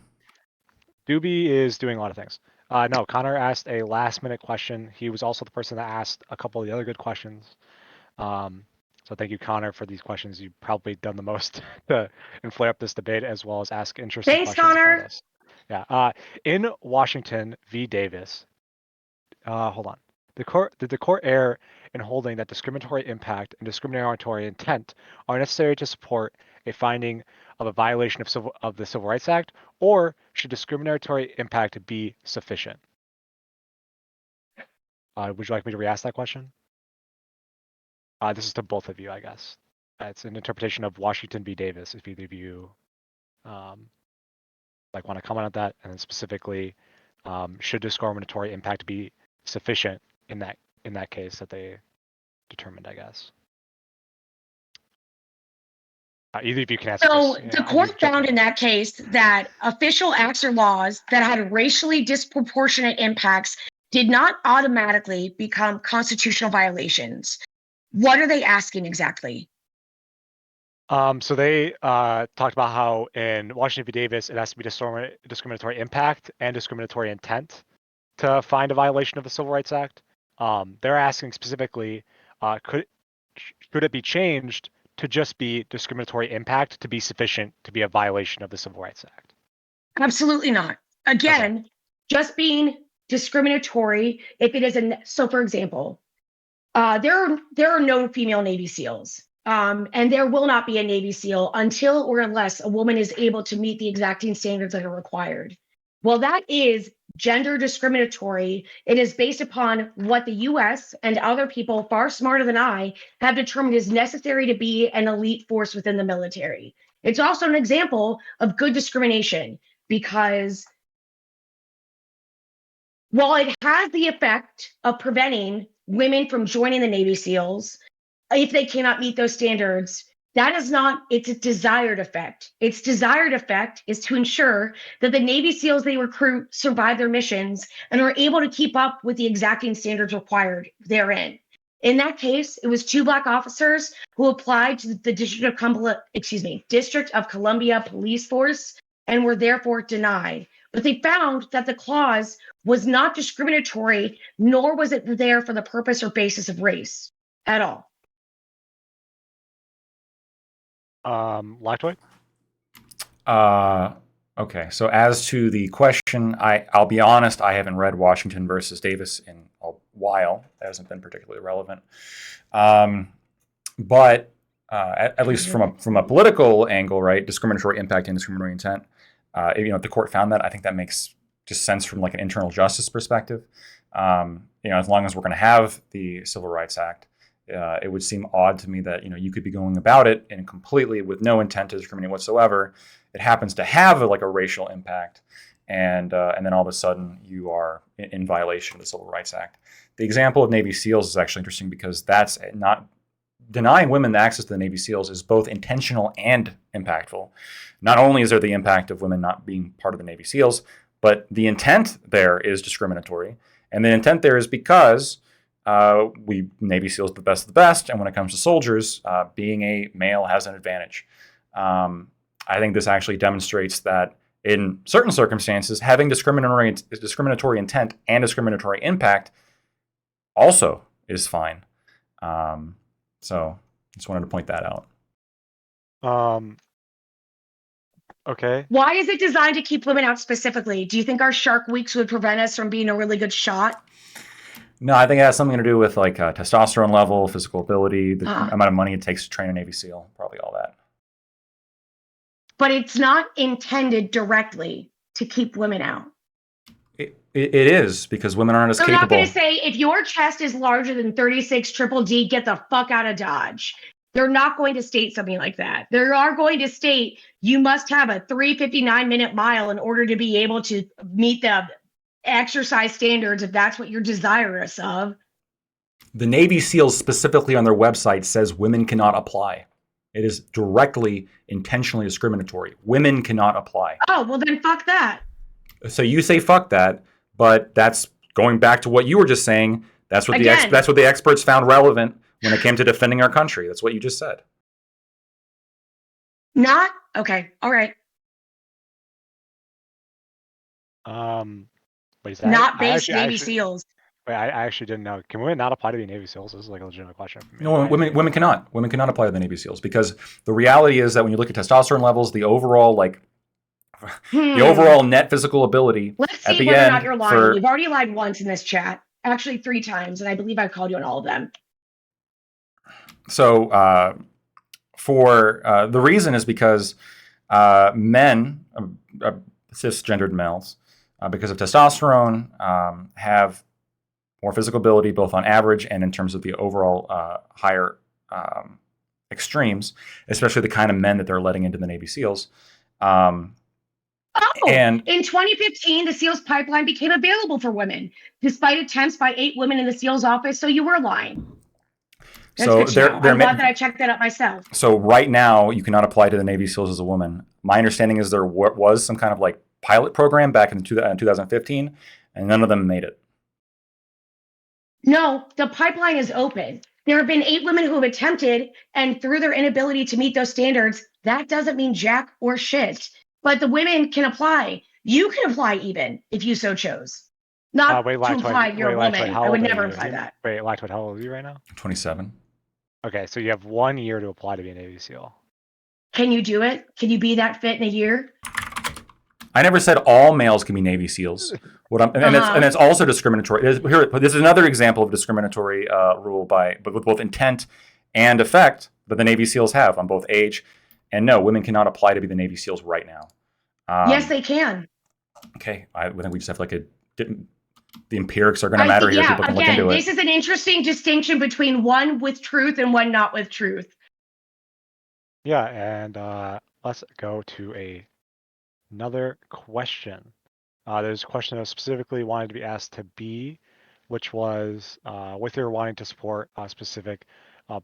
Doobie is doing a lot of things. No, Connor asked a last-minute question. He was also the person that asked a couple of the other good questions. So thank you, Connor, for these questions. You've probably done the most to inflate up this debate, as well as ask interesting Thanks, questions Connor. about us. Yeah. In Washington v. Davis, hold on. Did the court err in holding that discriminatory impact and discriminatory intent are necessary to support a finding of a violation of the Civil Rights Act, or should discriminatory impact be sufficient? Would you like me to re-ask that question? This is to both of you, I guess. It's an interpretation of Washington v. Davis, if either of you want to comment on that, and then specifically, should discriminatory impact be sufficient in that case that they determined, I guess. Either of you can answer So this. the court found in that case that official acts or laws that had racially disproportionate impacts did not automatically become constitutional violations. What are they asking exactly? So they talked about how in Washington v. Davis, it has to be discriminatory impact and discriminatory intent to find a violation of the Civil Rights Act. They're asking specifically, should it be changed to just be discriminatory impact to be sufficient to be a violation of the Civil Rights Act? Absolutely not. Again, okay. Just being discriminatory, if it is so for example, there are no female Navy SEALs. And there will not be a Navy SEAL until or unless a woman is able to meet the exacting standards that are required. Well, that is gender discriminatory. It is based upon what the US and other people far smarter than I have determined is necessary to be an elite force within the military. It's also an example of good discrimination because while it has the effect of preventing women from joining the Navy SEALs, if they cannot meet those standards, that is not its desired effect. Its desired effect is to ensure that the Navy SEALs they recruit survive their missions and are able to keep up with the exacting standards required therein. In that case, it was 2 Black officers who applied to the District of Columbia Police Force and were therefore denied. But they found that the clause was not discriminatory, nor was it there for the purpose or basis of race at all. Lactoid? Okay, so as to the question, I'll be honest, I haven't read Washington versus Davis in a while. That hasn't been particularly relevant. But at least from a political angle, right, discriminatory impact and discriminatory intent, if the court found that, I think that makes just sense from like an internal justice perspective. As long as we're going to have the Civil Rights Act, it would seem odd to me that you could be going about it and completely with no intent to discriminate whatsoever. It happens to have a racial impact, and then all of a sudden you are in violation of the Civil Rights Act. The example of Navy SEALs is actually interesting because that's not denying women access to the Navy SEALs is both intentional and impactful. Not only is there the impact of women not being part of the Navy SEALs, but the intent there is discriminatory, and the intent there is because Navy SEALs the best of the best, and when it comes to soldiers, being a male has an advantage. I think this actually demonstrates that in certain circumstances, having discriminatory intent and discriminatory impact also is fine. So just wanted to point that out. Okay. Why is it designed to keep women out specifically? Do you think our Shark Weeks would prevent us from being a really good shot? No, I think it has something to do with testosterone level, physical ability, the amount of money it takes to train a Navy SEAL, probably all that. But it's not intended directly to keep women out. It is, because women aren't as capable. They're not going to say, if your chest is larger than 36 triple D, get the fuck out of Dodge. They're not going to state something like that. They are going to state you must have a 3:59-minute mile in order to be able to meet the exercise standards if that's what you're desirous of. The Navy SEALs specifically on their website says women cannot apply. It is directly, intentionally discriminatory. Women cannot apply. Oh, well then fuck that. So you say fuck that, but that's going back to what you were just saying. That's what Again. that's what the experts found relevant when it came to defending our country. That's what you just said. Not okay. All right. What is that? Not I based actually- I Navy actually- SEAls. Wait, I actually didn't know. Can women not apply to be Navy SEAls? This is like a legitimate question for me. No, women cannot. Women cannot apply to the Navy SEAls because the reality is that when you look at testosterone levels, the overall the overall net physical ability Let's at see the whether or end not you're lying. for You've already lied once in this chat. Actually, 3 times, and I believe I've called you on all of them. so for the reason is because men, cisgendered males, because of testosterone, have more physical ability, both on average and in terms of the overall higher extremes, especially the kind of men that they're letting into the Navy SEAls. And in 2015, the SEALs pipeline became available for women, despite attempts by 8 women in the SEALs office. So you were lying. That's so good to know. they're I'm glad that I checked that out myself. So right now, you cannot apply to the Navy SEALs as a woman. My understanding is there was some kind of like pilot program back in 2015, and none of them made it. No, the pipeline is open. There have been 8 women who have attempted, and through their inability to meet those standards, that doesn't mean jack or shit. But the women can apply. You can apply even if you so chose. Not wait, to Lactoid, imply you're a wait, Lactoid, woman. how I would old are never you? imply that. Wait, Lactoid, how old are you right now? 27. Okay, so you have 1 year to apply to be a Navy SEAL. Can you do it? Can you be that fit in a year? I never said all males can be Navy SEAls. And it's also discriminatory. This is another example of discriminatory rule but with both intent and effect that the Navy SEAls have on both age. And no, women cannot apply to be the Navy SEAls right now. Yes, they can. Okay, I think we just have the empirics are going to matter here. People can look into it. This is an interesting distinction between one with truth and one not with truth. Yeah, and let's go to another question. There's a question that was specifically wanted to be asked to B, which was with your wanting to support specific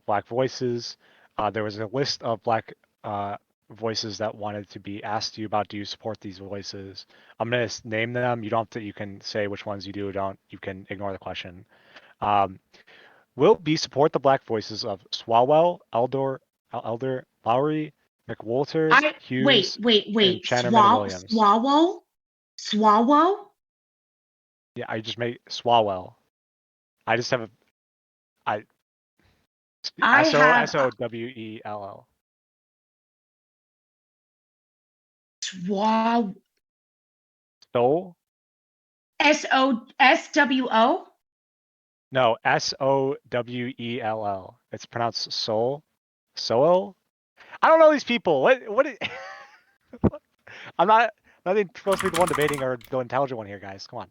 Black voices. There was a list of Black voices that wanted to be asked you about. Do you support these voices? I'm going to name them. You don't have to, you can say which ones you do or don't. You can ignore the question. Will B support the Black voices of Swalwell, Elder, Lowry, McWalter, Hughes, wait. Channerman Williams? Swalwell? Yeah, I just made Swalwell. I just have Sowell. Swalwell. Soul? SWO? No, Sowell. It's pronounced Soul. Sowell? I don't know these people. What is... I'm not supposed to be the one debating or the intelligent one here, guys. Come on.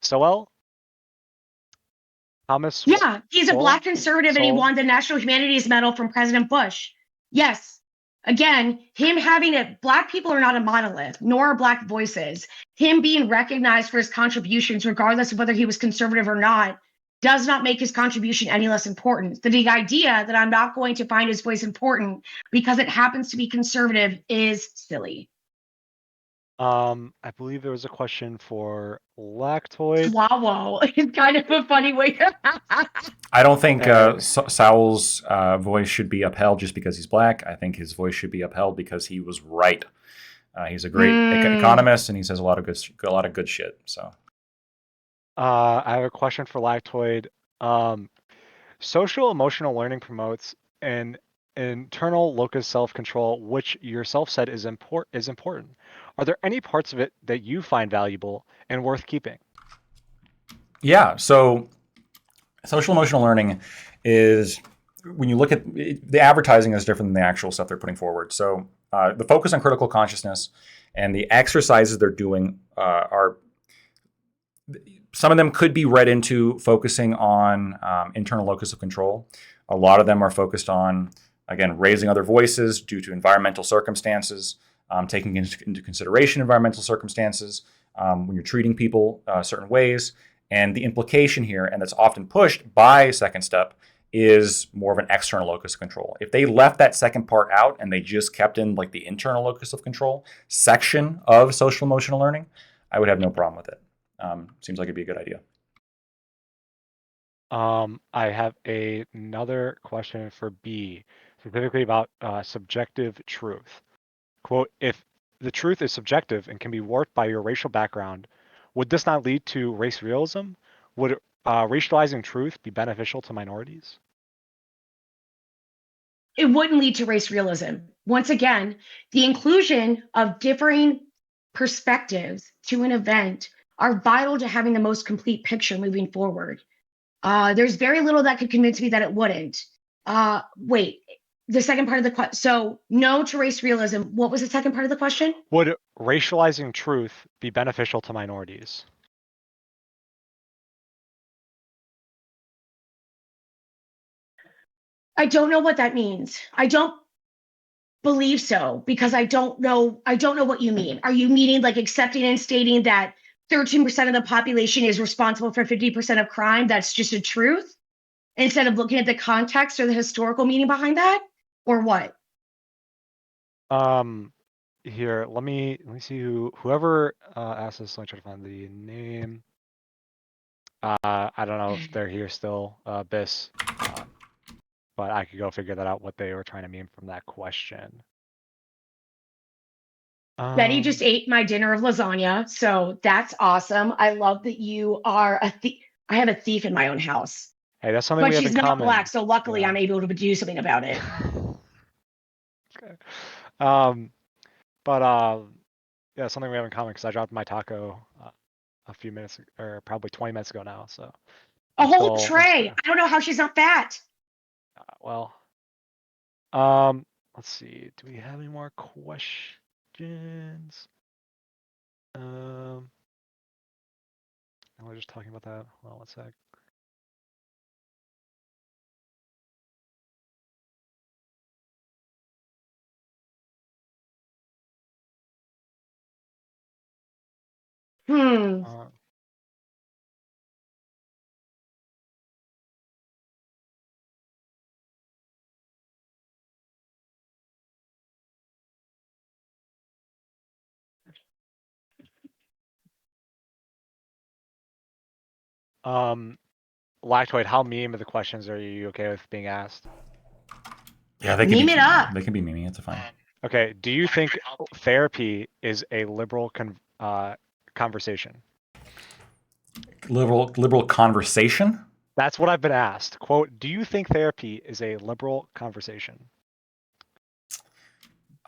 Sowell? Thomas? Yeah, he's a Soul? Black conservative and he Soul? won the National Humanities Medal from President Bush. Yes. Again, him having it, Black people are not a monolith, nor are Black voices. Him being recognized for his contributions, regardless of whether he was conservative or not, does not make his contribution any less important. The idea that I'm not going to find his voice important because it happens to be conservative is silly. I believe there was a question for Lactoid. Swallow. It's kind of a funny way to... I don't think Sowell's voice should be upheld just because he's Black. I think his voice should be upheld because he was right. He's a great economist and he says a lot of good shit. So, I have a question for Lactoid. Social emotional learning promotes an internal locus self-control, which yourself said is important. Are there any parts of it that you find valuable and worth keeping? Yeah. So social emotional learning is, when you look at the advertising, is different than the actual stuff they're putting forward. So the focus on critical consciousness and the exercises they're doing are, some of them could be read into focusing on internal locus of control. A lot of them are focused on, again, raising other voices due to environmental circumstances, taking into consideration environmental circumstances when you're treating people certain ways, And the implication here, and that's often pushed by Second Step, is more of an external locus of control. If they left that second part out and they just kept in like the internal locus of control section of social emotional learning, I would have no problem with it. Seems like it'd be a good idea. I have another question for B, specifically about subjective truth. Quote, if the truth is subjective and can be warped by your racial background, would this not lead to race realism? Would racializing truth be beneficial to minorities? It wouldn't lead to race realism. Once again, the inclusion of differing perspectives to an event are vital to having the most complete picture moving forward. There's very little that could convince me that it wouldn't. Wait, the second part of the question. So no to race realism. What was the second part of the question? Would racializing truth be beneficial to minorities? I don't know what that means. I don't believe so, because I don't know what you mean. Are you meaning like accepting and stating that 13% of the population is responsible for 50% of crime? That's just a truth, instead of looking at the context or the historical meaning behind that, or what? Here, let me see whoever asked this. Let me try to find the name. I don't know if they're here still, Biss, but I could go figure that out, what they were trying to mean from that question. Betty just ate my dinner of lasagna, so that's awesome. I love that you are a thief. I have a thief in my own house. Hey, that's something But we have she's in not common. black, so luckily Yeah. I'm able to do something about it. Okay. Yeah, something we have in common, because I dropped my taco a few minutes, or probably 20 minutes ago now. So A whole still- tray. I don't know how she's not fat. well, let's see. Do we have any more questions? We're just talking about that. Hold on one sec. Uh, Lactoid, how meme of the questions are you okay with being asked? Yeah, they can Meme be, it up. They can be memey. It's fine. Okay, do you think therapy is a liberal conversation? Liberal conversation? That's what I've been asked. Quote, do you think therapy is a liberal conversation?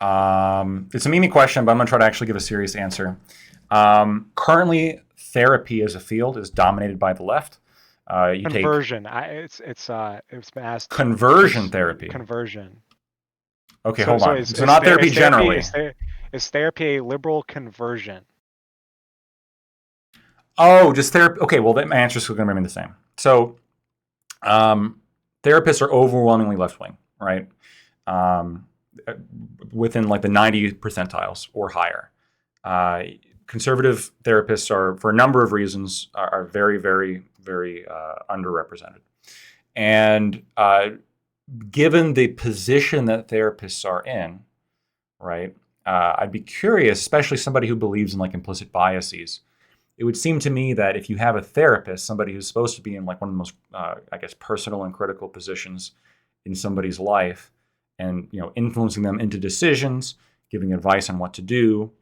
It's a memey question, but I'm going to try to actually give a serious answer. Currently, therapy as a field is dominated by the left. Conversion. It's been asked. Conversion therapy. Conversion. Okay, hold on. So not therapy generally. Is therapy a liberal conversion? Oh, just therapy. Okay, well, my answer is going to remain the same. So, therapists are overwhelmingly left-wing, right? Within like the 90 percentiles or higher. Conservative therapists are, for a number of reasons, are very, very, very underrepresented. And given the position that therapists are in, right, I'd be curious, especially somebody who believes in like implicit biases. It would seem to me that if you have a therapist, somebody who's supposed to be in like one of the most, I guess, personal and critical positions in somebody's life, and influencing them into decisions, giving advice on what to do,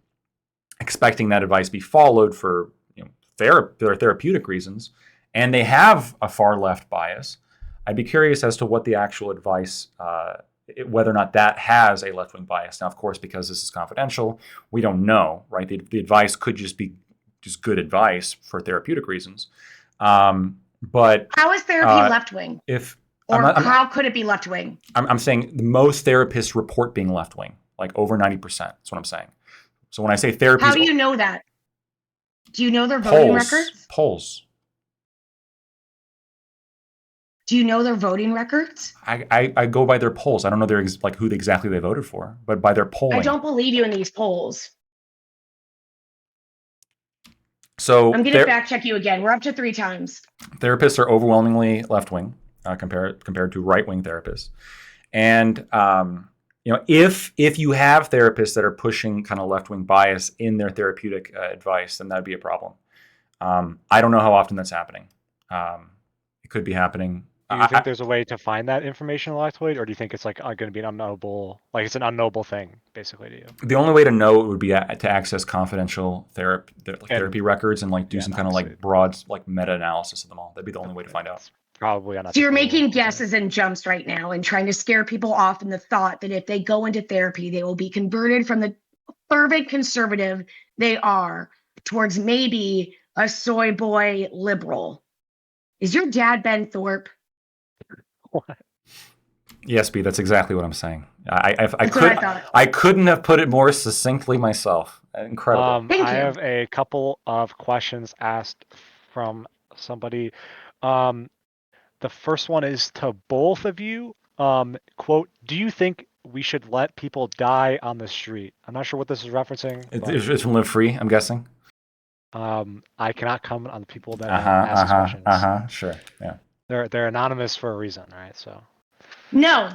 expecting that advice be followed for their therapeutic reasons, and they have a far left bias, I'd be curious as to what the actual advice, whether or not that has a left-wing bias. Now, of course, because this is confidential, we don't know, right? The advice could just be just good advice for therapeutic reasons. But how is therapy left-wing? How could it be left-wing? I'm saying most therapists report being left-wing, like over 90%. That's what I'm saying. So when I say therapy, how do you know that? Do you know their voting records? Polls. Do you know their voting records? I go by their polls. I don't know who exactly they voted for, but by their polling. I don't believe you in these polls. So I'm going to fact check you again. We're up to 3 times. Therapists are overwhelmingly left-wing compared to right-wing therapists. And if you have therapists that are pushing kind of left-wing bias in their therapeutic advice, then that'd be a problem. I don't know how often that's happening. It could be happening. Do you think there's a way to find that information in Lactoid, or do you think it's like going to be an unknowable, like it's an unknowable thing basically to you? The only way to know it would be to access confidential therapy records and like do some kind of like broad like meta-analysis of them all. That'd be the only way to find out. Probably on. So you're making guesses and jumps right now and trying to scare people off in the thought that if they go into therapy, they will be converted from the fervent conservative they are towards maybe a soy boy liberal. Is your dad Ben Thorpe? What? Yes, B, that's exactly what I'm saying. I couldn't have put it more succinctly myself. Incredible. Thank you. I have a couple of questions asked from somebody. The first one is to both of you. Quote, do you think we should let people die on the street? I'm not sure what this is referencing. It's from Live Free, I'm guessing. I cannot comment on the people that ask these questions. Sure, yeah. They're anonymous for a reason, right? So. No.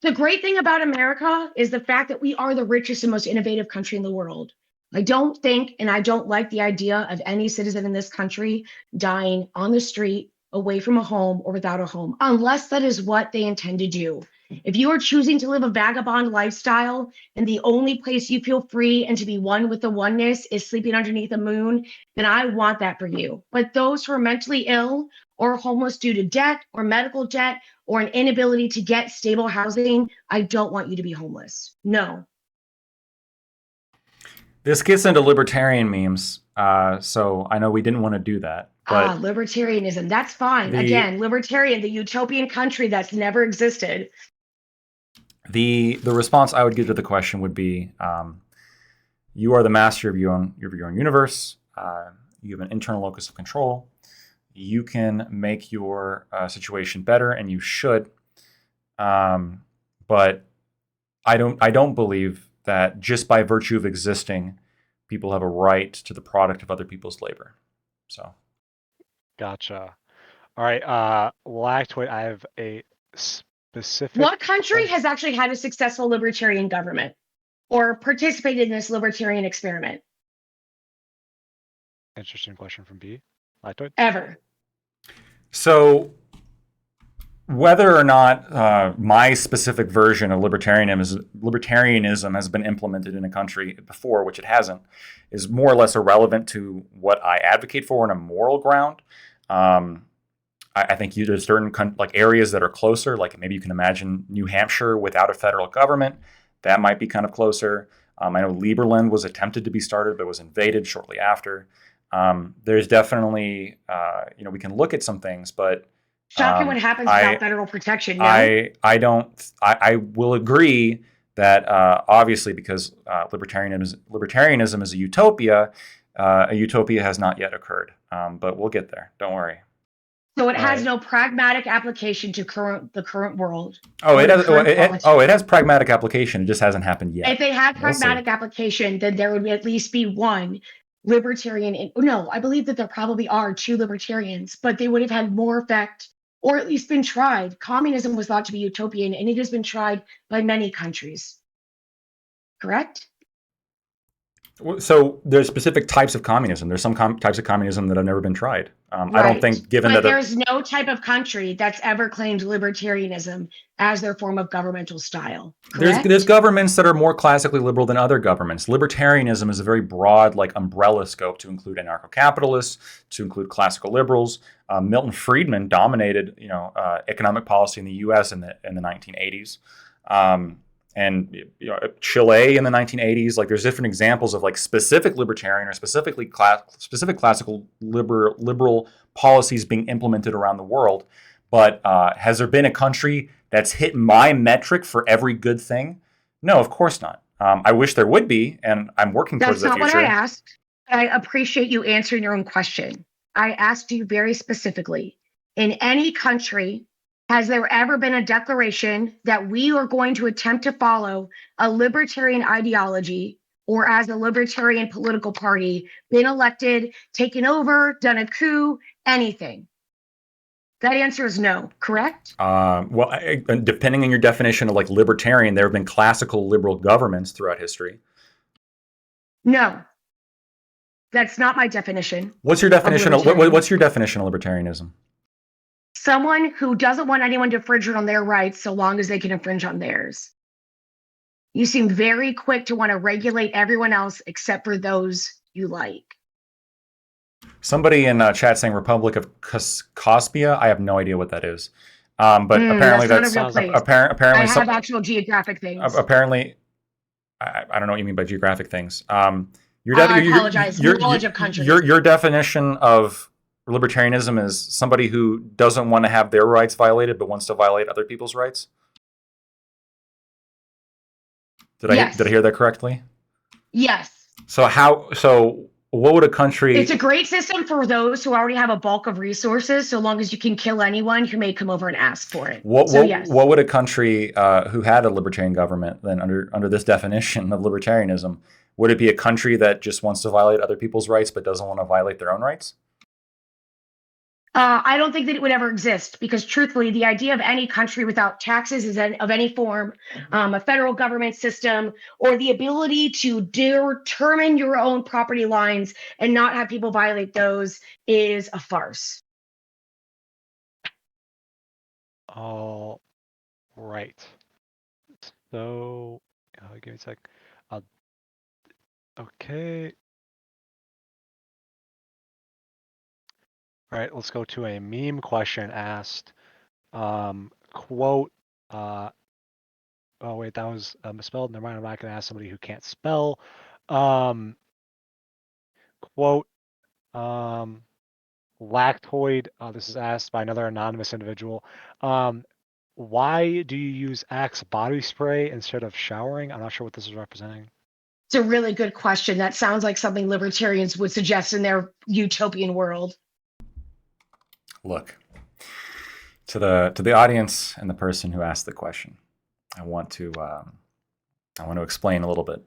The great thing about America is the fact that we are the richest and most innovative country in the world. I don't think, and I don't like the idea of any citizen in this country dying on the street, away from a home, or without a home, unless that is what they intend to do. If you are choosing to live a vagabond lifestyle and the only place you feel free and to be one with the oneness is sleeping underneath a moon, then I want that for you. But those who are mentally ill or homeless due to debt or medical debt or an inability to get stable housing, I don't want you to be homeless. No. This gets into libertarian memes, so I know we didn't want to do that. But libertarianism, that's fine. Again, libertarian, the utopian country that's never existed. The response I would give to the question would be, you are the master of your own universe. You have an internal locus of control. You can make your situation better, and you should. But I don't believe that just by virtue of existing, people have a right to the product of other people's labor. So. Gotcha. All right. Lactoid, I have a specific. What country has actually had a successful libertarian government or participated in this libertarian experiment? Interesting question from B. Lactoid? Ever. So whether or not my specific version of libertarianism has been implemented in a country before, which it hasn't, is more or less irrelevant to what I advocate for on a moral ground. I think there's certain areas that are closer, like maybe you can imagine New Hampshire without a federal government. That might be kind of closer. I know Lieberland was attempted to be started, but was invaded shortly after. There's definitely, we can look at some things, but shocking what happens without federal protection. No? I will agree that obviously because libertarianism is a utopia has not yet occurred. But we'll get there. Don't worry. So it has no pragmatic application to the current world. Oh, it has pragmatic application. It just hasn't happened yet. If they had pragmatic application, then there would at least be one libertarian. No, I believe that there probably are 2 libertarians, but they would have had more effect or at least been tried. Communism was thought to be utopian, and it has been tried by many countries. Correct? So there's specific types of communism. There's some types of communism that have never been tried. Right. I don't think, there's no type of country that's ever claimed libertarianism as their form of governmental style. There's governments that are more classically liberal than other governments. Libertarianism is a very broad, umbrella scope to include anarcho-capitalists, to include classical liberals. Milton Friedman dominated, economic policy in the U.S. in the 1980s. And Chile in the 1980s, there's different examples of specific libertarian or specific classical liberal policies being implemented around the world. But has there been a country that's hit my metric for every good thing? No, of course not. I wish there would be, and I'm working towards the future. That's not what I asked. I appreciate you answering your own question. I asked you very specifically, in any country, has there ever been a declaration that we are going to attempt to follow a libertarian ideology or as a libertarian political party been elected, taken over, done a coup, anything? That answer is no, correct? Well, depending on your definition of like libertarian, there have been classical liberal governments throughout history. No, that's not my definition. What's your definition of what's your definition of libertarianism? Someone who doesn't want anyone to infringe on their rights so long as they can infringe on theirs. You seem very quick to want to regulate everyone else except for those you like. Somebody in chat saying Republic of Caspia. I have no idea what that is. But apparently that's not a real place. Apparently I have actual geographic things. Apparently, I don't know what you mean by geographic things. I apologize. Knowledge of countries. Your definition of libertarianism is somebody who doesn't want to have their rights violated but wants to violate other people's rights? Did I hear that correctly? Yes. So what would a country... It's a great system for those who already have a bulk of resources, so long as you can kill anyone who may come over and ask for it. Yes. What would a country who had a libertarian government, then under this definition of libertarianism, would it be a country that just wants to violate other people's rights but doesn't want to violate their own rights? I don't think that it would ever exist because, truthfully, the idea of any country without taxes is of any form, a federal government system, or the ability to determine your own property lines and not have people violate those is a farce. All right. So, give me a sec. Okay. All right, let's go to a meme question asked. Quote, oh wait, that was misspelled. Never mind, I'm not going to ask somebody who can't spell. Quote, lactoid, this is asked by another anonymous individual. Why do you use Axe body spray instead of showering? I'm not sure what this is representing. It's a really good question. That sounds like something libertarians would suggest in their utopian world. Look, to the audience and the person who asked the question, I want to explain a little bit.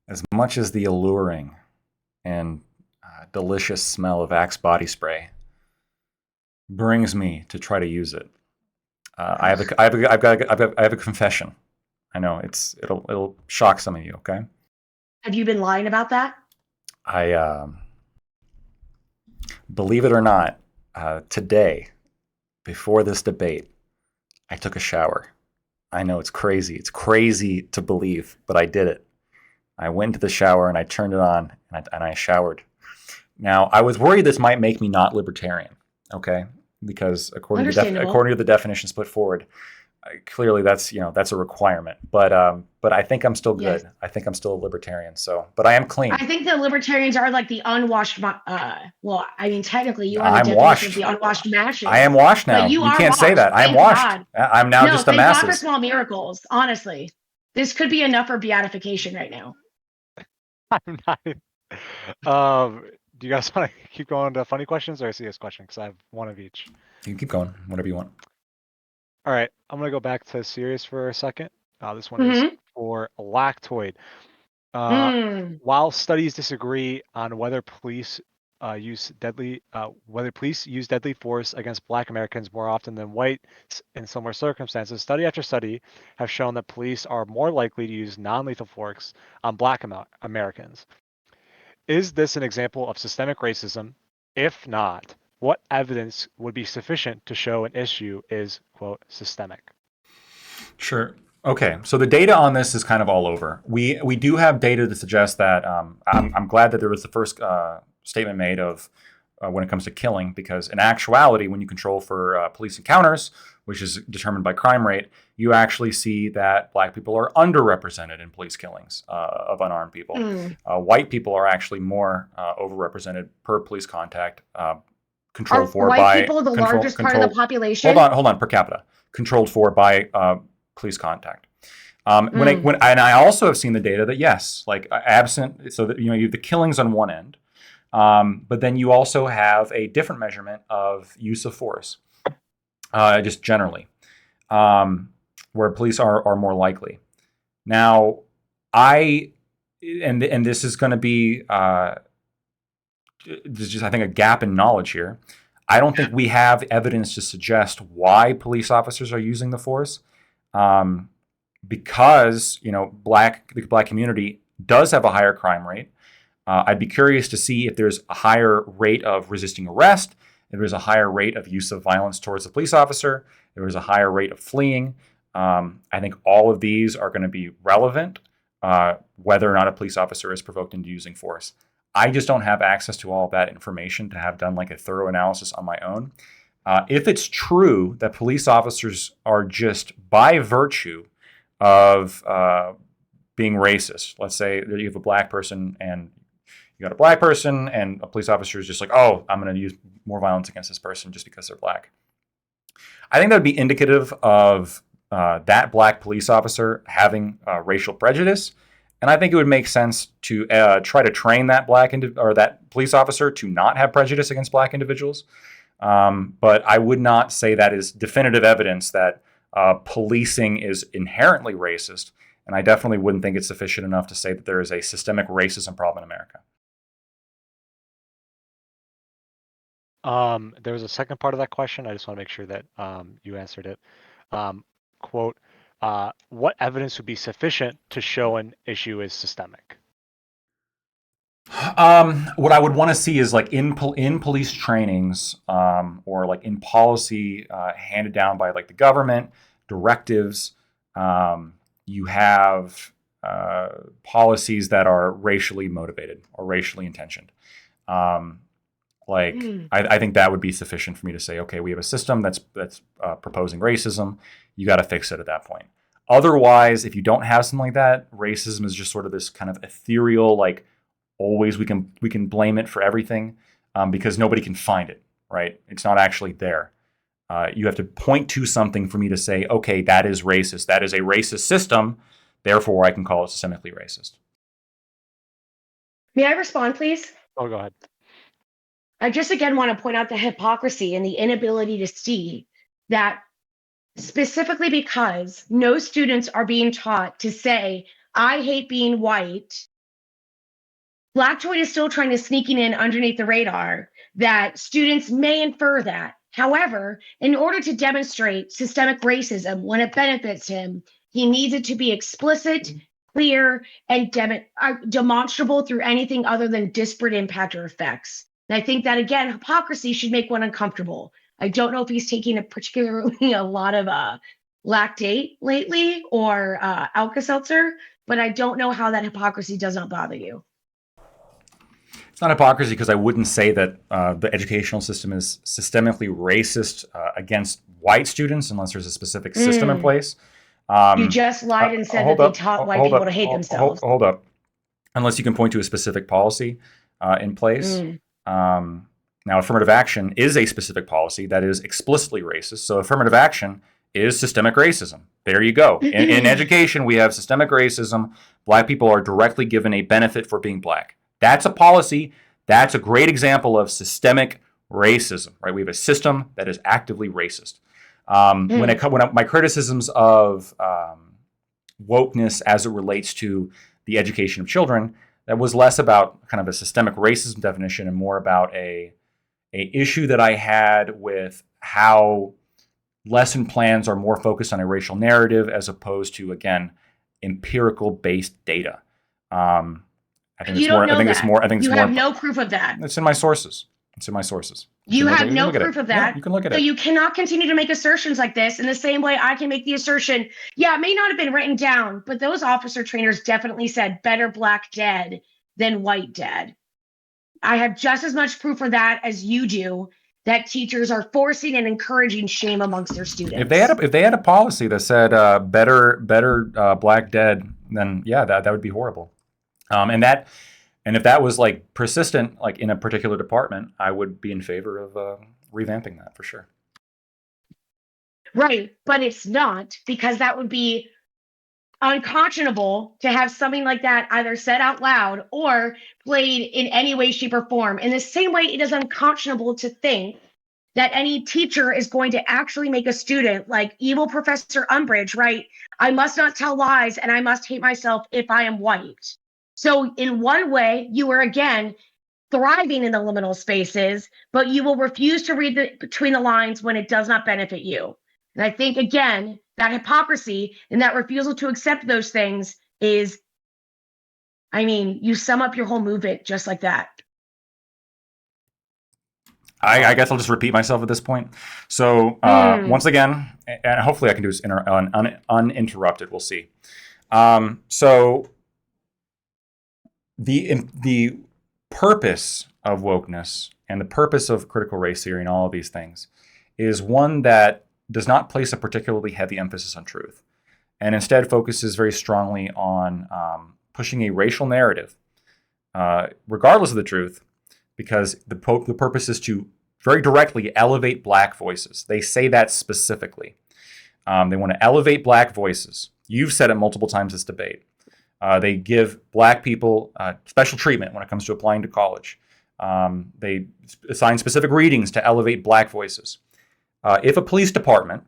As much as the alluring and delicious smell of Axe body spray brings me to try to use it, I have a confession. I know it'll shock some of you. Okay. Have you been lying about that? I believe it or not. Today, before this debate, I took a shower. I know it's crazy. It's crazy to believe, but I did it. I went into the shower and I turned it on and I showered. Now, I was worried this might make me not libertarian, okay? Because according to the definitions put forward, clearly that's a requirement. But I think I'm still good. Yes. I think I'm still a libertarian. But I am clean. I think the libertarians are like the unwashed. Well, I mean, technically, you are the definition washed. Of the unwashed masses. I am washed now. You can't washed. Say that. I am washed. God. I'm now just a masses. God for small miracles. Honestly, this could be enough for beatification right now. I'm not. Do you guys want to keep going to funny questions or a serious question? Because I have one of each. You can keep going, whatever you want. All right, I'm going to go back to serious for a second. This one is for lactoid. While studies disagree on whether police use deadly force against Black Americans more often than whites in similar circumstances, study after study have shown that police are more likely to use non-lethal force on Black Americans. Is this an example of systemic racism? If not, what evidence would be sufficient to show an issue is, quote, systemic? Sure. Okay. So the data on this is kind of all over. We do have data to suggest that I'm glad that there was the first statement made of when it comes to killing, because in actuality, when you control for police encounters, which is determined by crime rate, you actually see that Black people are underrepresented in police killings of unarmed people. White people are actually more overrepresented per police contact. Controlled for by white people, the largest part of the population. Hold on, per capita, controlled for by police contact. And I also have seen the data that yes, like absent, so that you have the killings on one end, but then you also have a different measurement of use of force, just generally, where police are more likely. Now, and this is going to be there's just, I think, a gap in knowledge here. I don't think we have evidence to suggest why police officers are using the force, because the black community does have a higher crime rate. I'd be curious to see if there's a higher rate of resisting arrest, if there's a higher rate of use of violence towards a police officer, if there's a higher rate of fleeing. I think all of these are going to be relevant, whether or not a police officer is provoked into using force. I just don't have access to all of that information to have done like a thorough analysis on my own. If it's true that police officers are just by virtue of being racist, let's say that you have a black person and you got a black person and a police officer is just like, oh, I'm going to use more violence against this person just because they're black. I think that would be indicative of that black police officer having racial prejudice. And I think it would make sense to try to train that that police officer to not have prejudice against black individuals. But I would not say that is definitive evidence that policing is inherently racist. And I definitely wouldn't think it's sufficient enough to say that there is a systemic racism problem in America. There was a second part of that question. I just want to make sure that you answered it. Quote, what evidence would be sufficient to show an issue is systemic? What I would want to see is like in police trainings, or like in policy handed down by like the government, directives. You have policies that are racially motivated or racially intentioned. I think that would be sufficient for me to say, okay, we have a system that's proposing racism. You got to fix it at that point. Otherwise, if you don't have something like that, racism is just sort of this kind of ethereal, like always we can blame it for everything, because nobody can find it, right? It's not actually there. You have to point to something for me to say, okay, that is racist. That is a racist system. Therefore, I can call it systemically racist. May I respond, please? Oh, go ahead. I just again want to point out the hypocrisy and the inability to see that specifically because no students are being taught to say, I hate being white, Blacktoid is still trying to sneaking in underneath the radar that students may infer that. However, in order to demonstrate systemic racism when it benefits him, he needs it to be explicit, clear, and demonstrable through anything other than disparate impact or effects. And I think that, again, hypocrisy should make one uncomfortable. I don't know if he's taking a lot of lactate lately or Alka-Seltzer, but I don't know how that hypocrisy does not bother you. It's not hypocrisy because I wouldn't say that the educational system is systemically racist against white students unless there's a specific system in place. You just lied and said that they taught white people to hate themselves. Hold up. Unless you can point to a specific policy in place. Now, affirmative action is a specific policy that is explicitly racist. So affirmative action is systemic racism. There you go. In education, we have systemic racism. Black people are directly given a benefit for being black. That's a policy. That's a great example of systemic racism, right? We have a system that is actively racist. When my criticisms of wokeness as it relates to the education of children, that was less about kind of a systemic racism definition and more about a issue that I had with how lesson plans are more focused on a racial narrative as opposed to, again, empirical based data. I think you it's more. Don't know I think that. it's more. I think you it's have more. no proof of that. It's in my sources. You have no proof of that. Yeah, you can look at so it. You cannot continue to make assertions like this in the same way I can make the assertion, yeah, it may not have been written down, but those officer trainers definitely said better black dead than white dead. I have just as much proof for that as you do, that teachers are forcing and encouraging shame amongst their students. If they had a policy that said better black dead, then yeah, that would be horrible. And if that was like persistent, like in a particular department, I would be in favor of revamping that for sure. Right, but it's not, because that would be unconscionable to have something like that either said out loud or played in any way, shape, or form. In the same way, it is unconscionable to think that any teacher is going to actually make a student like evil Professor Umbridge, right? I must not tell lies and I must hate myself if I am white. So in one way, you are again thriving in the liminal spaces, but you will refuse to read between the lines when it does not benefit you. And I think again, that hypocrisy and that refusal to accept those things is, I mean, you sum up your whole movement just like that. I guess I'll just repeat myself at this point. So once again, and hopefully I can do this uninterrupted. We'll see. So the purpose of wokeness and the purpose of critical race theory and all of these things is one that does not place a particularly heavy emphasis on truth, and instead focuses very strongly on pushing a racial narrative, regardless of the truth, because the purpose is to very directly elevate black voices. They say that specifically. They want to elevate black voices. You've said it multiple times this debate. They give black people special treatment when it comes to applying to college. They assign specific readings to elevate black voices. If a police department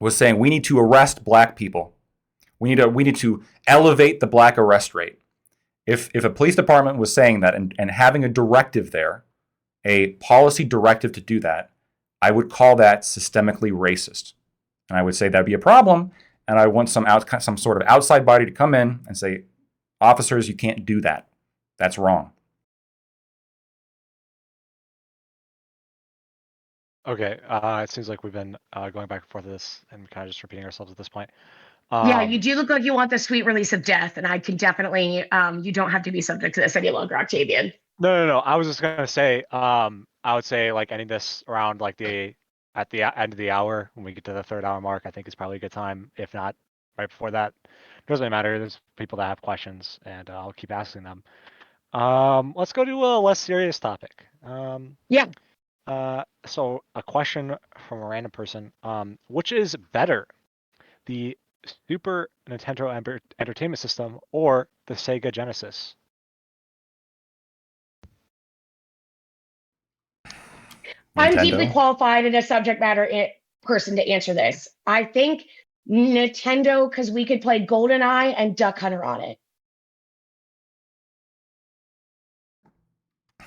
was saying we need to arrest black people, we need to elevate the black arrest rate. If a police department was saying that and having a directive there, a policy directive to do that, I would call that systemically racist. And I would say that'd be a problem, and I want some sort of outside body to come in and say, officers, you can't do that. That's wrong. Okay, it seems like we've been going back and forth with this and kind of just repeating ourselves at this point. Yeah, you do look like you want the sweet release of death, and I can definitely, you don't have to be subject to this any longer, Octavian. No. I was just gonna say, I would say like ending this around like at the end of the hour when we get to the 3rd hour mark. I think is probably a good time. If not, right before that, doesn't matter. There's people that have questions, and I'll keep asking them. Let's go to a less serious topic. Yeah. So a question from a random person. Which is better, the Super Nintendo Entertainment System or the Sega Genesis? I'm deeply qualified and a subject matter person to answer this. I think Nintendo, because we could play GoldenEye and Duck Hunter on it.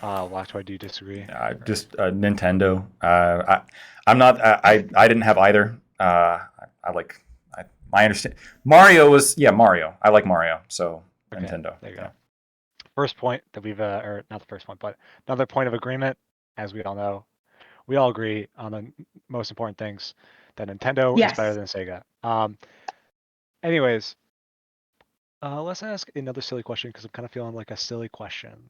Lactoid, do you disagree? Just Nintendo. I'm not. I didn't have either. My understand. Mario was Mario. I like Mario, so okay, Nintendo. There you go. First point that we've or not the first point, but another point of agreement, as we all know, we all agree on the most important things, that Nintendo is better than Sega. Anyways, let's ask another silly question because I'm kind of feeling like a silly question.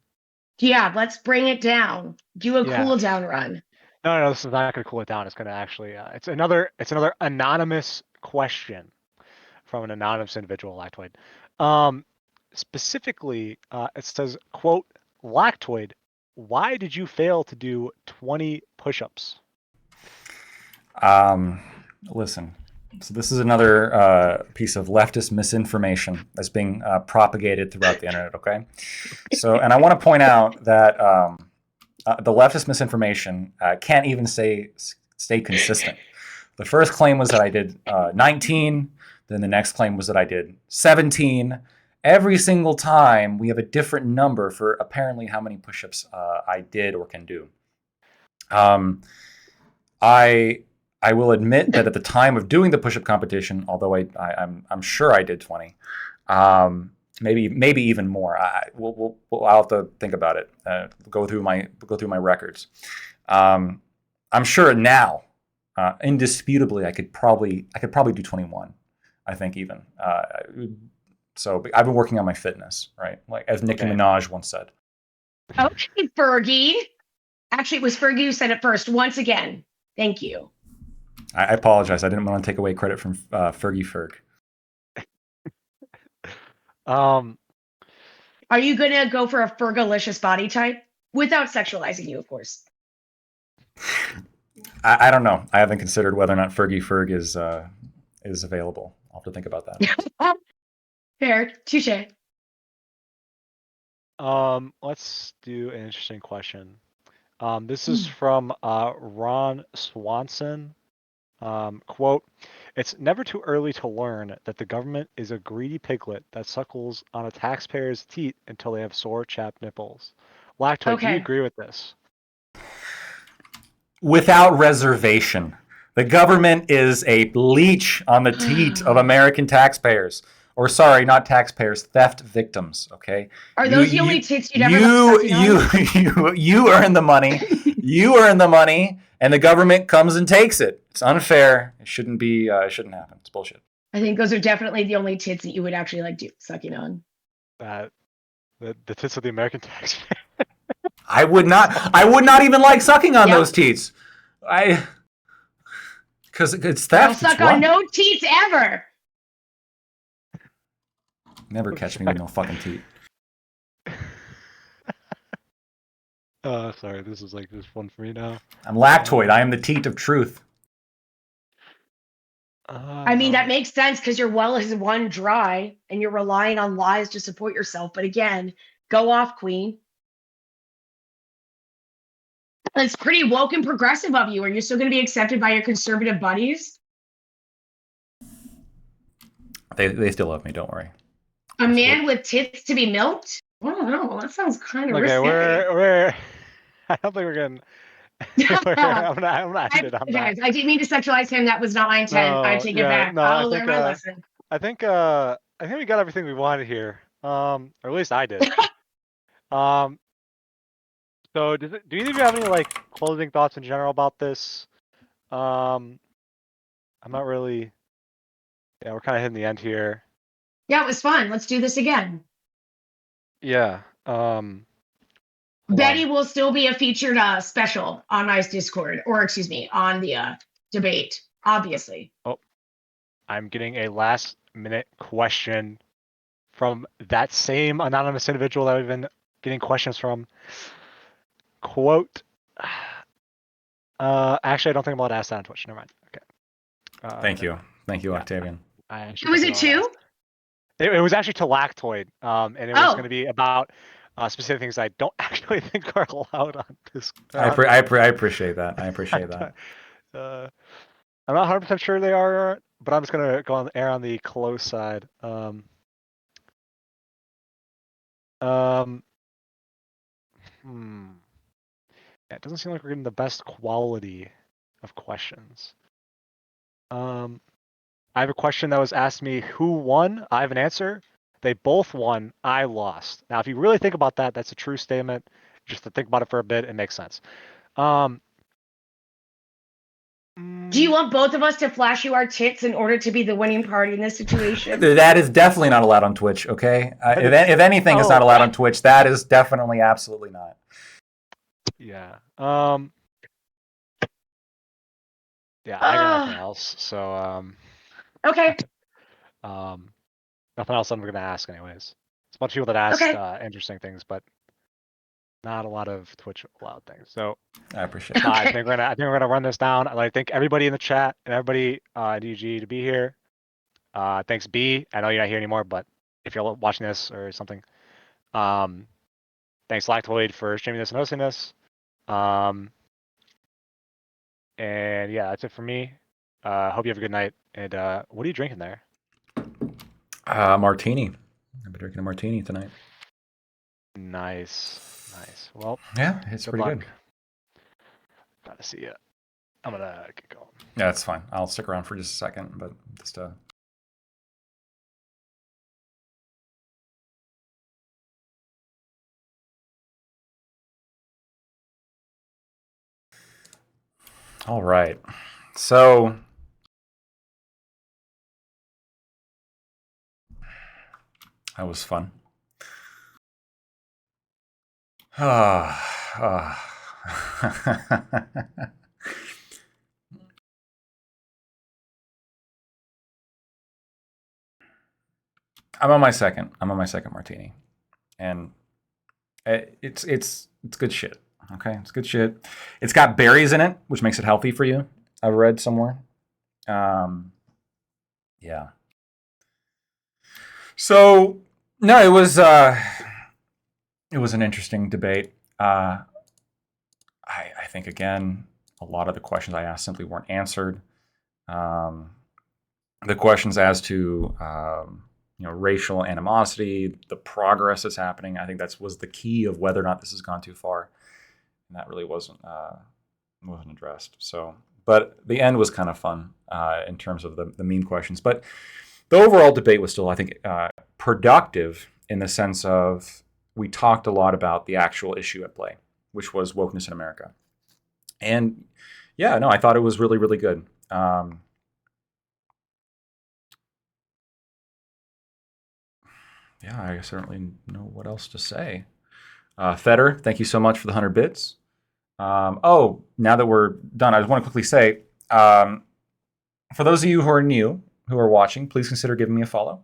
Yeah, let's bring it down. Do a cool down run. No, this is not going to cool it down. It's going to actually, it's another anonymous question from an anonymous individual, Lactoid. Specifically, it says, quote, Lactoid, why did you fail to do 20 push-ups? Listen, so this is another piece of leftist misinformation that's being propagated throughout the internet, okay? So, and I want to point out that the leftist misinformation can't even stay consistent. The first claim was that I did 19, then the next claim was that I did 17. Every single time we have a different number for apparently how many push-ups I did or can do. I will admit that at the time of doing the push-up competition, although I'm sure I did 20, maybe even more. I'll have to think about it. Go through my records. I'm sure now, indisputably, I could probably do 21. I think even. So I've been working on my fitness, right? Like as Nicki Minaj once said. Okay, Fergie. Actually, it was Fergie who said it first. Once again, thank you. I apologize. I didn't want to take away credit from Fergie Ferg. Are you going to go for a Fergalicious body type? Without sexualizing you, of course. I don't know. I haven't considered whether or not Fergie Ferg is available. I'll have to think about that. Fair. Touche. Let's do an interesting question. This is from Ron Swanson. Quote, "It's never too early to learn that the government is a greedy piglet that suckles on a taxpayer's teat until they have sore, chapped nipples." Lactoid, do you Okay. agree with this? Without reservation. The government is a leech on the teat of American taxpayers. Or sorry, not taxpayers, theft victims. Okay. Are those the only tits you'd ever like sucking on? You earn the money. You earn the money, and the government comes and takes it. It's unfair. It shouldn't be. It shouldn't happen. It's bullshit. I think those are definitely the only tits that you would actually like sucking on. The tits of the American taxpayer. I would not even like sucking on those teats. Because it's theft. I'll suck on no teats ever. Never catch me with no fucking teat. Sorry, this is like just fun for me now. I'm lactoid. I am the teat of truth. I mean, that makes sense because your well is one dry and you're relying on lies to support yourself. But again, go off, queen. It's pretty woke and progressive of you. Are you still going to be accepted by your conservative buddies? They still love me. Don't worry. A man with tits to be milked? I don't know. That sounds kind of risky. Okay, I don't think we're getting. I'm gonna end it on that. Guys, I didn't mean to sexualize him. That was not my intent. No, I take it back. no, I'll learn my lesson. I think we got everything we wanted here. Or at least I did. So do either of you have any like closing thoughts in general about this? I'm not really. Yeah, we're kind of hitting the end here. Yeah, it was fun. Let's do this again. Yeah. Betty will still be a featured special on Ice Discord, or excuse me, on the debate, obviously. Oh, I'm getting a last minute question from that same anonymous individual that we've been getting questions from. Quote, actually, I don't think I'm allowed to ask that on Twitch. Never mind. Okay. Thank you, Octavian. Was it two? It was actually to Lactoid, and it was going to be about specific things I don't actually think are allowed on this. I appreciate that. I appreciate that. I'm not 100% sure they are, but I'm just going to go on the air on the close side. Yeah, it doesn't seem like we're getting the best quality of questions. I have a question that was asked me, who won? I have an answer. They both won. I lost. Now, if you really think about that, that's a true statement. Just to think about it for a bit, it makes sense. Do you want both of us to flash you our tits in order to be the winning party in this situation? That is definitely not allowed on Twitch, okay? If anything is not allowed on Twitch, that is definitely absolutely not. Yeah. Yeah, I got nothing else. So, okay. Nothing else I'm going to ask anyways. It's a bunch of people that asked interesting things, but not a lot of Twitch allowed things. So I appreciate it. I think we're gonna run this down. I thank everybody in the chat and everybody at DG to be here. Thanks B. I know you're not here anymore, but if you're watching this or something, thanks Lactoid for streaming this and hosting this. And yeah, that's it for me. Hope you have a good night. And what are you drinking there? Martini. I've been drinking a martini tonight. Nice. Well, yeah, it's pretty good. Gotta see it. I'm gonna get going. Yeah, that's fine. I'll stick around for just a second, but just all right. So that was fun. I'm on my second martini, and it's good shit. Okay, it's good shit. It's got berries in it, which makes it healthy for you. I've read somewhere. Yeah. So no, it was an interesting debate. I think again, a lot of the questions I asked simply weren't answered. the questions as to racial animosity, the progress that's happening. I think that was the key of whether or not this has gone too far, and that really wasn't addressed. So, but the end was kind of fun in terms of the meme questions. But the overall debate was still, I think, productive in the sense of we talked a lot about the actual issue at play, which was wokeness in America. And yeah, no, I thought it was really, really good. Yeah, I certainly know what else to say. Feder, thank you so much for the 100 bits. Now that we're done, I just want to quickly say, for those of you who are new, who are watching, please consider giving me a follow.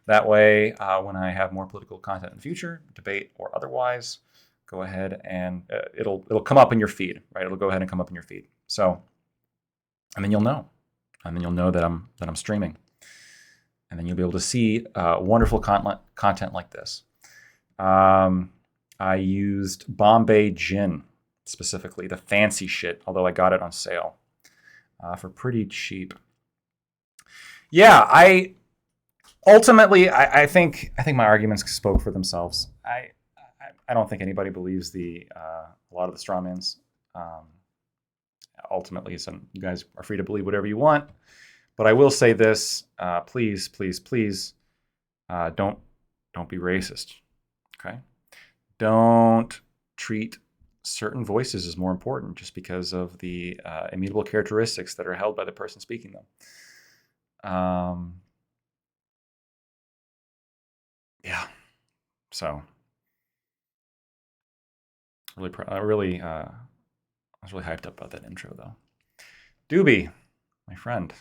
That way, when I have more political content in the future, debate or otherwise, go ahead and it'll come up in your feed, right? It'll go ahead and come up in your feed. So, and then you'll know. And then you'll know that I'm streaming. And then you'll be able to see wonderful content like this. I used Bombay Gin, specifically, the fancy shit, although I got it on sale for pretty cheap. Yeah, I think my arguments spoke for themselves. I don't think anybody believes a lot of the strawmans. Ultimately, you guys are free to believe whatever you want. But I will say this: please, please, please, don't be racist. Okay, don't treat certain voices as more important just because of the immutable characteristics that are held by the person speaking them. Yeah. So, I was really hyped up about that intro, though. Doobie, my friend.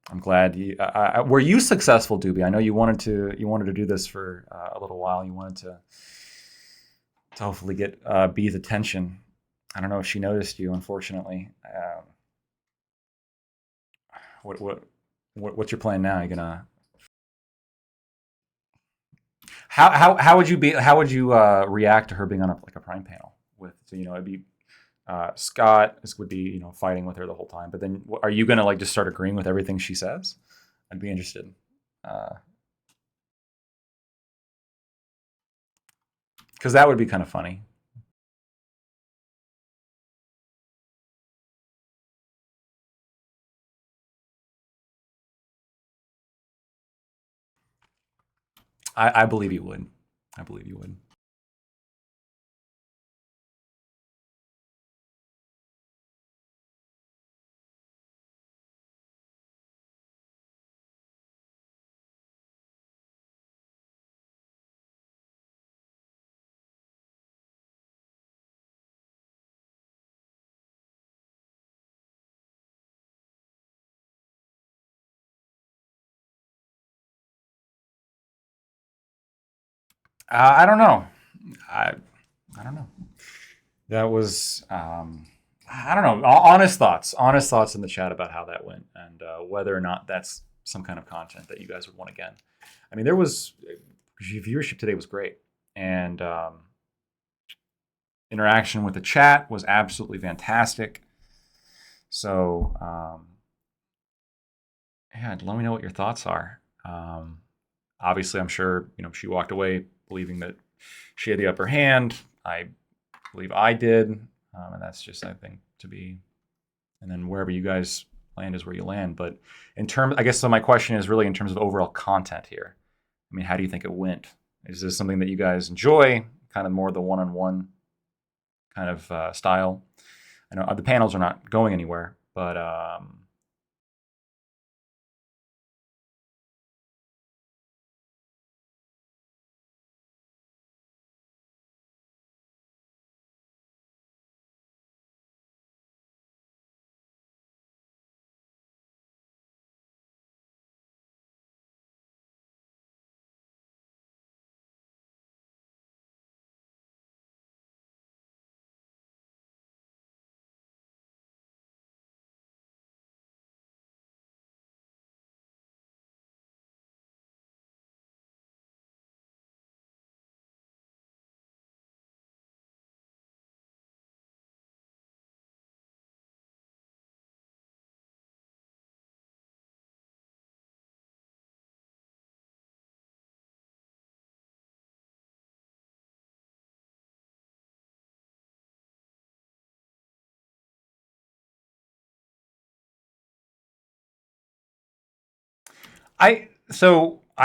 I'm glad you. Were you successful, Doobie? I know you wanted to do this for a little while. You wanted to hopefully get Bee's attention. I don't know if she noticed you, unfortunately. What's your plan now? Are you gonna how would you react to her being on a Prime panel with, so, it'd be Scott would be fighting with her the whole time, but then are you gonna just start agreeing with everything she says? I'd be interested. Because that would be kind of funny. I believe you would. I believe you would. I don't know. I don't know. That was I don't know. Honest thoughts in the chat about how that went and whether or not that's some kind of content that you guys would want again. I mean, viewership today was great, and interaction with the chat was absolutely fantastic. So yeah, let me know what your thoughts are. Obviously, I'm sure she walked away believing that she had the upper hand. I believe I did, and that's just, I think, to be. And then wherever you guys land is where you land. But I guess so. My question is really in terms of overall content here. I mean, how do you think it went? Is this something that you guys enjoy? Kind of more the one-on-one kind of style. I know the panels are not going anywhere, but I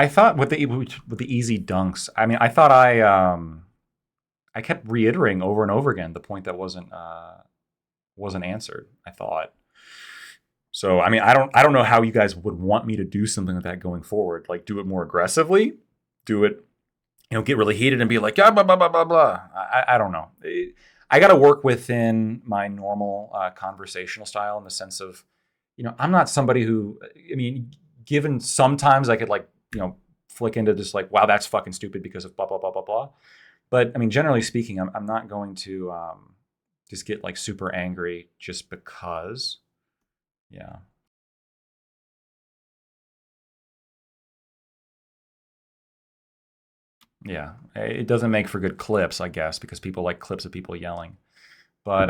thought with the easy dunks. I mean, I thought I kept reiterating over and over again the point that wasn't answered. I thought. So I mean, I don't know how you guys would want me to do something like that going forward. Like, do it more aggressively, do it, get really heated and be like, blah blah blah blah blah. I don't know. I got to work within my normal conversational style in the sense of, I'm not somebody who, I mean, given sometimes I could flick into just like, wow, that's fucking stupid because of blah blah blah blah blah. But I mean, generally speaking, I'm not going to just get like super angry just because. Yeah. Yeah. It doesn't make for good clips, I guess, because people like clips of people yelling. But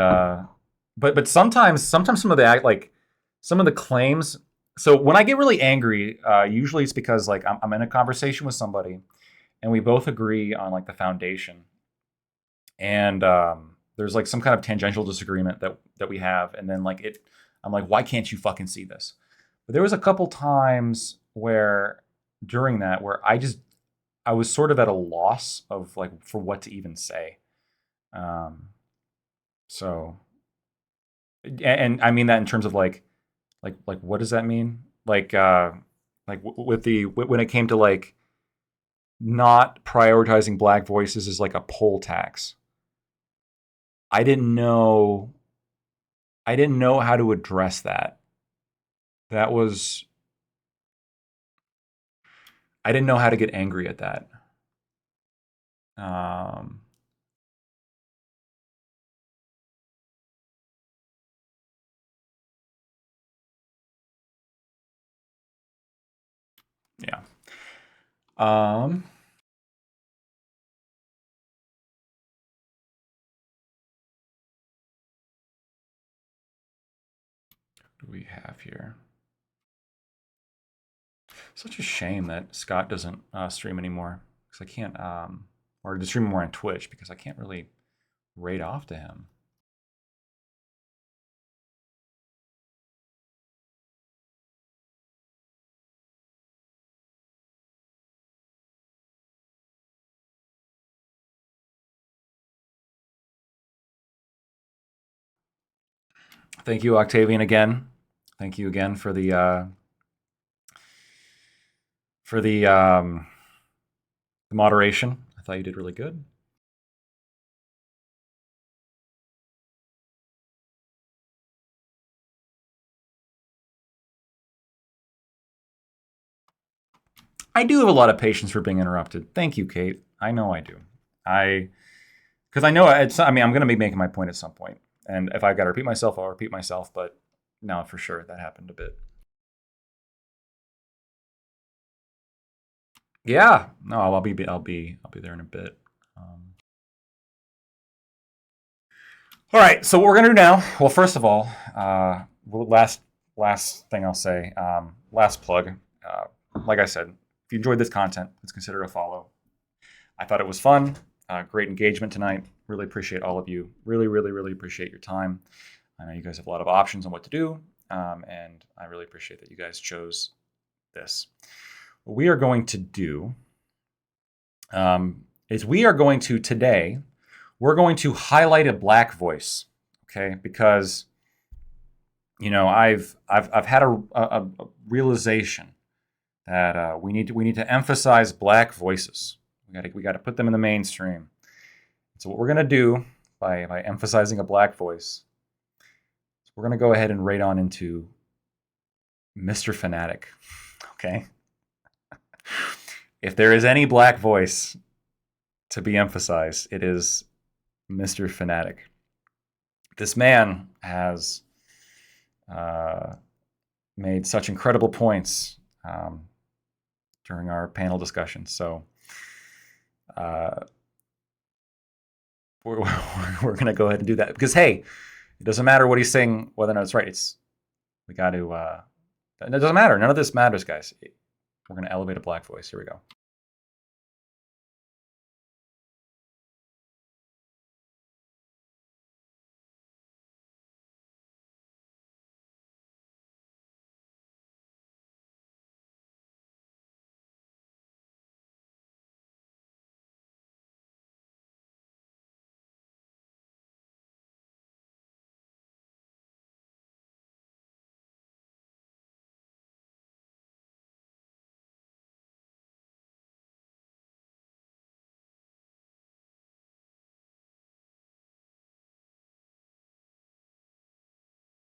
sometimes some of the claims. So when I get really angry, usually it's because like I'm in a conversation with somebody, and we both agree on like the foundation, and there's like some kind of tangential disagreement that we have, and then I'm like, why can't you fucking see this? But there was a couple times where during that where I was sort of at a loss of like for what to even say. So, and I mean that in terms of like what does that mean? When it came to like not prioritizing black voices as like a poll tax. I didn't know how to address that. I didn't know how to get angry at that. Yeah. What do we have here? Such a shame that Scott doesn't stream anymore, because I can't, or to stream more on Twitch, because I can't really raid off to him. Thank you, Octavian, again. Thank you again for the moderation. I thought you did really good. I do have a lot of patience for being interrupted. Thank you, Kate. I know I do. Because I know I'm going to be making my point at some point. And if I've got to repeat myself, I'll repeat myself. But no, for sure, that happened a bit. Yeah, no, I'll be there in a bit. All right, so what we're gonna do now? Well, first of all, last thing I'll say, last plug. Like I said, if you enjoyed this content, let's consider a follow. I thought it was fun. Great engagement tonight. Really appreciate all of you. Really, really, really appreciate your time. I know you guys have a lot of options on what to do, and I really appreciate that you guys chose this. What we are going to do is we're going to highlight a black voice, okay? Because I've had a realization that we need to emphasize black voices. We got to put them in the mainstream. So what we're gonna do by emphasizing a black voice, we're gonna go ahead and raid on into Mr. Fanatic, okay? If there is any black voice to be emphasized, it is Mr. Fanatic. This man has made such incredible points during our panel discussion. So we're going to go ahead and do that because, hey, it doesn't matter what he's saying, whether or not it's right. We got to. It doesn't matter. None of this matters, guys. We're going to elevate a black voice. Here we go.